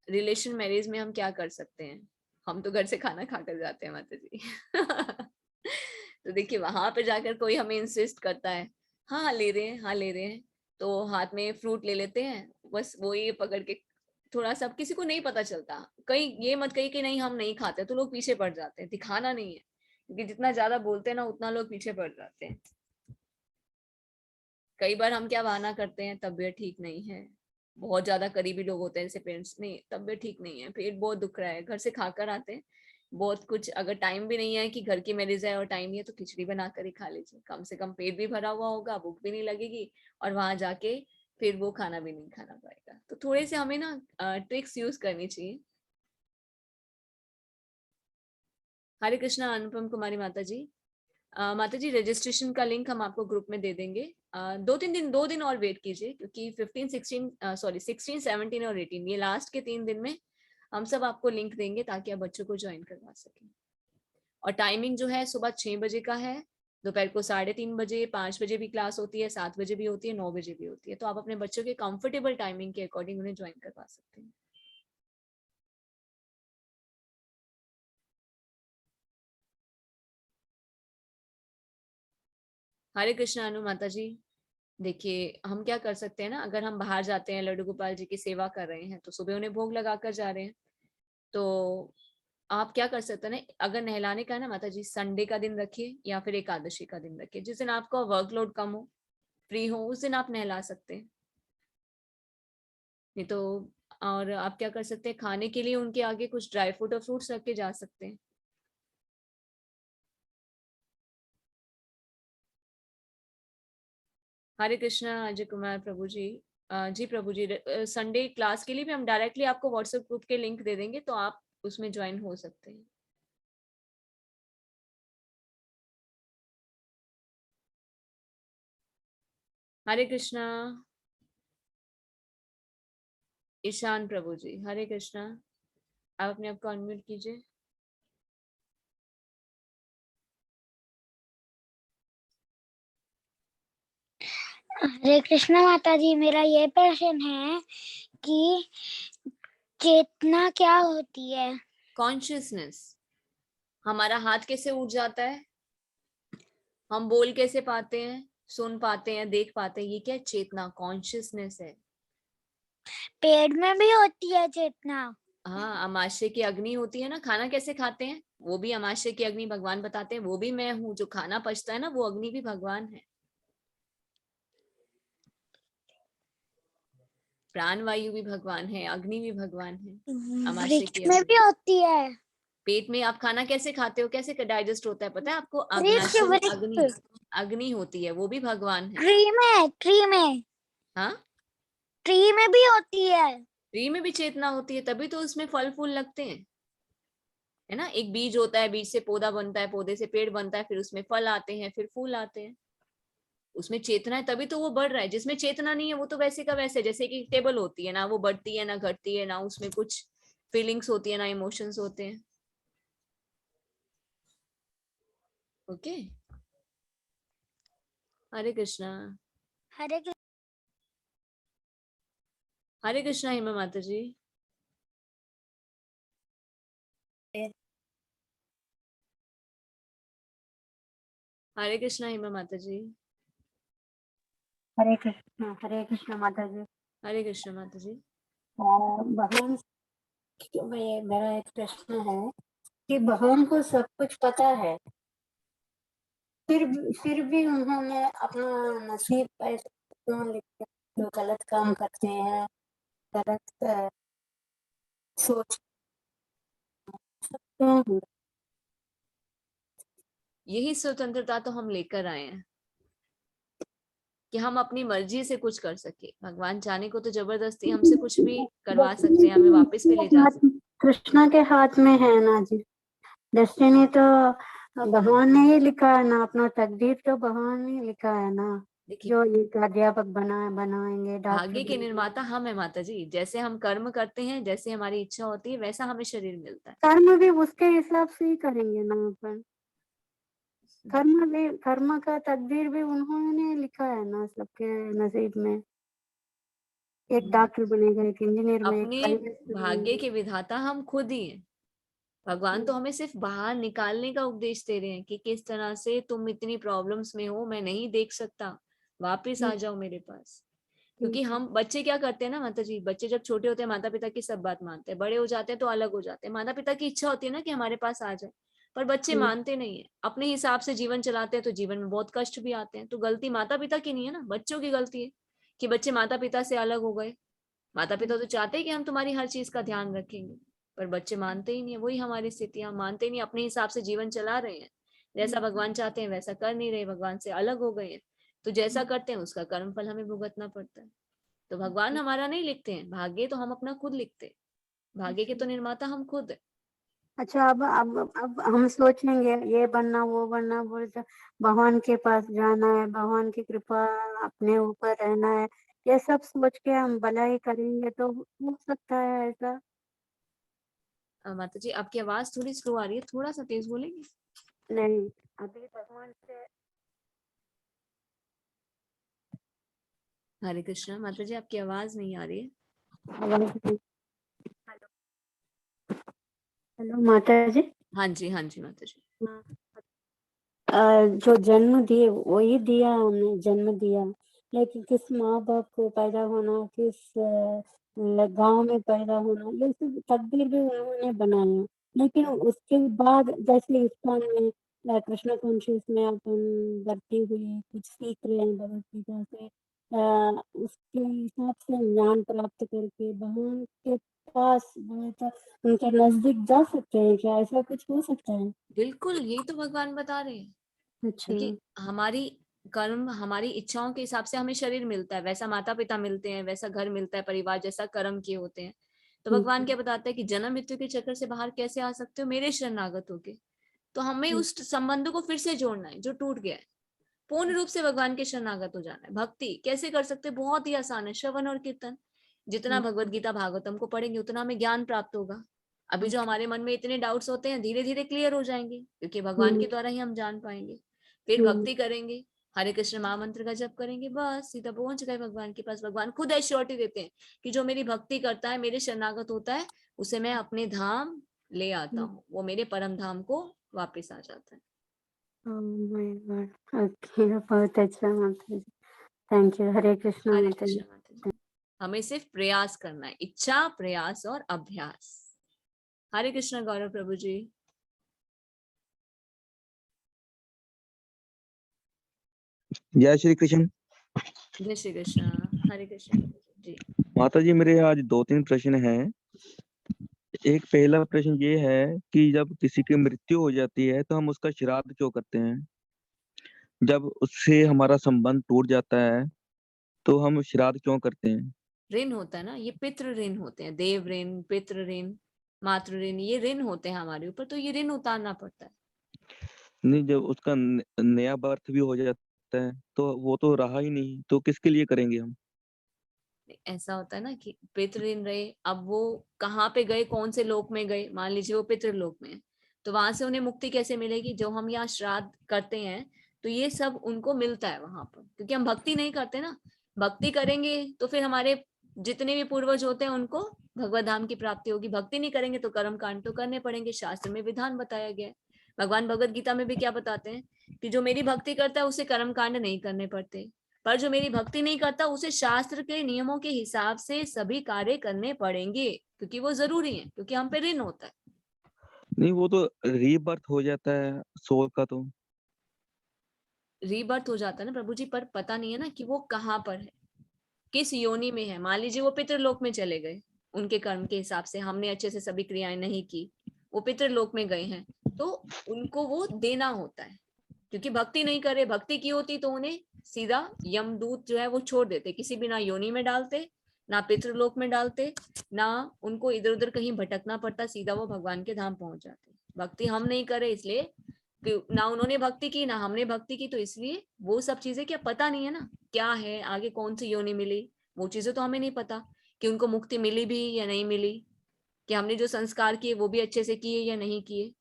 रिलेशन मैरिज में हम क्या कर सकते हैं? हम तो घर से खाना खाकर जाते हैं माता जी। तो देखिए वहां पे जाकर कोई हमें इंसिस्ट करता है, हाँ हाँ ले रहे हैं, हाँ ले रहे हैं, तो हाथ में फ्रूट ले लेते हैं, बस वो ये पकड़ के थोड़ा सा, किसी को नहीं पता चलता, कहीं ये मत कही कि नहीं हम नहीं खाते, तो लोग पीछे पड़ जाते हैं, दिखाना नहीं है, क्योंकि जितना ज्यादा बोलते हैं ना उतना लोग पीछे पड़ जाते हैं। कई बार हम क्या बहाना करते हैं, तबीयत ठीक नहीं है, बहुत ज्यादा करीबी लोग होते हैं जैसे पेरेंट्स, नहीं तबीयत ठीक नहीं है, पेट बहुत दुख रहा है, घर से खाकर आते हैं, बहुत कुछ, अगर टाइम भी नहीं है कि घर की मैरिज है और टाइम नहीं है, तो खिचड़ी बनाकर ही खा लीजिए, कम से कम पेट भी भरा हुआ होगा, भूख भी नहीं लगेगी, और वहां जाके फिर वो खाना भी नहीं खाना पड़ेगा। तो थोड़े से हमें ना ट्रिक्स यूज करनी चाहिए। हरे कृष्णा अनुपम कुमारी माता जी, माता जी रजिस्ट्रेशन का लिंक हम आपको ग्रुप में दे देंगे, 2-3 दिन, 2 दिन और वेट कीजिए, क्योंकि 16 17 और 18 ये लास्ट के 3 दिन में हम सब आपको लिंक देंगे, ताकि आप बच्चों को ज्वाइन करवा सकें। और टाइमिंग जो है सुबह 6 बजे का है, दोपहर को 3:30 बजे, 5 बजे भी क्लास होती है, 7 बजे भी होती है, 9 बजे भी होती है, तो आप अपने बच्चों के कंफर्टेबल टाइमिंग के अकॉर्डिंग उन्हें ज्वाइन करवा सकते हैं। हरे कृष्णा अनु माता जी, देखिए हम क्या कर सकते हैं ना, अगर हम बाहर जाते हैं, लड्डू गोपाल जी की सेवा कर रहे हैं, तो सुबह उन्हें भोग लगा कर जा रहे हैं, तो आप क्या कर सकते हैं ना, अगर नहलाने का है ना माता जी, संडे का दिन रखिए या फिर एकादशी का दिन रखिए, जिस दिन आपका वर्कलोड कम हो, फ्री हो, उस दिन आप नहला सकते हैं। नहीं तो, और आप क्या कर सकते हैं, खाने के लिए उनके आगे कुछ ड्राई फ्रूट और फ्रूट्स रख के जा सकते हैं। हरे कृष्णा अजय कुमार प्रभु जी, जी प्रभु जी, संडे क्लास के लिए भी हम डायरेक्टली आपको व्हाट्सएप ग्रुप के लिंक दे देंगे, तो आप उसमें ज्वाइन हो सकते हैं। हरे कृष्णा ईशान प्रभु जी, हरे कृष्णा, आप अपने आप को अनम्यूट कीजिए। हरे कृष्णा माता जी, मेरा ये प्रश्न है कि चेतना क्या होती है? कॉन्शियसनेस, हमारा हाथ कैसे उठ जाता है, हम बोल कैसे पाते हैं, सुन पाते हैं, देख पाते हैं, ये क्या है? चेतना, कॉन्शियसनेस है। पेड़ में भी होती है चेतना? हाँ, अमाशय की अग्नि होती है ना, खाना कैसे खाते हैं, वो भी अमाशय की अग्नि भगवान बताते हैं, वो भी मैं हूँ, जो खाना पचता है ना, वो अग्नि भी भगवान है, प्राण वायु भी भगवान है, अग्नि भी भगवान है, अमाशय की वृक्ष में अग्नि। भी होती है? पेट में आप खाना कैसे खाते हो, कैसे डाइजेस्ट होता है पता है आपको? वृक्ष अग्नाशय में अग्नि, वृक्ष अग्नि होती है, वो भी भगवान है। ट्री में हाँ, ट्री में भी होती है। ट्री में भी चेतना होती है, तभी तो उसमें फल फूल लगते हैं, है ना, एक बीज होता है, बीज से पौधा बनता है, पौधे से पेड़ बनता है, फिर उसमें फल आते हैं, फिर फूल आते हैं, उसमें चेतना है, तभी तो वो बढ़ रहा है। जिसमें चेतना नहीं है वो तो वैसे का वैसे, जैसे कि टेबल होती है ना, वो बढ़ती है ना घटती है, ना उसमें कुछ फीलिंग्स होती है, ना इमोशंस होते हैं। ओके, हरे कृष्णा। हरे कृष्ण। हरे कृष्णा हेमा माता जी, हरे कृष्णा हेमा माता जी, हरे कृष्ण माता जी। हरे कृष्णा माता जी। भगवान, मेरा एक प्रश्न है कि भगवान को सब कुछ पता है, फिर भी उन्होंने अपना नसीब ऐसे क्यों लिखा, जो गलत काम करते हैं, गलत सोच क्यों होता यही स्वतंत्रता तो हम लेकर आए हैं, कि हम अपनी मर्जी से कुछ कर सके। भगवान चाहने को तो जबरदस्ती हमसे कुछ भी है? करवा सकते हैं, हमें वापस भी ले जा सकते कृष्णा के हाथ में है ना जी। डेस्टिनी तो भगवान ने ही लिखा है ना, अपना तकदीर तो भगवान ने लिखा है ना। देखिए, जो एक अध्यापक बनाएंगे, डॉक्टर भाग्य के निर्माता हम है माता जी। जैसे हम कर्म करते हैं, जैसे हमारी इच्छा होती है, वैसा हमें शरीर मिलता है। कर्म भी उसके हिसाब से ही करेंगे ना अपन। कर्म का तकदीर भी उन्होंने लिखा है ना सबके नसीब में। एक डॉक्टर बनेगा, एक इंजीनियर में, एक अपने पायलट भाग्य बनेगा। के विधाता हम खुद ही हैं। भगवान तो हमें सिर्फ बाहर निकालने का उपदेश दे रहे हैं कि किस तरह से तुम इतनी प्रॉब्लम्स में हो, मैं नहीं देख सकता, वापस आ जाओ मेरे पास। क्योंकि हम बच्चे क्या करते हैं ना माता जी, बच्चे जब छोटे होते हैं माता पिता की सब बात मानते हैं, बड़े हो जाते हैं तो अलग हो जाते हैं। माता पिता की इच्छा होती है ना कि हमारे पास आ जाए, पर बच्चे मानते नहीं है, अपने हिसाब से जीवन चलाते हैं, तो जीवन में बहुत कष्ट भी आते हैं। तो गलती माता पिता की नहीं है ना, बच्चों की गलती है कि बच्चे माता पिता से अलग हो गए। माता पिता तो चाहते हैं कि हम तुम्हारी हर चीज का ध्यान रखेंगे, पर बच्चे मानते ही नहीं है। वही हमारी स्थिति, हम मानते ही नहीं, अपने हिसाब से जीवन चला रहे हैं, जैसा भगवान चाहते हैं वैसा कर नहीं रहे, भगवान से अलग हो गए हैं। तो जैसा करते हैं उसका कर्म फल हमें भुगतना पड़ता है। तो भगवान हमारा नहीं लिखते हैं, भाग्य तो हम अपना खुद लिखते हैं। भाग्य के तो निर्माता हम खुद है। अच्छा, अब हम सोचेंगे ये बनना वो बनना, बोलते भगवान के पास जाना है, भगवान की कृपा अपने ऊपर रहना है, ये सब सोच के हम भलाई करेंगे तो हो सकता है ऐसा। माता जी आपकी आवाज थोड़ी स्लो आ रही है, थोड़ा सा तेज बोलेंगे? नहीं, अभी भगवान से हरे कृष्णा माता जी, आपकी आवाज नहीं आ रही है। आवाज नहीं। हेलो माता जी। हाँ जी, हाँ जी माता जी। हाँ। जो जन्म दिए वही दिया, हमने जन्म दिया, लेकिन किस माँ बाप को पैदा होना, किस गांव में पैदा होना, ये सब तकदीर भी उन्होंने बनाया। लेकिन उसके बाद जैसे इस्कॉन में कृष्ण कॉन्शियस में अपन बढ़ती हुई कुछ सीख रहे हैं भगवत गीता से, उसके हिसाब से ज्ञान प्राप्त करके भगवान के पास उनके नजदीक जा सकते हैं क्या? ऐसा कुछ हो सकता है? बिल्कुल, यही तो भगवान बता रहे हैं। अच्छा। देखिए, हमारी कर्म, हमारी इच्छाओं के हिसाब से हमें शरीर मिलता है, वैसा माता पिता मिलते हैं, वैसा घर मिलता है, परिवार जैसा कर्म किए होते हैं। तो भगवान क्या बताता है कि जन्म मृत्यु के चक्कर से बाहर कैसे आ सकते हो, मेरे शरणागत होके। तो हमें उस संबंध को फिर से जोड़ना है जो टूट गया है, पूर्ण रूप से भगवान के शरणागत हो जाना है। भक्ति कैसे कर सकते हैं? बहुत ही आसान है, श्रवण और कीर्तन। जितना भगवत गीता भागवतम को पढ़ेंगे उतना हमें ज्ञान प्राप्त होगा। अभी जो हमारे मन में इतने डाउट्स होते हैं धीरे धीरे क्लियर हो जाएंगे, क्योंकि भगवान के द्वारा ही हम जान पाएंगे। फिर भक्ति करेंगे, हरे कृष्ण महामंत्र का जप करेंगे, बस सीधा पहुंच गए भगवान के पास। भगवान खुद एश्योरिटी देते हैं कि जो मेरी भक्ति करता है, मेरे शरणागत होता है, उसे मैं अपने धाम ले आता हूँ, वो मेरे परम धाम को वापिस आ जाता है। ओह माय गॉड, ओके, बहुत अच्छा माता जी, थैंक यू। हरे कृष्णा हरे माता जी। कृष्ण माता जी। हमें सिर्फ प्रयास करना है, इच्छा, प्रयास और अभ्यास। हरे कृष्ण गौरव प्रभु जी। जय श्री कृष्ण। जय श्री कृष्ण। हरे कृष्ण जी। माता जी, मेरे आज 2-3 प्रश्न हैं। एक पहला प्रश्न ये है कि जब किसी की मृत्यु हो जाती है तो हम उसका श्राद्ध क्यों करते हैं? जब उससे हमारा संबंध टूट जाता है तो हम श्राद्ध क्यों करते हैं? ऋण होता है ना, ये पितृ ऋण होते हैं, देव ऋण, पितृ ऋण, मातृ ऋण, ये ऋण होते हैं हमारे ऊपर, तो ये ऋण उतारना पड़ता है। नहीं, जब उसका नया बर्थ भी हो जाता है तो वो तो रहा ही नहीं, तो किसके लिए करेंगे हम? ऐसा होता है ना कि पितृ ऋण रहे, अब वो कहाँ पे गए, कौन से लोक में गए, मान लीजिए वो पितृलोक में है, तो वहां से उन्हें मुक्ति कैसे मिलेगी? जो हम यहाँ श्राद्ध करते हैं तो ये सब उनको मिलता है वहां पर, क्योंकि हम भक्ति नहीं करते ना। भक्ति करेंगे तो फिर हमारे जितने भी पूर्वज होते हैं उनको भगवत धाम की प्राप्ति होगी। भक्ति नहीं करेंगे तो कर्म कांड तो करने पड़ेंगे, शास्त्र में विधान बताया गया है। भगवान भगवत गीता में भी क्या बताते हैं कि जो मेरी भक्ति करता है उसे कर्म कांड नहीं करने पड़ते, पर जो मेरी भक्ति नहीं करता उसे शास्त्र के नियमों के हिसाब से सभी कार्य करने पड़ेंगे, क्योंकि वो जरूरी है, क्योंकि हम पे ऋण होता है। नहीं, वो तो रीबर्थ हो जाता है सोल का तो। रीबर्थ हो जाता है ना प्रभु जी, पर पता नहीं है ना कि वो कहाँ पर है, किस योनि में है। मान लीजिए वो पितृलोक में चले गए, उनके कर्म के हिसाब से हमने अच्छे से सभी क्रियाएं नहीं की, वो पितृलोक में गए हैं, तो उनको वो देना होता है। क्योंकि भक्ति नहीं करे, भक्ति की होती तो उन्हें सीधा यमदूत जो है वो छोड़ देते, किसी भी ना योनि में डालते, ना पितृलोक में डालते, ना उनको इधर उधर कहीं भटकना पड़ता, सीधा वो भगवान के धाम पहुंच जाते। भक्ति हम नहीं करे, इसलिए ना उन्होंने भक्ति की ना हमने भक्ति की, तो इसलिए वो सब चीजें क्या पता नहीं है ना, क्या है आगे कौन सी योनि मिली, वो चीजें तो हमें नहीं पता कि उनको मुक्ति मिली भी या नहीं मिली, कि हमने जो संस्कार किए वो भी अच्छे से किए या नहीं किए।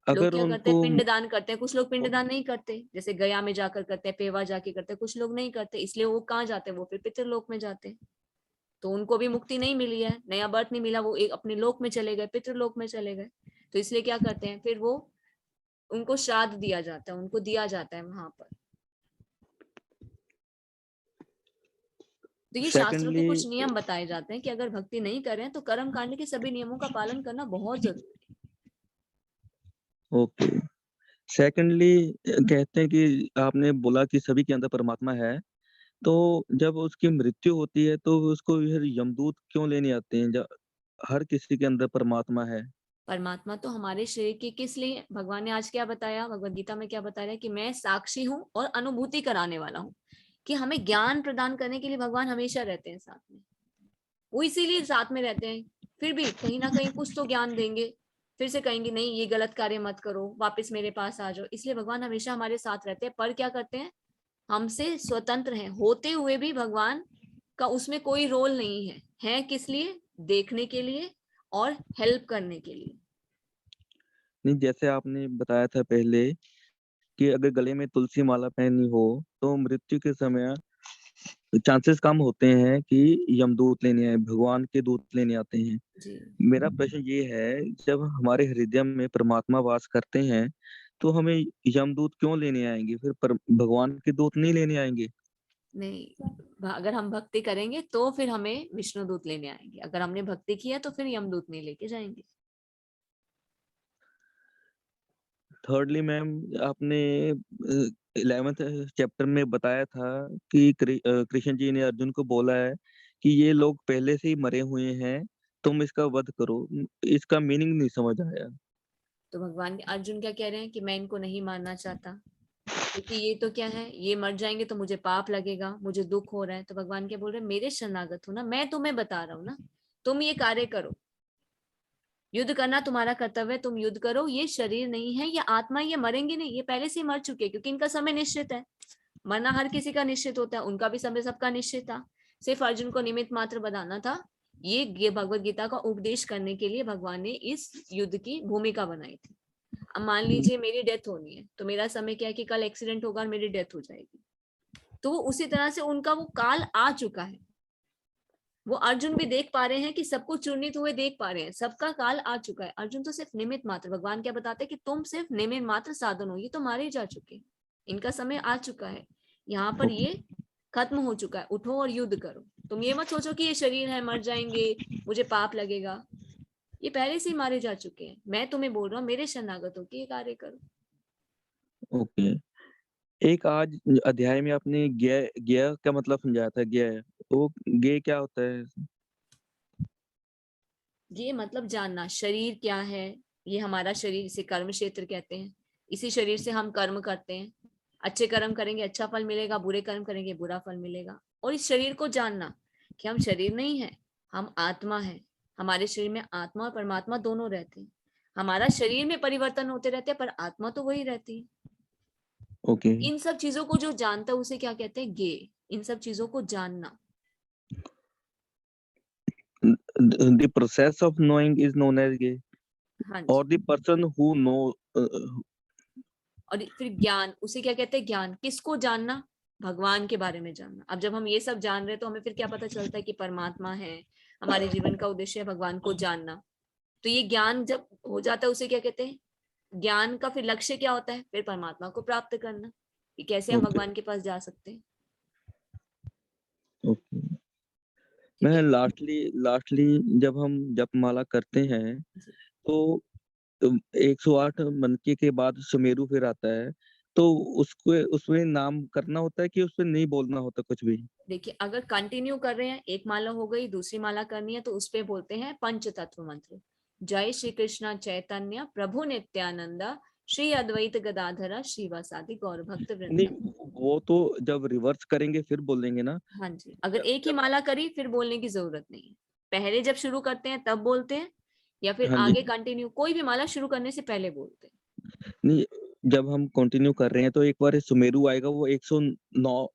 लोग अगर क्या करते उनको हैं, पिंडदान करते हैं, कुछ लोग पिंडदान नहीं करते, जैसे गया में जाकर करते हैं, पेवा जाके करते हैं, कुछ लोग नहीं करते, इसलिए वो कहाँ जाते हैं, वो फिर पितृलोक में जाते हैं, तो उनको भी मुक्ति नहीं मिली है, नया बर्थ नहीं मिला, वो एक अपने लोक में चले गए, पितृलोक में चले गए, तो इसलिए क्या करते हैं, फिर वो उनको श्राद्ध दिया जाता है, उनको दिया जाता है वहां पर। तो ये शास्त्रों के सेकंडली, कुछ नियम बताए जाते हैं कि अगर भक्ति नहीं करें तो कर्म कांड के सभी नियमों का पालन करना बहुत जरूरी ओके, सेकंडली कहते हैं कि आपने बोला कि सभी के अंदर परमात्मा है, तो जब उसकी मृत्यु होती है तो उसको फिर यमदूत क्यों लेने आते हैं जब हर किसी के अंदर परमात्मा है? है। परमात्मा तो हमारे शरीर के किस लिए, भगवान ने आज क्या बताया, भगवद गीता में क्या बताया है कि मैं साक्षी हूँ और अनुभूति कराने वाला हूँ, कि हमें ज्ञान प्रदान करने के लिए भगवान हमेशा रहते हैं साथ में, वो इसीलिए साथ में रहते हैं, फिर भी कहीं ना कहीं कुछ तो ज्ञान देंगे, फिर से कहेंगे नहीं ये गलत कार्य मत करो, वापस मेरे पास आ जाओ, इसलिए भगवान हमेशा हमारे साथ रहते हैं, पर क्या करते हैं, हमसे स्वतंत्र हैं होते हुए भी भगवान का उसमें कोई रोल नहीं है किस लिए, देखने के लिए और हेल्प करने के लिए। नहीं, जैसे आपने बताया था पहले कि अगर गले में तुलसी माला पहनी हो तो मृत्यु के समय चांसेस कम होते हैं कि यमदूत लेने आए, भगवान के दूत लेने आते हैं। जी मेरा प्रश्न ये है, जब हमारे हृदय में परमात्मा वास करते हैं तो हमें यमदूत क्यों लेने आएंगे, फिर भगवान के दूत नहीं लेने आएंगे? नहीं, अगर हम भक्ति करेंगे तो फिर हमें विष्णु दूत लेने आएंगे, अगर हमने भक्ति किया तो फिर यमदूत नहीं लेके जाएंगे। थर्डली मैम, आपने 11th चैप्टर में बताया था कि कृष्ण जी ने अर्जुन को बोला है कि ये लोग पहले से ही मरे हुए हैं, तुम इसका वध करो। इसका मीनिंग नहीं समझ आया। तो भगवान अर्जुन क्या कह रहे हैं कि मैं इनको नहीं मारना चाहता, क्योंकि ये तो क्या है, ये मर जाएंगे तो मुझे पाप लगेगा, मुझे दुख हो रहा है, तो भगवान क्या बोल रहे हैं, मेरे शरणागत हो ना, मैं तुम्हें बता रहा हूँ ना, तुम ये कार्य करो, युद्ध करना तुम्हारा कर्तव्य है, तुम युद्ध करो, ये शरीर नहीं है, ये आत्मा, ये मरेंगे नहीं, ये पहले से ही मर चुके हैं, क्योंकि इनका समय निश्चित है, मरना हर किसी का निश्चित होता है, उनका भी समय सबका निश्चित था, सिर्फ अर्जुन को निमित्त मात्र बनाना था, ये भगवत गीता का उपदेश करने के लिए भगवान ने इस युद्ध की भूमिका बनाई थी। अब मान लीजिए मेरी डेथ होनी है, तो मेरा समय क्या है कि कल एक्सीडेंट होगा और मेरी डेथ हो जाएगी, तो वो उसी तरह से उनका वो काल आ चुका है, वो अर्जुन भी देख पा रहे हैं कि सबको चूर्णित हुए देख पा रहे हैं, सबका काल आ चुका है, अर्जुन तो सिर्फ निमित्त मात्र, भगवान क्या बताते हैं कि तुम सिर्फ निमित्त मात्र साधन हो, ये तो मारे जा चुके, इनका समय आ चुका है, यहाँ पर ये खत्म हो चुका है, उठो और युद्ध करो, तुम ये मत सोचो कि ये शरीर है मर जाएंगे मुझे पाप लगेगा, ये पहले से ही मारे जा चुके हैं, मैं तुम्हें बोल रहा हूँ मेरे शरणागतों की ये कार्य करो। ओके, एक आज अध्याय में आपने ज्ञेय ज्ञेय का मतलब समझाया था। ज्ञेय, वो ज्ञेय क्या होता है? ये मतलब जानना शरीर क्या है, ये हमारा शरीर, इसे कर्म क्षेत्र कहते हैं, इसी शरीर से हम कर्म करते हैं, अच्छे कर्म करेंगे अच्छा फल मिलेगा, बुरे कर्म करेंगे बुरा फल मिलेगा, और इस शरीर को जानना कि हम शरीर नहीं है, हम आत्मा है, हमारे शरीर में आत्मा और परमात्मा दोनों रहते हैं, हमारा शरीर में परिवर्तन होते रहते हैं पर आत्मा तो वही रहती है। ओके, इन सब चीजों को जो जानता है उसे क्या कहते हैं, ज्ञेय, इन सब चीजों को जानना। the process of knowing is known as ज्ञेय, हाँ or ji, the person who know और फिर ज्ञान, उसे क्या कहते हैं, ज्ञान, किसको जानना, भगवान के बारे में जानना। अब जब हम ये सब जान रहे हैं तो हमें फिर क्या पता चलता है कि परमात्मा है, हमारे जीवन का उद्देश्य है भगवान को जानना, तो ये ज्ञान जब हो जाता है उसे क्या कहते हैं, ज्ञान का फिर लक्ष्य क्या होता है, फिर परमात्मा को प्राप्त करना, कि कैसे हम ओके भगवान के पास जा सकते हैं। ओके। ठीक मैं है लास्टली जब हम जपमाला करते हैं जी। तो 108 मनके के बाद सुमेरु फिर आता है, तो उसको उसमें नाम करना होता है कि उसमें नहीं बोलना होता कुछ भी? देखिए अगर कंटिन्यू कर रहे हैं, एक माला हो गई, दूसरी माला करनी है, तो उस पे बोलते हैं पंच तत्व मंत्र, जय श्री कृष्ण चैतन्य प्रभु नित्यानंद श्री अद्वैत गदाधर श्रीवासादि गौर भक्त नहीं, वृंद। वो तो जब रिवर्स करेंगे फिर बोलेंगे ना। हाँ जी, अगर जब एक ही जब माला करी फिर बोलने की जरूरत नहीं है, पहले जब शुरू करते हैं तब बोलते हैं, या फिर हाँ जी, आगे कंटिन्यू कोई भी माला शुरू करने से पहले बोलते हैं। नहीं, जब हम कंटिन्यू कर रहे हैं तो एक बार सुमेरु आएगा, वो 109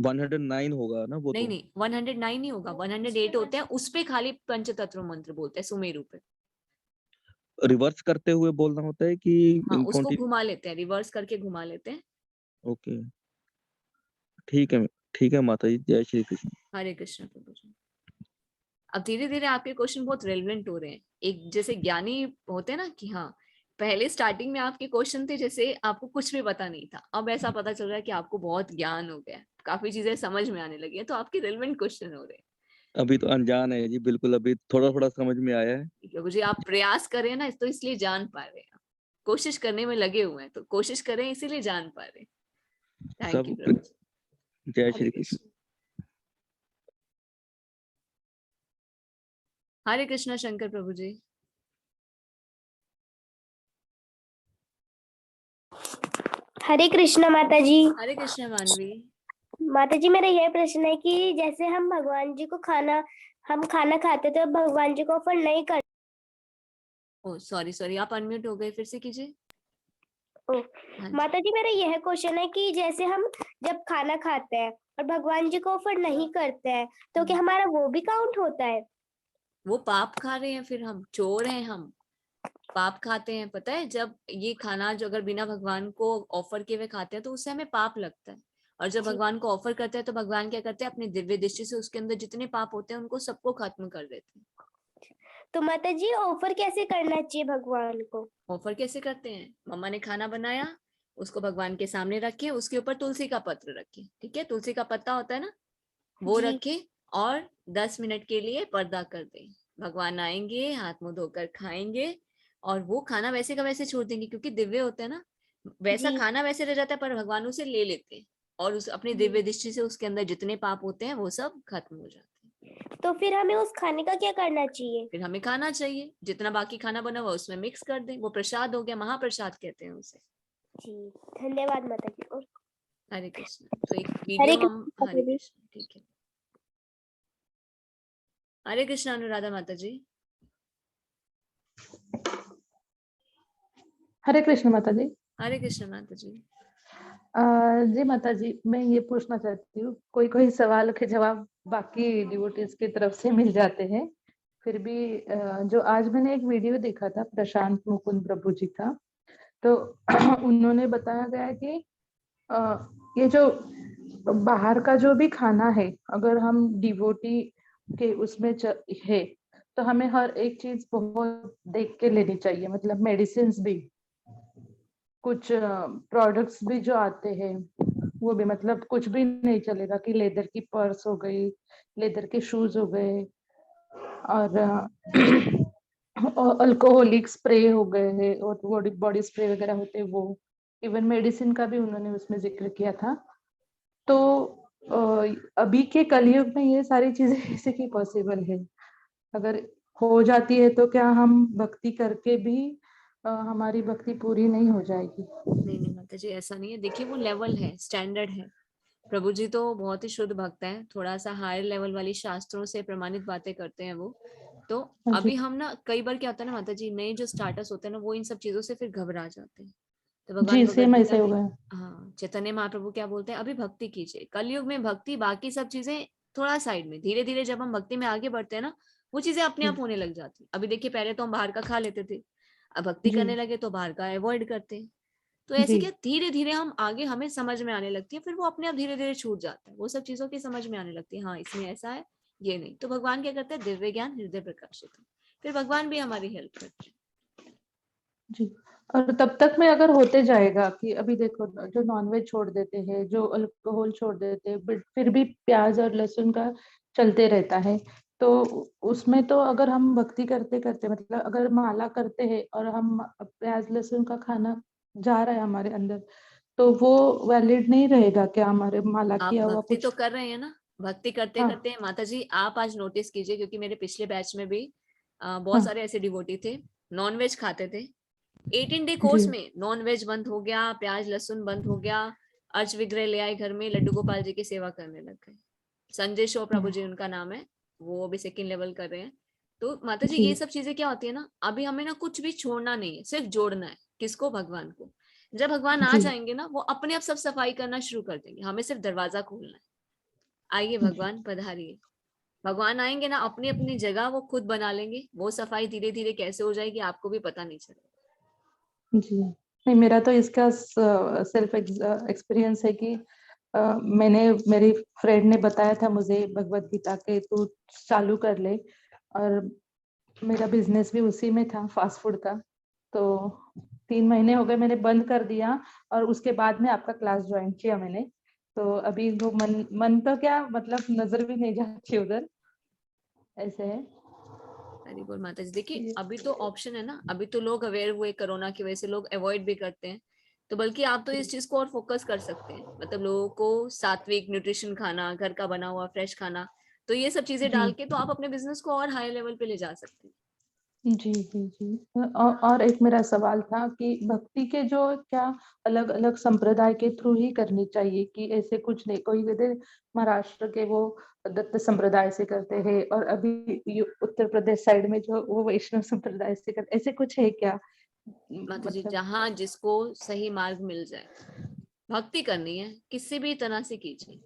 109 होगा ना वो नहीं तो। नहीं, 109 नहीं होगा, 108 होते हैं, उस पे खाली पंचतत्व मंत्र बोलते हैं सुमेरु पे। रिवर्स करते हुए बोलना होता है कि हाँ, उसको कंटिन्यू? घुमा लेते हैं, रिवर्स करके घुमा लेते हैं। ओके, ठीक है माता जी, जय श्री कृष्ण। हरे कृष्ण प्रभु जी। अब धीरे धीरे आपके क्वेश्चन बहुत रेलेवेंट हो रहे हैं। एक जैसे ज्ञानी होते हैं ना कि हाँ, पहले स्टार्टिंग में आपके क्वेश्चन थे जैसे आपको कुछ भी पता नहीं था, अब ऐसा पता चल रहा है कि आपको बहुत ज्ञान हो गया है, काफी चीजें समझ में आने लगी है, तो आपके रेलेवेंट क्वेश्चन हो रहे हैं। अभी तो अनजान है जी, बिल्कुल अभी थोड़ा थोड़ा समझ में आया है। प्रभु जी आप प्रयास करें ना, तो इसलिए जान पा रहे हैं, कोशिश करने में लगे हुए हैं, तो कोशिश करें इसीलिए जान पा रहे हैं। थैंक यू सब प्रभु जी। जय हरे श्री कृष्ण। कृष्ण। हरे कृष्णा शंकर प्रभु जी। हरे कृष्ण माता जी। हरे कृष्ण मानवी। माता जी मेरा यह प्रश्न है कि जैसे हम भगवान जी को हम खाना खाते तो भगवान जी को ऑफर नहीं करते। ओ सॉरी सॉरी, आप अनम्यूट हो गए, फिर से कीजिए। ओ, हाँ जी। माता जी मेरा यह क्वेश्चन है कि जैसे हम जब खाना खाते हैं और भगवान जी को ऑफर नहीं करते हैं तो क्या हमारा वो भी काउंट होता है? वो पाप खा रहे हैं, फिर हम चोर हैं, हम पाप खाते हैं। पता है, जब ये खाना जो अगर बिना भगवान को ऑफर किए हुए खाते हैं तो उससे हमें पाप लगता है, और जब जी। भगवान को ऑफर करते हैं तो भगवान क्या करते हैं, अपनी दिव्य दृष्टि से उसके अंदर जितने पाप होते हैं उनको सबको खत्म कर देते हैं। तो माता जी ऑफर कैसे करना चाहिए भगवान को? ऑफर कैसे करते हैं, मम्मा ने खाना बनाया, उसको भगवान के सामने रखे, उसके ऊपर तुलसी का पत्र रखे, ठीक है, तुलसी का पत्ता होता है ना, वो जी। रखे, और 10 मिनट के लिए पर्दा कर दे। भगवान आएंगे, हाथ मुंह धोकर खाएंगे, और वो खाना वैसे का वैसे छोड़ देंगे, क्योंकि दिव्य होता है ना, वैसा जी। खाना वैसे रह जाता है, पर भगवान उसे ले लेते हैं, और उस अपनी दिव्य दृष्टि से उसके अंदर जितने पाप होते हैं वो सब खत्म हो जाते हैं। तो फिर हमें उस खाने का क्या करना चाहिए? फिर हमें खाना चाहिए, जितना बाकी खाना बना हुआ उसमें मिक्स कर दें, वो प्रसाद हो गया, महाप्रसाद कहते हैं उसे। जी, धन्यवाद माता जी। और हरे कृष्ण। तो एक हरे वीडियो हम, कृष्ण हरे माता जी। कृष्ण, ठीक है। हरे कृष्ण अनुराधा माता जी। हरे कृष्ण माता जी। हरे कृष्ण माता जी। जी माता जी, मैं ये पूछना चाहती हूँ, कोई कोई सवाल के जवाब बाकी डिवोटीज की तरफ से मिल जाते हैं, फिर भी जो आज मैंने एक वीडियो देखा था, प्रशांत मुकुंद प्रभु जी का, तो उन्होंने बताया गया है कि ये जो बाहर का जो भी खाना है, अगर हम डिवोटी के उसमें है तो हमें हर एक चीज बहुत देख के लेनी चाहिए, मतलब मेडिसिन भी, कुछ प्रोडक्ट्स भी जो आते हैं वो भी, मतलब कुछ भी नहीं चलेगा कि लेदर की पर्स हो गई, लेदर के शूज हो गए, और अल्कोहलिक स्प्रे हो गए हैं, और बॉडी बॉडी स्प्रे वगैरह होते हैं वो, इवन मेडिसिन का भी उन्होंने उसमें जिक्र किया था। तो अभी के कलयुग में ये सारी चीजें कैसे की पॉसिबल है? अगर हो जाती है तो क्या हम भक्ति करके भी हमारी भक्ति पूरी नहीं हो जाएगी? नहीं नहीं माता जी, ऐसा नहीं है, देखिए वो लेवल है, स्टैंडर्ड है। प्रभु जी तो बहुत ही शुद्ध भक्त हैं, थोड़ा सा हायर लेवल वाली शास्त्रों से प्रमाणित बातें करते हैं वो। तो हाँ जी। अभी हम ना, कई बार क्या होता है ना माता जी, नए जो स्टार्टर्स होते हैं ना, वो इन सब चीजों से फिर घबरा जाते हैं। तो भगवान जी, भगवत सेम गीता ऐसे हो में, गया। हाँ, चैतन्य महाप्रभु क्या बोलते हैं, अभी भक्ति कीजिए। कलयुग में भक्ति, बाकी सब चीजें थोड़ा साइड में, धीरे धीरे जब हम भक्ति में आगे बढ़ते हैं ना, वो चीजें अपने आप होने लग जाती। अभी देखिए, पहले तो हम बाहर का खा लेते थे, अब भक्ति जी। करने लगे तो बाहर का अवॉइड करते हैं। तो जी। ऐसे क्या धीरे धीरे हम आगे, हमें समझ में आने लगती है, फिर वो अपने आप धीरे धीरे छूट जाता है, वो सब चीजों की समझ में आने लगती है, हाँ इसमें ऐसा है, ये नहीं। तो भगवान क्या करते हैं, दिव्य ज्ञान हृदय प्रकाशित है, फिर भगवान भी हमारी हेल्प करते हैं। जी। और तब तक में अगर होते जाएगा कि अभी देखो, जो नॉनवेज छोड़ देते हैं, जो अल्कोहल छोड़ देते हैं, बट फिर भी प्याज और लहसुन का चलते रहता है, तो उसमें तो अगर हम भक्ति करते करते, मतलब अगर माला करते हैं और हम प्याज लहसुन का खाना जा रहा है हमारे अंदर, तो वो वैलिड नहीं रहेगा क्या, हमारे माला आप किया हुआ भक्ति तो कुछ? कर रहे हैं ना, भक्ति करते हाँ। करते माता जी आप आज नोटिस कीजिए, क्योंकि मेरे पिछले बैच में भी बहुत हाँ सारे ऐसे डिवोटी थे, नॉनवेज खाते थे। 18 डे जी। कोर्स में नॉनवेज बंद हो गया, प्याज लहसुन बंद हो गया, अर्च विग्रह ले आए घर में, लड्डू गोपाल जी की सेवा करने लग गए। संजय शो प्रभु जी उनका नाम है, वो अभी सेकंड लेवल कर रहे हैं। तो माता जी जी। ये सब चीजें क्या होती है ना, अभी हमें ना कुछ भी छोड़ना नहीं है, सिर्फ जोड़ना है, किसको? भगवान को। जब भगवान आ जी जाएंगे ना, वो अपने आप सब सफाई करना शुरू कर देंगे, हमें सिर्फ दरवाजा खोलना है। आइए भगवान पधारिए। भगवान आएंगे ना, अपनी अपनी जगह वो खुद बना लेंगे। वो सफाई धीरे धीरे कैसे हो जाएगी आपको भी पता नहीं चलेगा। जी नहीं, मेरा तो इसका सेल्फ एक्सपीरियंस है कि मैंने मेरी फ्रेंड ने बताया था मुझे भगवत गीता के तू चालू कर ले, और मेरा बिजनेस भी उसी में था, फास्ट फूड का। तो 3 महीने हो गए मैंने बंद कर दिया, और उसके बाद में आपका क्लास ज्वाइन किया मैंने। तो अभी वो मन तो क्या, मतलब नजर भी नहीं जाती उधर, ऐसे है। हरी बोल माता जी। देखिए ये- अभी तो ऑप्शन है ना, अभी तो लोग अवेयर हुए कोरोना की वजह से, लोग अवॉइड भी करते हैं। तो बल्कि आप तो इस चीज को और फोकस कर सकते हैं, मतलब लोगों को सात्विक न्यूट्रिशन खाना, घर का बना हुआ फ्रेश खाना, तो ये सब चीजें जी डाल के तो आप अपने बिजनेस को और हाई लेवल पे ले जा सकते हैं। जी जी जी। और एक मेरा सवाल था कि भक्ति के जो क्या अलग अलग संप्रदाय के थ्रू ही करनी चाहिए, कि ऐसे कुछ नहीं, कोई कहते महाराष्ट्र के वो दत्त संप्रदाय से करते हैं, और अभी उत्तर प्रदेश साइड में जो वो वैष्णव संप्रदाय से करते, ऐसे कुछ है क्या? माता जी, मतलब जहाँ जिसको सही मार्ग मिल जाए, भक्ति करनी है किसी भी तरह से कीजिए।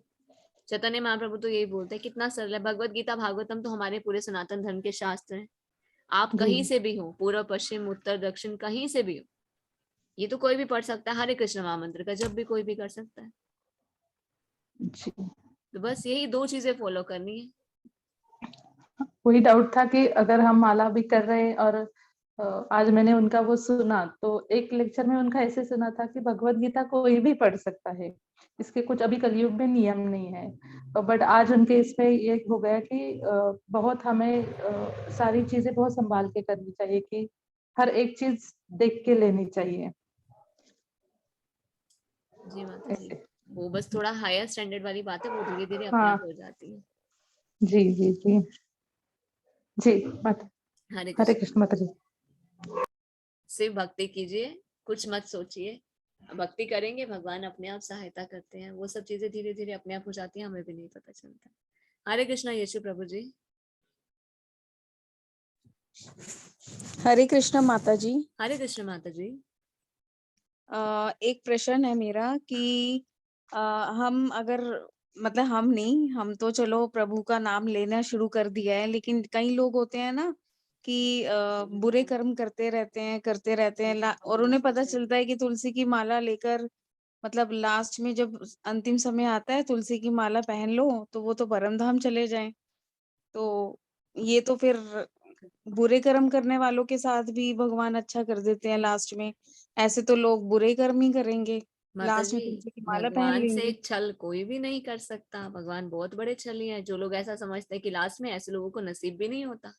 चैतन्य महाप्रभु तो यही बोलते हैं, कितना सरल है। भगवत गीता भागवतम तो हमारे पूरे सनातन धर्म के शास्त्र हैं। आप जी कहीं से भी हो, पूर्व पश्चिम उत्तर दक्षिण कहीं से भी हो, ये तो कोई भी पढ़ सकता है। हरे कृष्ण महामंत्र का जब भी कोई भी कर सकता है। जी, तो बस यही 2 चीजें फॉलो करनी है। वही डाउट था कि अगर हम माला भी कर रहे हैं, और आज मैंने उनका वो सुना, तो एक लेक्चर में उनका ऐसे सुना था कि भगवत गीता कोई भी पढ़ सकता है, इसके कुछ अभी कलयुग में नियम नहीं है। बट आज उनके इसमें ये हो गया कि बहुत हमें सारी चीजें बहुत संभाल के करनी चाहिए, कि हर एक चीज देख के लेनी चाहिए, जी माता जी, ऐसे। वो बस थोड़ा हायर स्टैंडर्ड वाली बात है, वो धीरे धीरे अपने आप हाँ हो जाती है। जी जी जी जी। माता हरे हरे कृष्ण। कृष्ण माता जी। सिर्फ भक्ति कीजिए, कुछ मत सोचिए। भक्ति करेंगे, भगवान अपने आप सहायता करते हैं। वो सब चीजें धीरे धीरे अपने आप हो जाती हैं, हमें भी नहीं पता चलता। हरे कृष्णा यीशु प्रभु जी। हरे कृष्ण माता जी। हरे कृष्ण माता जी। एक प्रश्न है मेरा कि हम अगर, मतलब हम नहीं, हम तो चलो प्रभु का नाम लेना शुरू कर दिया है, लेकिन कई लोग होते हैं ना कि बुरे कर्म करते रहते हैं और उन्हें पता चलता है कि तुलसी की माला लेकर, मतलब लास्ट में जब अंतिम समय आता है तुलसी की माला पहन लो तो वो तो परम धाम चले जाएं। तो ये तो फिर बुरे कर्म करने वालों के साथ भी भगवान अच्छा कर देते हैं लास्ट में। ऐसे तो लोग बुरे कर्म ही करेंगे, माता लास्ट जी, में तुलसी की माला पहन भगवान से लेंगे। छल कोई भी नहीं कर सकता। भगवान बहुत बड़े छली हैं। जो लोग ऐसा समझते हैं कि लास्ट में, ऐसे लोगों को नसीब भी नहीं होता।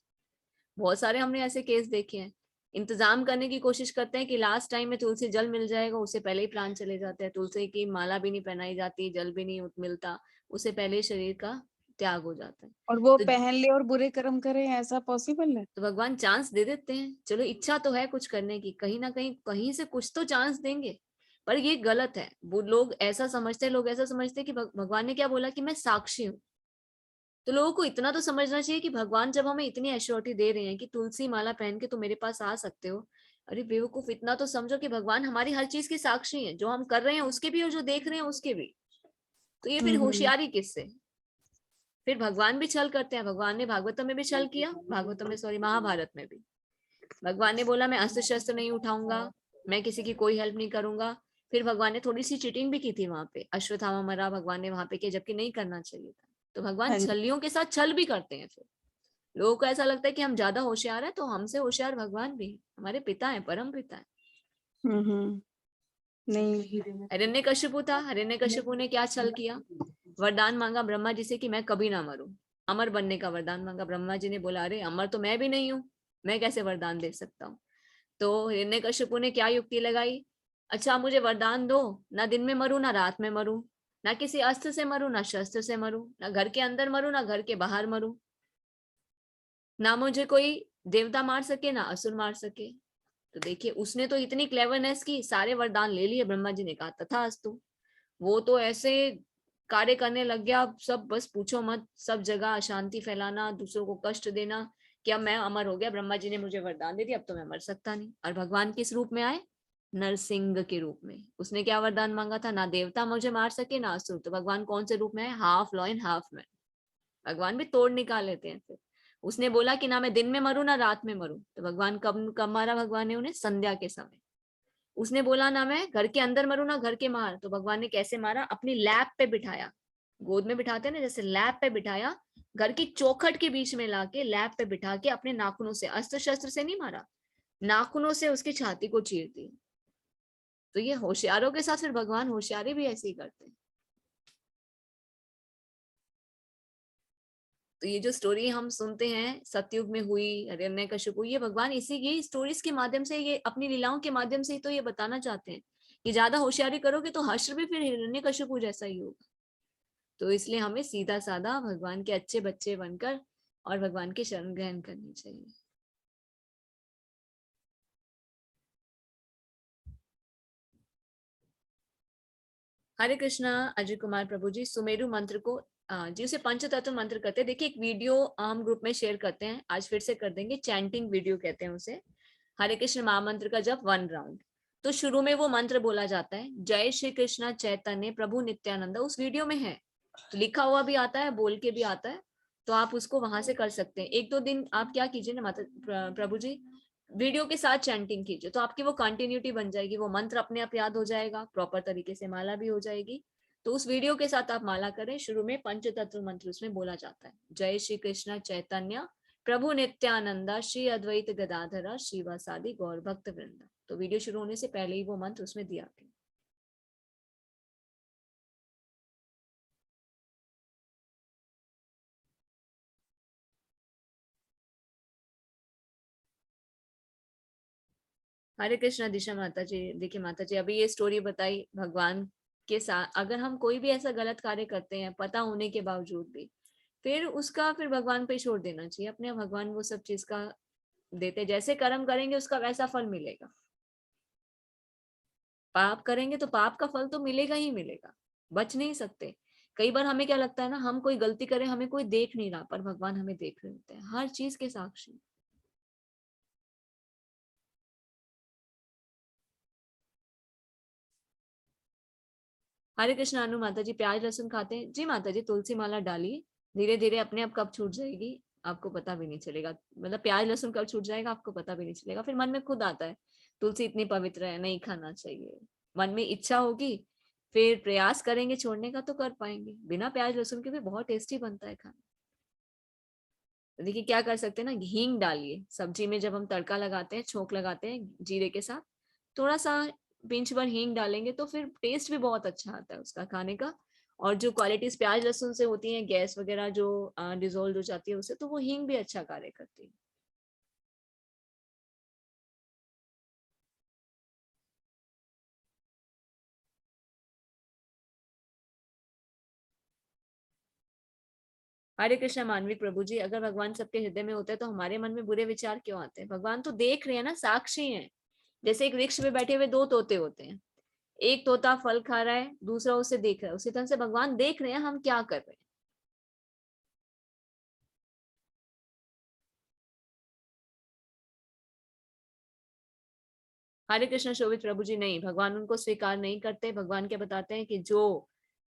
बहुत सारे हमने ऐसे केस देखे हैं। इंतजाम करने की कोशिश करते हैं कि लास्ट टाइम में तुलसी जल मिल जाएगा, उससे पहले ही प्राण चले जाते हैं। तुलसी की माला भी नहीं पहनाई जाती, जल भी नहीं मिलता, उससे पहले ही शरीर का त्याग हो जाता है। और वो तो पहन ले और बुरे कर्म करे, ऐसा पॉसिबल है? तो भगवान चांस दे देते हैं। चलो इच्छा तो है कुछ करने की, कहीं ना कहीं कहीं से कुछ तो चांस देंगे। पर ये गलत है। वो लोग ऐसा समझते हैं, लोग ऐसा समझते हैं कि भगवान ने क्या बोला कि मैं साक्षी हूँ। तो लोगों को इतना तो समझना चाहिए कि भगवान जब हमें इतनी एश्योरिटी दे रहे हैं कि तुलसी माला पहन के तुम मेरे पास आ सकते हो, अरे बेवकूफ, इतना तो समझो कि भगवान हमारी हर चीज की साक्षी है, जो हम कर रहे हैं उसके भी और जो देख रहे हैं उसके भी। तो ये फिर हम्म। होशियारी किससे? फिर भगवान भी छल करते हैं। भगवान ने भागवतम में भी छल किया, भागवतम में सॉरी महाभारत में भी। भगवान ने बोला मैं अस्त्र शस्त्र नहीं उठाऊंगा, मैं किसी की कोई हेल्प नहीं करूंगा। फिर भगवान ने थोड़ी सी चीटिंग भी की थी वहां पे, अश्वत्थामा मरा भगवान ने वहां पे किया, जबकि नहीं करना चाहिए था। तो भगवान हाँ जी। छलियों के साथ छल भी करते हैं। फिर लोगों को ऐसा लगता है कि हम ज्यादा होशियार है, तो हमसे होशियार भगवान भी है, हमारे पिता है, परम पिता है। नहीं। हिरण्यकशिपु था, हिरण्यकशिपु ने क्या छल किया? वरदान मांगा ब्रह्मा जी से कि मैं कभी ना मरूं, अमर बनने का वरदान मांगा। ब्रह्मा जी ने बोला अरे अमर तो मैं भी नहीं हूं, मैं कैसे वरदान दे सकता हूँ। तो हिरण्यकशिपु ने क्या युक्ति लगाई? अच्छा मुझे वरदान दो, ना दिन में मरूं ना रात में मरूं, ना किसी अस्त्र से मरूं ना शस्त्र से मरूं, ना घर के अंदर मरूं ना घर के बाहर मरूं, ना मुझे कोई देवता मार सके ना असुर मार सके। तो देखिए उसने तो इतनी क्लेवरनेस की, सारे वरदान ले लिए। ब्रह्मा जी ने कहा तथास्तु। वो तो ऐसे कार्य करने लग गया, सब बस पूछो मत, सब जगह अशांति फैलाना, दूसरों को कष्ट देना, कि अब मैं अमर हो गया, ब्रह्मा जी ने मुझे वरदान दे दिया, अब तो मैं मर सकता नहीं। और भगवान किस रूप में आए? नरसिंह के रूप में। उसने क्या वरदान मांगा था? ना देवता मुझे मार सके ना असुर। तो भगवान कौन से रूप में है? Half lion half man. भगवान भी तोड़ निकाल लेते हैं। फिर उसने बोला कि ना मैं दिन में मरूं ना रात में मरूं। तो भगवान कब कब मारा भगवान ने उन्हें? संध्या के समय। उसने बोला ना मैं घर के अंदर मरूं ना घर के बाहर। तो भगवान ने कैसे मारा? अपनी लैप पे बिठाया, गोद में बिठाते हैं ना, जैसे लैप पे बिठाया, घर की चौखट के बीच में लाके लैप पे बिठा के अपने नाखूनों से, अस्त्र शस्त्र से नहीं मारा, नाखूनों से उसकी छाती को चीर दी। तो ये होशियारों के साथ फिर भगवान होशियारी भी ऐसे ही करते हैं। तो ये जो स्टोरी हम सुनते हैं सतयुग में हुई, हिरण्यकशिपु, ये भगवान इसी ये स्टोरीज के माध्यम से, ये अपनी लीलाओं के माध्यम से ही तो ये बताना चाहते हैं कि ज्यादा होशियारी करोगे तो हश्र भी फिर हिरण्यकशिपु जैसा ही होगा। तो इसलिए हमें सीधा साधा भगवान के अच्छे बच्चे बनकर और भगवान की शरण ग्रहण करनी चाहिए। हरे कृष्णा अजय कुमार प्रभु जी। सुमेरु मंत्र को जी उसे पंचतत्व मंत्र कहते हैं। देखिए एक वीडियो हम ग्रुप में शेयर करते हैं, आज फिर से कर देंगे। चैंटिंग वीडियो कहते हैं उसे। हरे कृष्ण महामंत्र का जब 1 राउंड, तो शुरू में वो मंत्र बोला जाता है, जय श्री कृष्ण चैतन्य प्रभु नित्यानंद। उस वीडियो में है, तो लिखा हुआ भी आता है, बोल के भी आता है। तो आप उसको वहां से कर सकते हैं। 1-2 दिन आप क्या कीजिए ना माता प्रभु जी, वीडियो के साथ चैंटिंग कीजिए, तो आपकी वो कंटिन्यूटी बन जाएगी। वो मंत्र अपने आप याद हो जाएगा, प्रॉपर तरीके से माला भी हो जाएगी। तो उस वीडियो के साथ आप माला करें। शुरू में पंचतत्व मंत्र उसमें बोला जाता है, जय श्री कृष्ण चैतन्य प्रभु नित्यानंदा श्री अद्वैत गदाधरा श्रीवासादि गौर भक्त वृंदा। तो वीडियो शुरू होने से पहले ही वो मंत्र उसमें दिया गया। हरे कृष्णा दिशा माता जी। देखिए माता जी, अभी ये स्टोरी बताई भगवान के साथ, अगर हम कोई भी ऐसा गलत कार्य करते हैं पता होने के बावजूद भी, फिर उसका फिर भगवान पे छोड़ देना चाहिए अपने। भगवान वो सब चीज का देते, जैसे कर्म करेंगे उसका वैसा फल मिलेगा। पाप करेंगे तो पाप का फल तो मिलेगा ही मिलेगा, बच नहीं सकते। कई बार हमें क्या लगता है ना, हम कोई गलती करें हमें कोई देख नहीं रहा, पर भगवान हमें देख रहे होते हैं, हर चीज के साक्षी। हरे कृष्ण अनु माता जी। प्याज लहसुन खाते हैं जी माता जी? तुलसी माला डालिए, धीरे धीरे अपने आप कब छूट जाएगी आपको पता भी नहीं चलेगा। मतलब प्याज लहसुन कब छूट जाएगा आपको पता भी नहीं चलेगा। फिर मन में खुद आता है तुलसी इतनी पवित्र है, नहीं खाना चाहिए। मन में इच्छा होगी, फिर प्रयास करेंगे छोड़ने का तो कर पाएंगे। बिना प्याज लहसुन के भी बहुत टेस्टी बनता है खाना। तो देखिए क्या कर सकते हैं ना, हींग डालिए सब्जी में। जब हम तड़का लगाते हैं, छोंक लगाते हैं जीरे के साथ, थोड़ा सा पिंच भर हींग डालेंगे तो फिर टेस्ट भी बहुत अच्छा आता है उसका खाने का। और जो क्वालिटीज प्याज लहसुन से होती हैं, गैस वगैरह जो डिजोल्व हो जाती है उससे, तो वो हींग भी अच्छा कार्य करती है। हरे कृष्ण मानवी प्रभु जी। अगर भगवान सबके हृदय में होते हैं तो हमारे मन में बुरे विचार क्यों आते हैं? भगवान तो देख रहे हैं ना, साक्षी हैं। जैसे एक वृक्ष में बैठे हुए 2 तोते होते हैं, एक तोता फल खा रहा है, दूसरा उसे देख रहा है, उसी तरह से भगवान देख रहे हैं हम क्या कर रहे हैं। हरे कृष्ण शोभित प्रभु जी। नहीं, भगवान उनको स्वीकार नहीं करते। भगवान क्या बताते हैं कि जो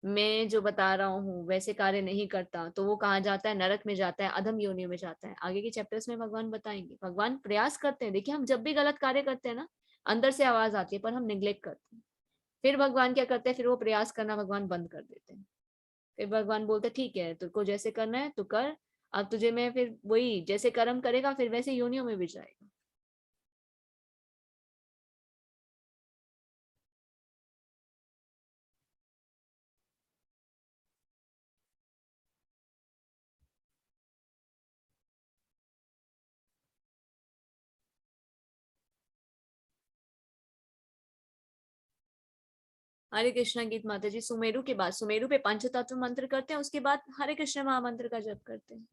मैं जो बता रहा हूँ वैसे कार्य नहीं करता तो वो कहाँ जाता है? नरक में जाता है, अधम योनियों में जाता है। आगे के चैप्टर्स में भगवान बताएंगे। भगवान प्रयास करते हैं। देखिए हम जब भी गलत कार्य करते हैं ना, अंदर से आवाज आती है पर हम निग्लेक्ट करते हैं। फिर भगवान क्या करते हैं? फिर वो प्रयास करना भगवान बंद कर देते हैं। फिर भगवान बोलते हैं ठीक है, तुझको जैसे करना है तो कर, अब तुझे मैं फिर वही जैसे कर्म करेगा फिर वैसे योनियों में भी जाएगा। हरे कृष्णा गीत माता जी। सुमेरु के बाद, सुमेरु पे पंचतत्व मंत्र करते हैं, उसके बाद हरे कृष्ण महामंत्र का जप करते हैं।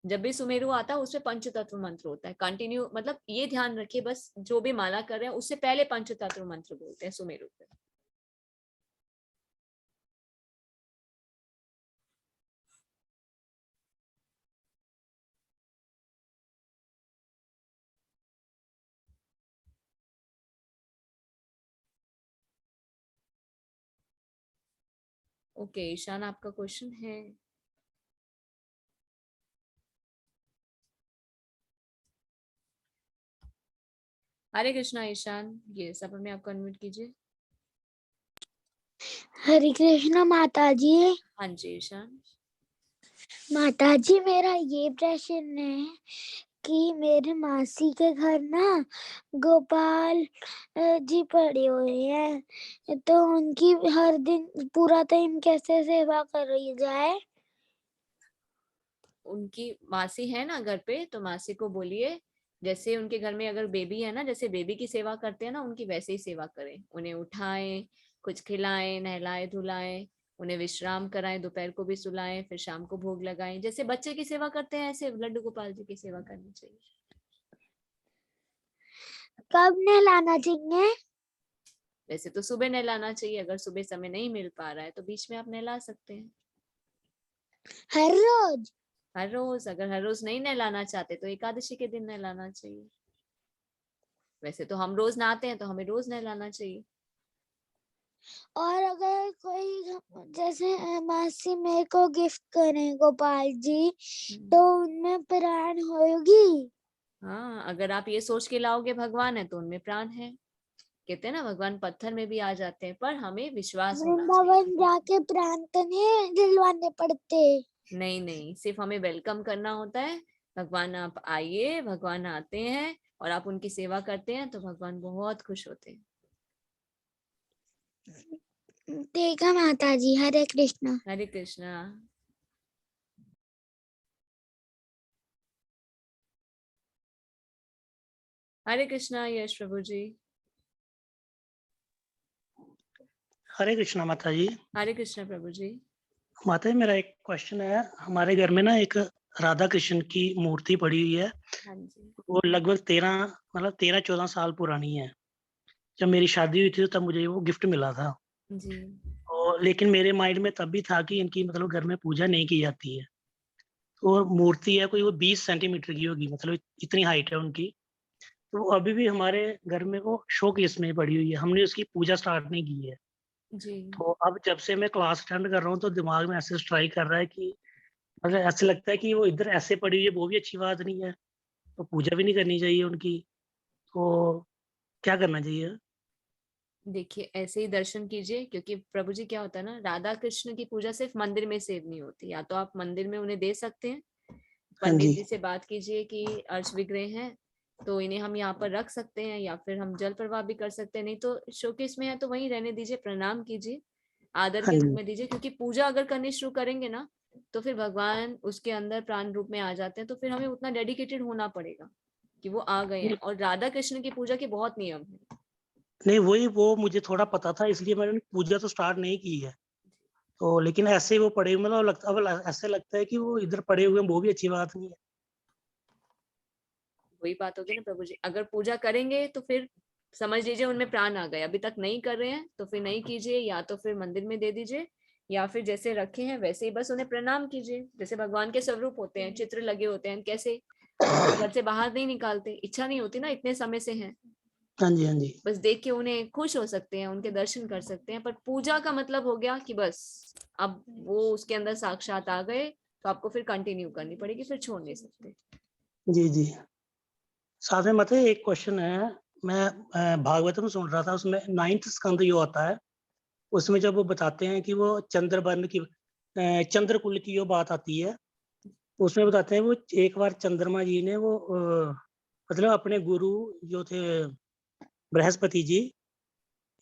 जब भी सुमेरु आता है उसमें पंचतत्व मंत्र होता है कंटिन्यू। मतलब ये ध्यान रखिए बस, जो भी माला कर रहे हैं उससे पहले पंचतत्व मंत्र बोलते हैं सुमेरु पे। ओके ईशान, आपका क्वेश्चन है? हरे कृष्णा ईशान, ये सब में आपको अनम्यूट कीजिए। हरे कृष्णा माता जी। हाँ जी ईशान। माता जी मेरा ये प्रश्न है कि मेरे मासी के घर ना गोपाल जी पड़े हुए हैं, तो उनकी हर दिन पूरा टाइम कैसे सेवा करी जाए? उनकी मासी है ना घर पे, तो मासी को बोलिए जैसे उनके घर में अगर बेबी है ना, जैसे बेबी की सेवा करते हैं ना, उनकी वैसे ही सेवा करें। उन्हें उठाएं, कुछ खिलाएं, नहलाएं धुलाएं, उन्हें विश्राम कराएं, दोपहर को भी सुलाएं, फिर शाम को भोग लगाएं। जैसे बच्चे की सेवा करते हैं ऐसे लड्डू गोपाल जी की सेवा करनी चाहिए। कब नहलाना चाहिए? वैसे तो सुबह नहलाना चाहिए, अगर सुबह समय नहीं मिल पा रहा है तो बीच में आप नहला सकते हैं। हर रोज? हर रोज, अगर हर रोज नहीं नहलाना चाहते तो एकादशी के दिन नहलाना चाहिए। वैसे तो हम रोज नहाते हैं तो हमें रोज नहलाना चाहिए। और अगर कोई जैसे मासी मेरे को गिफ्ट करें गोपाल जी, तो उनमें प्राण होगी? हाँ, अगर आप ये सोच के लाओगे भगवान है तो उनमें प्राण है। कहते हैं ना भगवान पत्थर में भी आ जाते हैं, पर हमें विश्वास होना वृंदावन चाहिए। जाके प्राण तो नहीं दिलवाने पड़ते? नहीं नहीं, सिर्फ हमें वेलकम करना होता है। भगवान आप आइए, भगवान आते हैं और आप उनकी सेवा करते हैं तो भगवान बहुत खुश होते हैं। ठीक है माता जी, हरे कृष्णा। हरे कृष्णा। हरे कृष्णा यश प्रभु जी। हरे कृष्णा माता जी। हरे कृष्णा प्रभु जी। माता जी मेरा एक क्वेश्चन है, हमारे घर में ना एक राधा कृष्ण की मूर्ति पड़ी हुई है। हाँ जी। वो लगभग 13-14 साल पुरानी है। जब मेरी शादी हुई थी तो तब मुझे वो गिफ्ट मिला था। जी। और लेकिन मेरे माइंड में तब भी था कि इनकी मतलब घर में पूजा नहीं की जाती है। तो मूर्ति है कोई वो 20 सेंटीमीटर की होगी, मतलब इतनी हाइट है उनकी। तो वो अभी भी हमारे घर में वो शो केस में पड़ी हुई है, हमने उसकी पूजा स्टार्ट नहीं की है। जी। तो अब जब से मैं क्लास अटेंड कर रहा हूँ तो दिमाग में ऐसे स्ट्राइक कर रहा है कि मतलब ऐसे लगता है कि वो इधर ऐसे पड़ी हुई है, वो भी अच्छी बात नहीं है, तो पूजा भी नहीं करनी चाहिए उनकी। तो क्या करना चाहिए? देखिए ऐसे ही दर्शन कीजिए, क्योंकि प्रभु जी क्या होता है ना, राधा कृष्ण की पूजा सिर्फ मंदिर में सेव नहीं होती। या तो आप मंदिर में उन्हें दे सकते हैं, हाँ पंडित जी। जी से बात कीजिए कि अर्श विग्रह हैं तो इन्हें हम यहाँ पर रख सकते हैं, या फिर हम जल प्रवाह भी कर सकते हैं। नहीं तो शोकेस में है तो वहीं रहने दीजिए, प्रणाम कीजिए, आदर हाँ के रूप जी। में दीजिए। क्योंकि पूजा अगर करनी शुरू करेंगे ना, तो फिर भगवान उसके अंदर प्राण रूप में आ जाते हैं, तो फिर हमें उतना डेडिकेटेड होना पड़ेगा कि वो आ गए हैं। और राधा कृष्ण की पूजा के बहुत नियम है। नहीं वही वो मुझे थोड़ा पता था, इसलिए मैंने पूजा तो स्टार्ट नहीं की है। तो लेकिन ऐसे ही वो पड़े हुए, मतलब लगता अब ऐसे लगता है कि वो इधर पड़े हुए हैं, वो भी अच्छी बात नहीं है। वही बात होगी ना प्रभु जी, अगर पूजा करेंगे तो फिर समझ लीजिए उनमें प्राण आ गए। अभी तक नहीं कर रहे हैं तो फिर नहीं कीजिए, या तो फिर मंदिर में दे दीजिए, या फिर जैसे रखे हैं वैसे ही बस उन्हें प्रणाम कीजिए। जैसे भगवान के स्वरूप होते हैं, चित्र लगे होते हैं, कैसे उनको घर से बाहर नहीं निकालते, इच्छा नहीं होती ना, इतने समय से हैं, हाँ जी। हाँ जी। बस देख के उन्हें खुश हो सकते हैं, उनके दर्शन कर सकते हैं। पर पूजा का मतलब हो गया कि बस अब वो उसके अंदर साक्षात आ गए, तो आपको फिर कंटिन्यू करनी पड़ेगी, फिर छोड़ नहीं सकते। जी जी। साथ में मतलब एक क्वेश्चन है, मैं भागवतम सुन रहा था, उसमें 9th स्कंद जो आता है, उसमें जब वो बताते हैं कि वो चंद्रवर्ण की चंद्रकुल की जो बात आती है, उसमें बताते हैं वो एक बार चंद्रमा जी ने वो मतलब अपने गुरु जो थे बृहस्पति जी,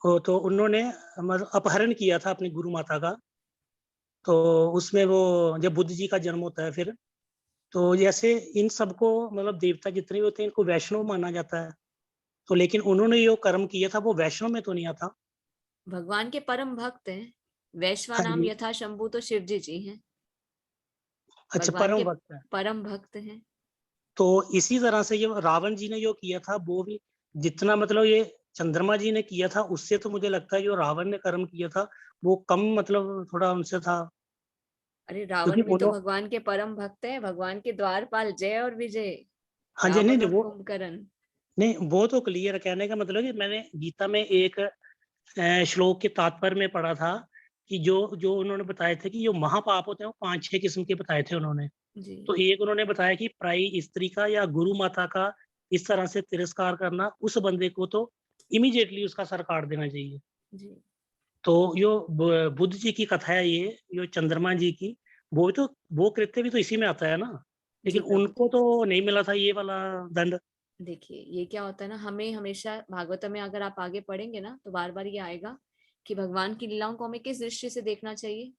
तो उन्होंने मतलब अपहरण किया था अपनी गुरु माता का। तो उसमें वो जब बुद्ध जी का जन्म होता है फिर, तो जैसे इन सबको मतलब देवता जितने भी होते हैं इनको वैष्णव माना जाता है। तो लेकिन उन्होंने जो कर्म किया था वो वैष्णव में तो नहीं आता। भगवान के परम भक्त हैं। वैश्वा हाँ नाम जी। यथा शंभु तो शिव जी हैं। अच्छा, भगवान परम के भक्त है। परम भक्त हैं। तो इसी तरह से ये रावण जी ने जो किया था वो भी जितना मतलब ये चंद्रमा जी ने किया था, उससे तो मुझे लगता है जो रावण ने कर्म किया था वो कम मतलब थोड़ा उनसे था। अरे क्योंकि रावण भी तो भगवान के परम भक्त है, भगवान के द्वारपाल जय और विजय, हाँ जी। नहीं रावण नहीं और वो कुंभकर्ण। नहीं वो तो क्लियर, कहने का मतलब कि मैंने गीता में एक श्लोक के तात्पर्य में पढ़ा था कि जो जो उन्होंने बताए थे कि जो महापाप होते हैं वो 5-6 किस्म के बताए थे उन्होंने। जी तो एक उन्होंने बताया कि पराई स्त्री का या गुरु माता का इस तरह से तिरस्कार करना, उस बंदे को तो इमीडिएटली उसका सर काट देना चाहिए। जी तो यो बुद्ध जी की कथा है ये, यो चंद्रमा जी की, वो कृत्य भी तो इसी में आता है ना, जी लेकिन प्रभु उनको जी। तो नहीं मिला था ये वाला दंड। देखिए ये क्या होता है ना, हमें हमेशा भागवतम में अगर आप आगे पढ़ेंगे ना तो बार बार ये आएगा कि भगवान की लीलाओं को हमें किस दृष्टि से देखना चाहिए।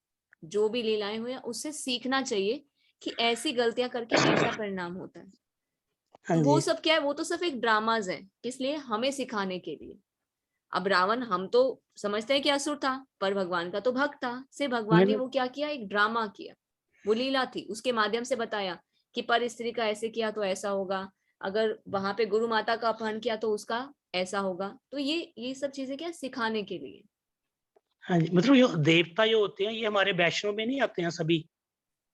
जो भी लीलाएं हुई हैं उससे सीखना चाहिए कि ऐसी गलतियां करके ऐसा परिणाम होता है। हाँ तो वो जी, सब क्या है, वो तो सिर्फ एक ड्रामाज है, किस लिए, हमें सिखाने के लिए। अब रावण हम तो समझते हैं कि असुर था, पर भगवान का तो भक्त था। से भगवान ने मैंने वो क्या किया, एक ड्रामा किया, वो लीला थी, उसके माध्यम से बताया कि पर स्त्री का ऐसे किया तो ऐसा होगा, अगर वहां पे गुरु माता का अपहरण किया तो उसका ऐसा होगा। तो ये सब चीजें क्या सिखाने के लिए। हाँ जी, मतलब यो देवता जो होते हैं ये हमारे वैष्णव में नहीं आते हैं सभी?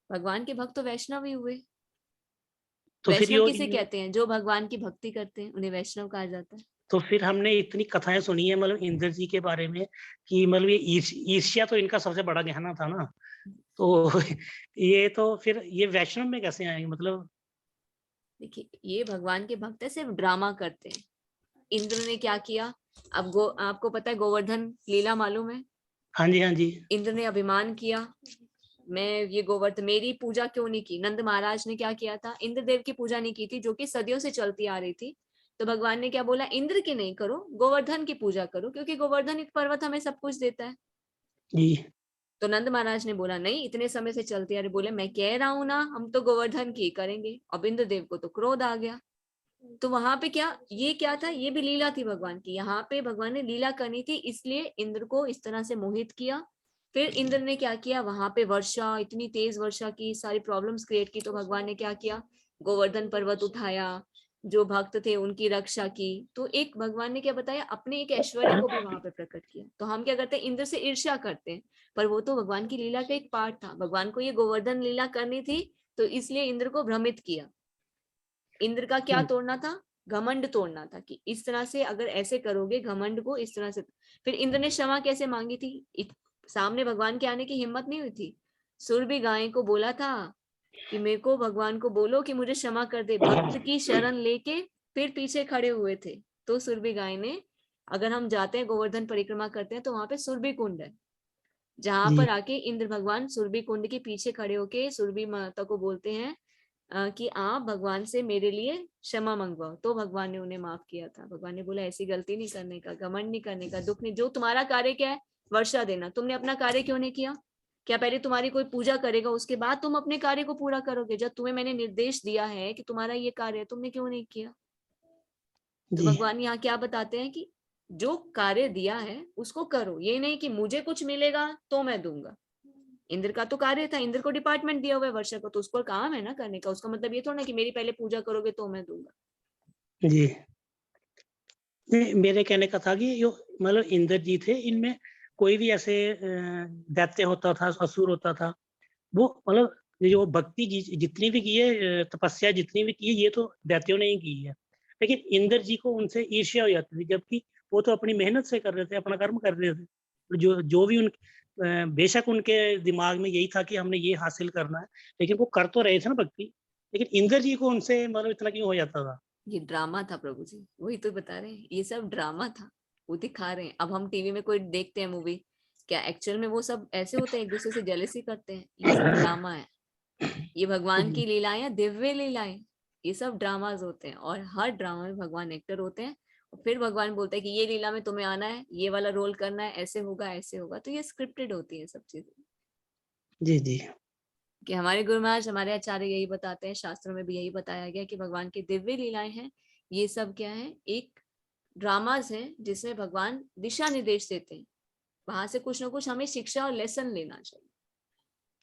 भगवान के भक्त तो वैष्णव ही हुए। तो फिर वैष्णव यो किसे कहते हैं, जो भगवान की भक्ति करते हैं उन्हें वैष्णव कहा जाता है। तो फिर हमने इतनी कथाएं सुनी है मतलब इंद्र जी के बारे में कि मतलब ये ईर्ष्या तो इनका सबसे बड़ा गहना था ना, तो ये तो फिर ये वैष्णव में कैसे आएंगे मतलब? देखिए ये भगवान के भक्त है, सिर्फ ड्रामा करते हैं। इंद्र ने क्या किया, अब आपको पता है गोवर्धन लीला मालूम है। हाँ जी, हाँ जी। इंद्र ने अभिमान किया, मैं ये गोवर्धन, मेरी पूजा क्यों नहीं की। नंद महाराज ने क्या किया था, इंद्रदेव की पूजा नहीं की थी, जो कि सदियों से चलती आ रही थी। तो भगवान ने क्या बोला, इंद्र की नहीं करो, गोवर्धन की पूजा करो, क्योंकि गोवर्धन एक पर्वत हमें सब कुछ देता है। जी, तो नंद महाराज ने बोला नहीं, इतने समय से चलती आ रही। बोले मैं कह रहा हूं ना, हम तो गोवर्धन की करेंगे। अब इंद्रदेव को तो क्रोध आ गया। तो वहां पे क्या था, ये भी लीला थी भगवान की। यहाँ पे भगवान ने लीला करनी थी, इसलिए इंद्र को इस तरह से मोहित किया। फिर इंद्र ने क्या किया, वहां पे वर्षा, इतनी तेज वर्षा की, सारी प्रॉब्लम्स क्रिएट की। तो भगवान ने क्या किया, गोवर्धन पर्वत उठाया, जो भक्त थे उनकी रक्षा की। तो एक भगवान ने क्या बताया, अपने एक ऐश्वर्य को भी वहां पे प्रकट किया। तो हम क्या करते हैं, इंद्र से ईर्ष्या करते हैं, पर वो तो भगवान की लीला का एक पार्ट था। भगवान को ये गोवर्धन लीला करनी थी, तो इसलिए इंद्र को भ्रमित किया। इंद्र का क्या तोड़ना था, घमंड तोड़ना था, कि इस तरह से अगर ऐसे करोगे घमंड को इस तरह से। फिर इंद्र ने क्षमा कैसे मांगी थी, सामने भगवान के आने की हिम्मत नहीं हुई थी। सुरभि गाय को बोला था कि मेरे को भगवान को बोलो कि मुझे क्षमा कर दे, भक्त की शरण लेके फिर पीछे खड़े हुए थे। तो सुरभि गाय ने, अगर हम जाते हैं गोवर्धन परिक्रमा करते हैं तो वहां पे सुरभि कुंड है, जहां जी, पर आके इंद्र भगवान सुरभि कुंड के पीछे खड़े होके सुरभि माता को बोलते हैं कि आप भगवान से मेरे लिए क्षमा मंगवाओ। तो भगवान ने उन्हें माफ किया था। भगवान ने बोला ऐसी गलती नहीं करने का, घमंड नहीं करने का, दुख नहीं। जो तुम्हारा कार्य क्या है, वर्षा देना, तुमने अपना कार्य क्यों नहीं किया। क्या पहले तुम्हारी कोई पूजा करेगा, उसके बाद तुम अपने कार्य को पूरा करोगे। जब तुम्हें मैंने निर्देश दिया है कि तुम्हारा ये कार्य है, तुमने क्यों नहीं किया। तो जी, भगवान यहाँ क्या बताते हैं कि जो कार्य दिया है उसको करो, ये नहीं कि मुझे कुछ मिलेगा तो मैं दूंगा। इंद्र का तो कार्य था, इंद्र को डिपार्टमेंट दिया हुआ है वर्षा को, तो उसको काम है ना करने का। उसका मतलब ये थोड़ा ना कि मेरी पहले पूजा करोगे तो मैं दूंगा। जी। नहीं, मेरे कहने का था कि जो मतलब इंद्र जी थे, इनमें कोई भी ऐसे दैत्य होता था, असुर होता था, वो मतलब ये जो भक्ति जितनी भी की है, तपस्या जितनी भी की है, ये तो दैत्यों ने ही की है। लेकिन इंद्र जी को उनसे ईर्ष्या हो जाती थी, जबकि वो तो अपनी मेहनत से कर रहे थे, अपना कर्म कर रहे थे। जो जो भी बेशक उनके दिमाग में यही था कि हमने ये हासिल करना है, लेकिन वो कर तो रहे थे ना भक्ति। लेकिन इंद्र जी को उनसे मतलब इतना क्यों हो जाता था? ये ड्रामा था प्रभु जी, वही तो बता रहे हैं, ये सब ड्रामा था। वो दिखा रहे हैं। अब हम टीवी में कोई देखते हैं मूवी, क्या एक्चुअल में वो सब ऐसे होते हैं, एक दूसरे से जेलसी करते हैं। ये सब ड्रामा है। ये भगवान जी, की लीलाएं, दिव्य लीलाएं, ये सब ड्रामाज होते हैं। और हर ड्रामा में भगवान एक्टर होते हैं। और फिर भगवान बोलते हैं कि ये लीला में तुम्हें आना है, ये वाला रोल करना है, ऐसे होगा ऐसे होगा। तो ये स्क्रिप्टेड होती है सब चीजें। जी, जी, कि हमारे गुरु महाराज, हमारे आचार्य यही बताते हैं, शास्त्रों में भी यही बताया गया कि भगवान की दिव्य लीलाएं हैं। ये सब क्या है, एक ड्रामाज है जिसमें भगवान दिशा निर्देश देते हैं। वहां से कुछ ना कुछ हमें शिक्षा और लेसन लेना चाहिए,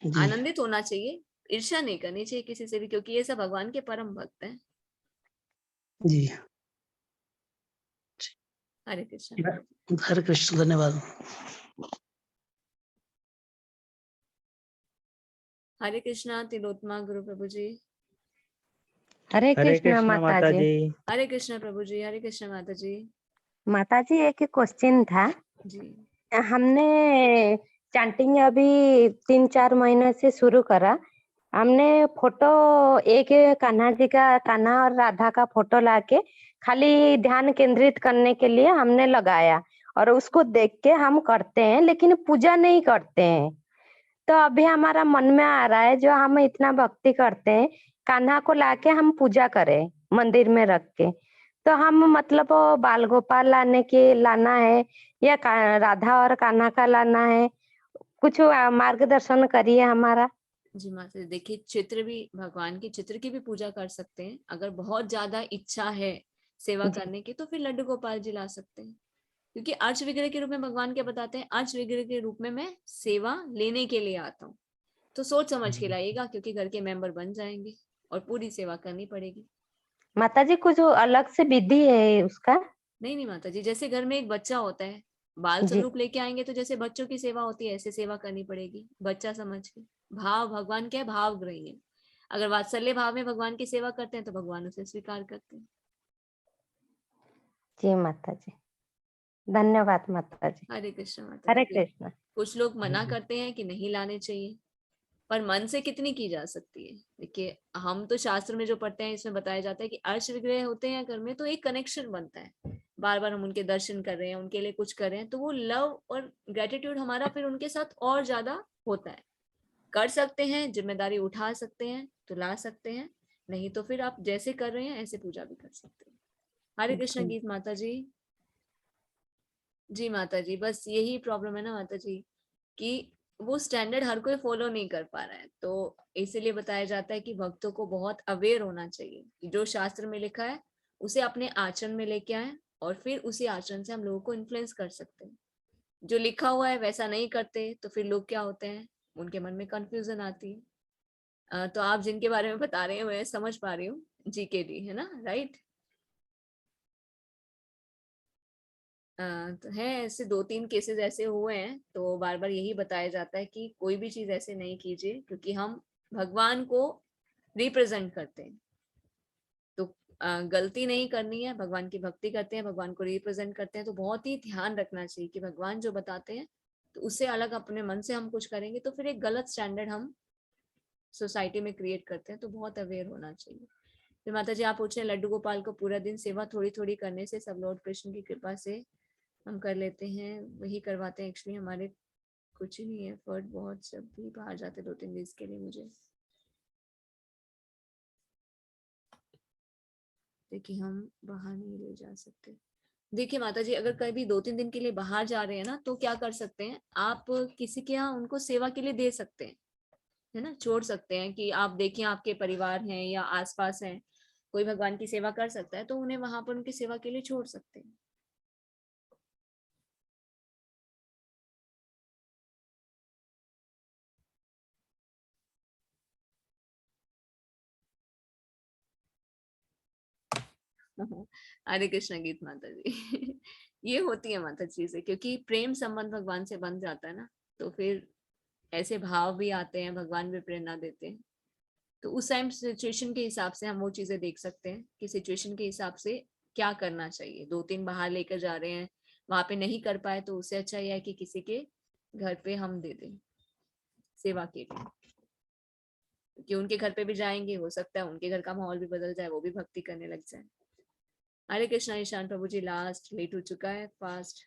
जी, आनंदित होना चाहिए, ईर्ष्या नहीं करनी चाहिए किसी से भी, क्योंकि ये सब भगवान के परम भक्त हैं। जी। हरे कृष्ण। हरे कृष्ण, धन्यवाद। हरे कृष्णा तिलोत्मा गुरु प्रभु जी। हरे हरे कृष्णा कृष्ण माता माता जी। जी। हरे कृष्ण प्रभु जी। हरे कृष्ण माता जी। माता जी एक क्वेश्चन था, जी हमने चैंटिंग अभी 3-4 महीने से शुरू करा। हमने फोटो एक कान्हा जी का, कान्हा और राधा का फोटो लाके खाली ध्यान केंद्रित करने के लिए हमने लगाया और उसको देख के हम करते हैं, लेकिन पूजा नहीं करते हैं। तो अभी हमारा मन में आ रहा है, जो हम इतना भक्ति करते हैं, कान्हा को लाके हम पूजा करें मंदिर में रख के। तो हम मतलब वो बाल गोपाल लाना है या राधा और कान्हा का लाना है, कुछ मार्गदर्शन करिए हमारा। जी माता जी, देखिए चित्र भी, भगवान के चित्र की भी पूजा कर सकते हैं। अगर बहुत ज्यादा इच्छा है सेवा जी। करने की तो फिर लड्डू गोपाल जी ला सकते हैं, क्योंकि अर्च विग्रह के रूप में भगवान क्या बताते हैं, अर्च विग्रह के रूप में मैं सेवा लेने के लिए आता हूँ। तो सोच समझ के लाइएगा, क्योंकि घर के मेंबर बन जाएंगे और पूरी सेवा करनी पड़ेगी। माताजी कुछ अलग से विधि है उसका? नहीं माता जी, जैसे घर में एक बच्चा होता है, बाल जी। स्वरूप लेके आएंगे तो जैसे बच्चों की सेवा होती है ऐसे सेवा करनी पड़ेगी, बच्चा समझ के। भाव, भगवान क्या है, भाव ग्रही है। अगर वात्सल्य भाव में भगवान की सेवा करते हैं तो भगवान उसे स्वीकार करते हैं। जी माताजी, धन्यवाद माताजी। हरे कृष्ण माता हरे जी। कृष्ण। कुछ लोग मना करते हैं कि नहीं लाने चाहिए, पर मन से कितनी की जा सकती है। देखिए, हम तो शास्त्र में जो पढ़ते हैं इसमें बताया जाता है कि अर्च विग्रह होते हैं घर में तो एक कनेक्शन बनता है, बार बार हम उनके दर्शन कर रहे हैं, उनके लिए कुछ कर रहे हैं, तो वो लव और ग्रेटिट्यूड हमारा फिर उनके साथ और ज्यादा होता है। कर सकते हैं, जिम्मेदारी उठा सकते हैं तो ला सकते हैं, नहीं तो फिर आप जैसे कर रहे हैं ऐसे पूजा भी कर सकते हैं। हरे कृष्ण जी। गीत माता जी। जी माता जी, बस यही प्रॉब्लम है ना माता जी, कि वो स्टैंडर्ड हर कोई फॉलो नहीं कर पा रहा है। तो इसीलिए बताया जाता है कि भक्तों को बहुत अवेयर होना चाहिए कि जो शास्त्र में लिखा है उसे अपने आचरण में लेके आए, और फिर उसी आचरण से हम लोगों को इन्फ्लुएंस कर सकते हैं। जो लिखा हुआ है वैसा नहीं करते तो फिर लोग क्या होते हैं, उनके मन में कंफ्यूजन आती है। तो आप जिनके बारे में बता रहे हैं मैं समझ पा रही हूँ, GKD है ना, राइट? तो है ऐसे 2-3 केसेस ऐसे हुए हैं, तो बार बार यही बताया जाता है कि कोई भी चीज ऐसे नहीं कीजिए, क्योंकि हम भगवान को रिप्रेजेंट करते हैं। तो गलती नहीं करनी है, भगवान की भक्ति करते हैं, भगवान को रिप्रेजेंट करते हैं, तो बहुत ही ध्यान रखना चाहिए कि भगवान जो बताते हैं तो उससे अलग अपने मन से हम कुछ करेंगे तो फिर एक गलत स्टैंडर्ड हम सोसाइटी में क्रिएट करते हैं। तो बहुत अवेयर होना चाहिए। फिर माता जी, आप पूछ रहे हैं लड्डू गोपाल को पूरा दिन सेवा थोड़ी थोड़ी करने से सब लॉर्ड कृष्ण की कृपा से हम कर लेते हैं, वही करवाते हैं। एक्चुअली हमारे कुछ ही नहीं है एफर्ट, बहुत जब भी बाहर जाते 2-3 दिन के लिए मुझे, देखिए हम बाहर नहीं ले जा सकते। देखिए माता जी, अगर कभी 2-3 दिन के लिए बाहर जा रहे हैं ना तो क्या कर सकते हैं, आप किसी के यहाँ उनको सेवा के लिए दे सकते हैं, है ना, छोड़ सकते हैं कि आप देखिए आपके परिवार हैं या आसपास हैं, कोई भगवान की सेवा कर सकता है तो उन्हें वहां पर उनकी सेवा के लिए छोड़ सकते हैं। हरे कृष्ण गीत माता जी। ये होती है माता जी से, क्योंकि प्रेम संबंध भगवान से बन जाता है ना, तो फिर ऐसे भाव भी आते हैं, भगवान भी प्रेरणा देते हैं। तो उस टाइम सिचुएशन के हिसाब से हम वो चीजें देख सकते हैं कि सिचुएशन के हिसाब से क्या करना चाहिए। 2-3 बाहर लेकर जा रहे हैं, वहां पे नहीं कर पाए तो उससे अच्छा यह है कि किसी के घर पे हम दे दें सेवा के लिए, क्योंकि उनके घर पे भी जाएंगे, हो सकता है उनके घर का माहौल भी बदल जाए, वो भी भक्ति करने लग जाए। हरे कृष्णा ईशान प्रभु जी, लास्ट लेट हो चुका है फास्ट।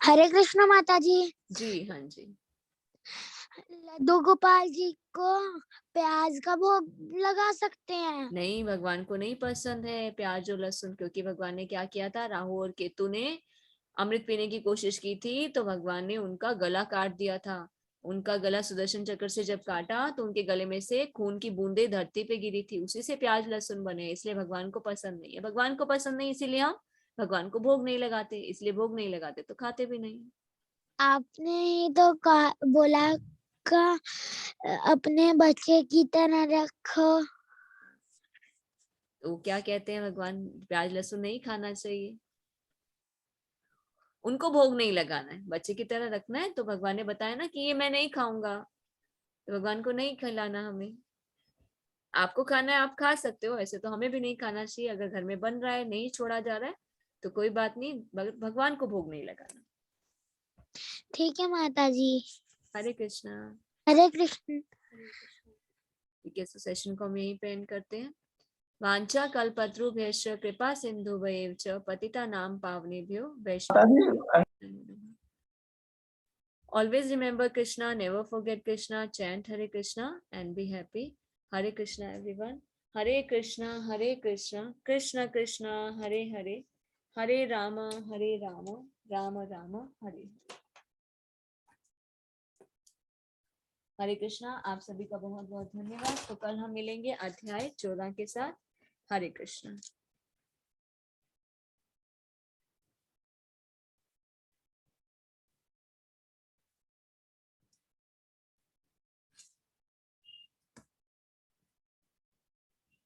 हरे कृष्ण माता जी। जी हाँ जी। लड्डू गोपाल जी को प्याज का भोग लगा सकते हैं? नहीं, भगवान को नहीं पसंद है प्याज और लहसुन, क्योंकि भगवान ने क्या किया था, राहु और केतु ने अमृत पीने की कोशिश की थी तो भगवान ने उनका गला काट दिया था। उनका गला सुदर्शन चक्र से जब काटा तो उनके गले में से खून की बूंदें धरती पे गिरी थी, उसी से प्याज लहसुन बने, इसलिए भगवान को पसंद नहीं है। भगवान को पसंद नहीं इसीलिए हम भगवान को भोग नहीं लगाते, इसलिए भोग नहीं लगाते तो खाते भी नहीं। आपने ही तो बोला का अपने बच्चे की तरह रखो। तो क्या कहते हैं भगवान, प्याज लहसुन नहीं खाना चाहिए, उनको भोग नहीं लगाना है, बच्चे की तरह रखना है। तो भगवान ने बताया ना कि ये मैं नहीं खाऊंगा, तो भगवान को नहीं खिलाना हमें। आपको खाना है आप खा सकते हो, ऐसे तो हमें भी नहीं खाना चाहिए। अगर घर में बन रहा है, नहीं छोड़ा जा रहा है तो कोई बात नहीं, भगवान को भोग नहीं लगाना। ठीक है माता जी। हरे कृष्णा। हरे कृष्ण। ठीक है, तो सेशन को हम यहीं पे एंड करते हैं। वांछा कल्पतरुभ्यश्च कृपा सिन्धुभ्येव च पतितानां पावनेभ्यो वैष्णवेभ्यो नमो नमः। Always remember Krishna, never forget Krishna, chant Hare Krishna and be happy. Hare Krishna everyone. Hare Krishna, Krishna Krishna, Hare Hare, Hare Rama, Rama Rama, Hare Hare. हरे कृष्णा। आप सभी का बहुत बहुत धन्यवाद। तो कल हम मिलेंगे अध्याय 14 के साथ। हरे कृष्णा।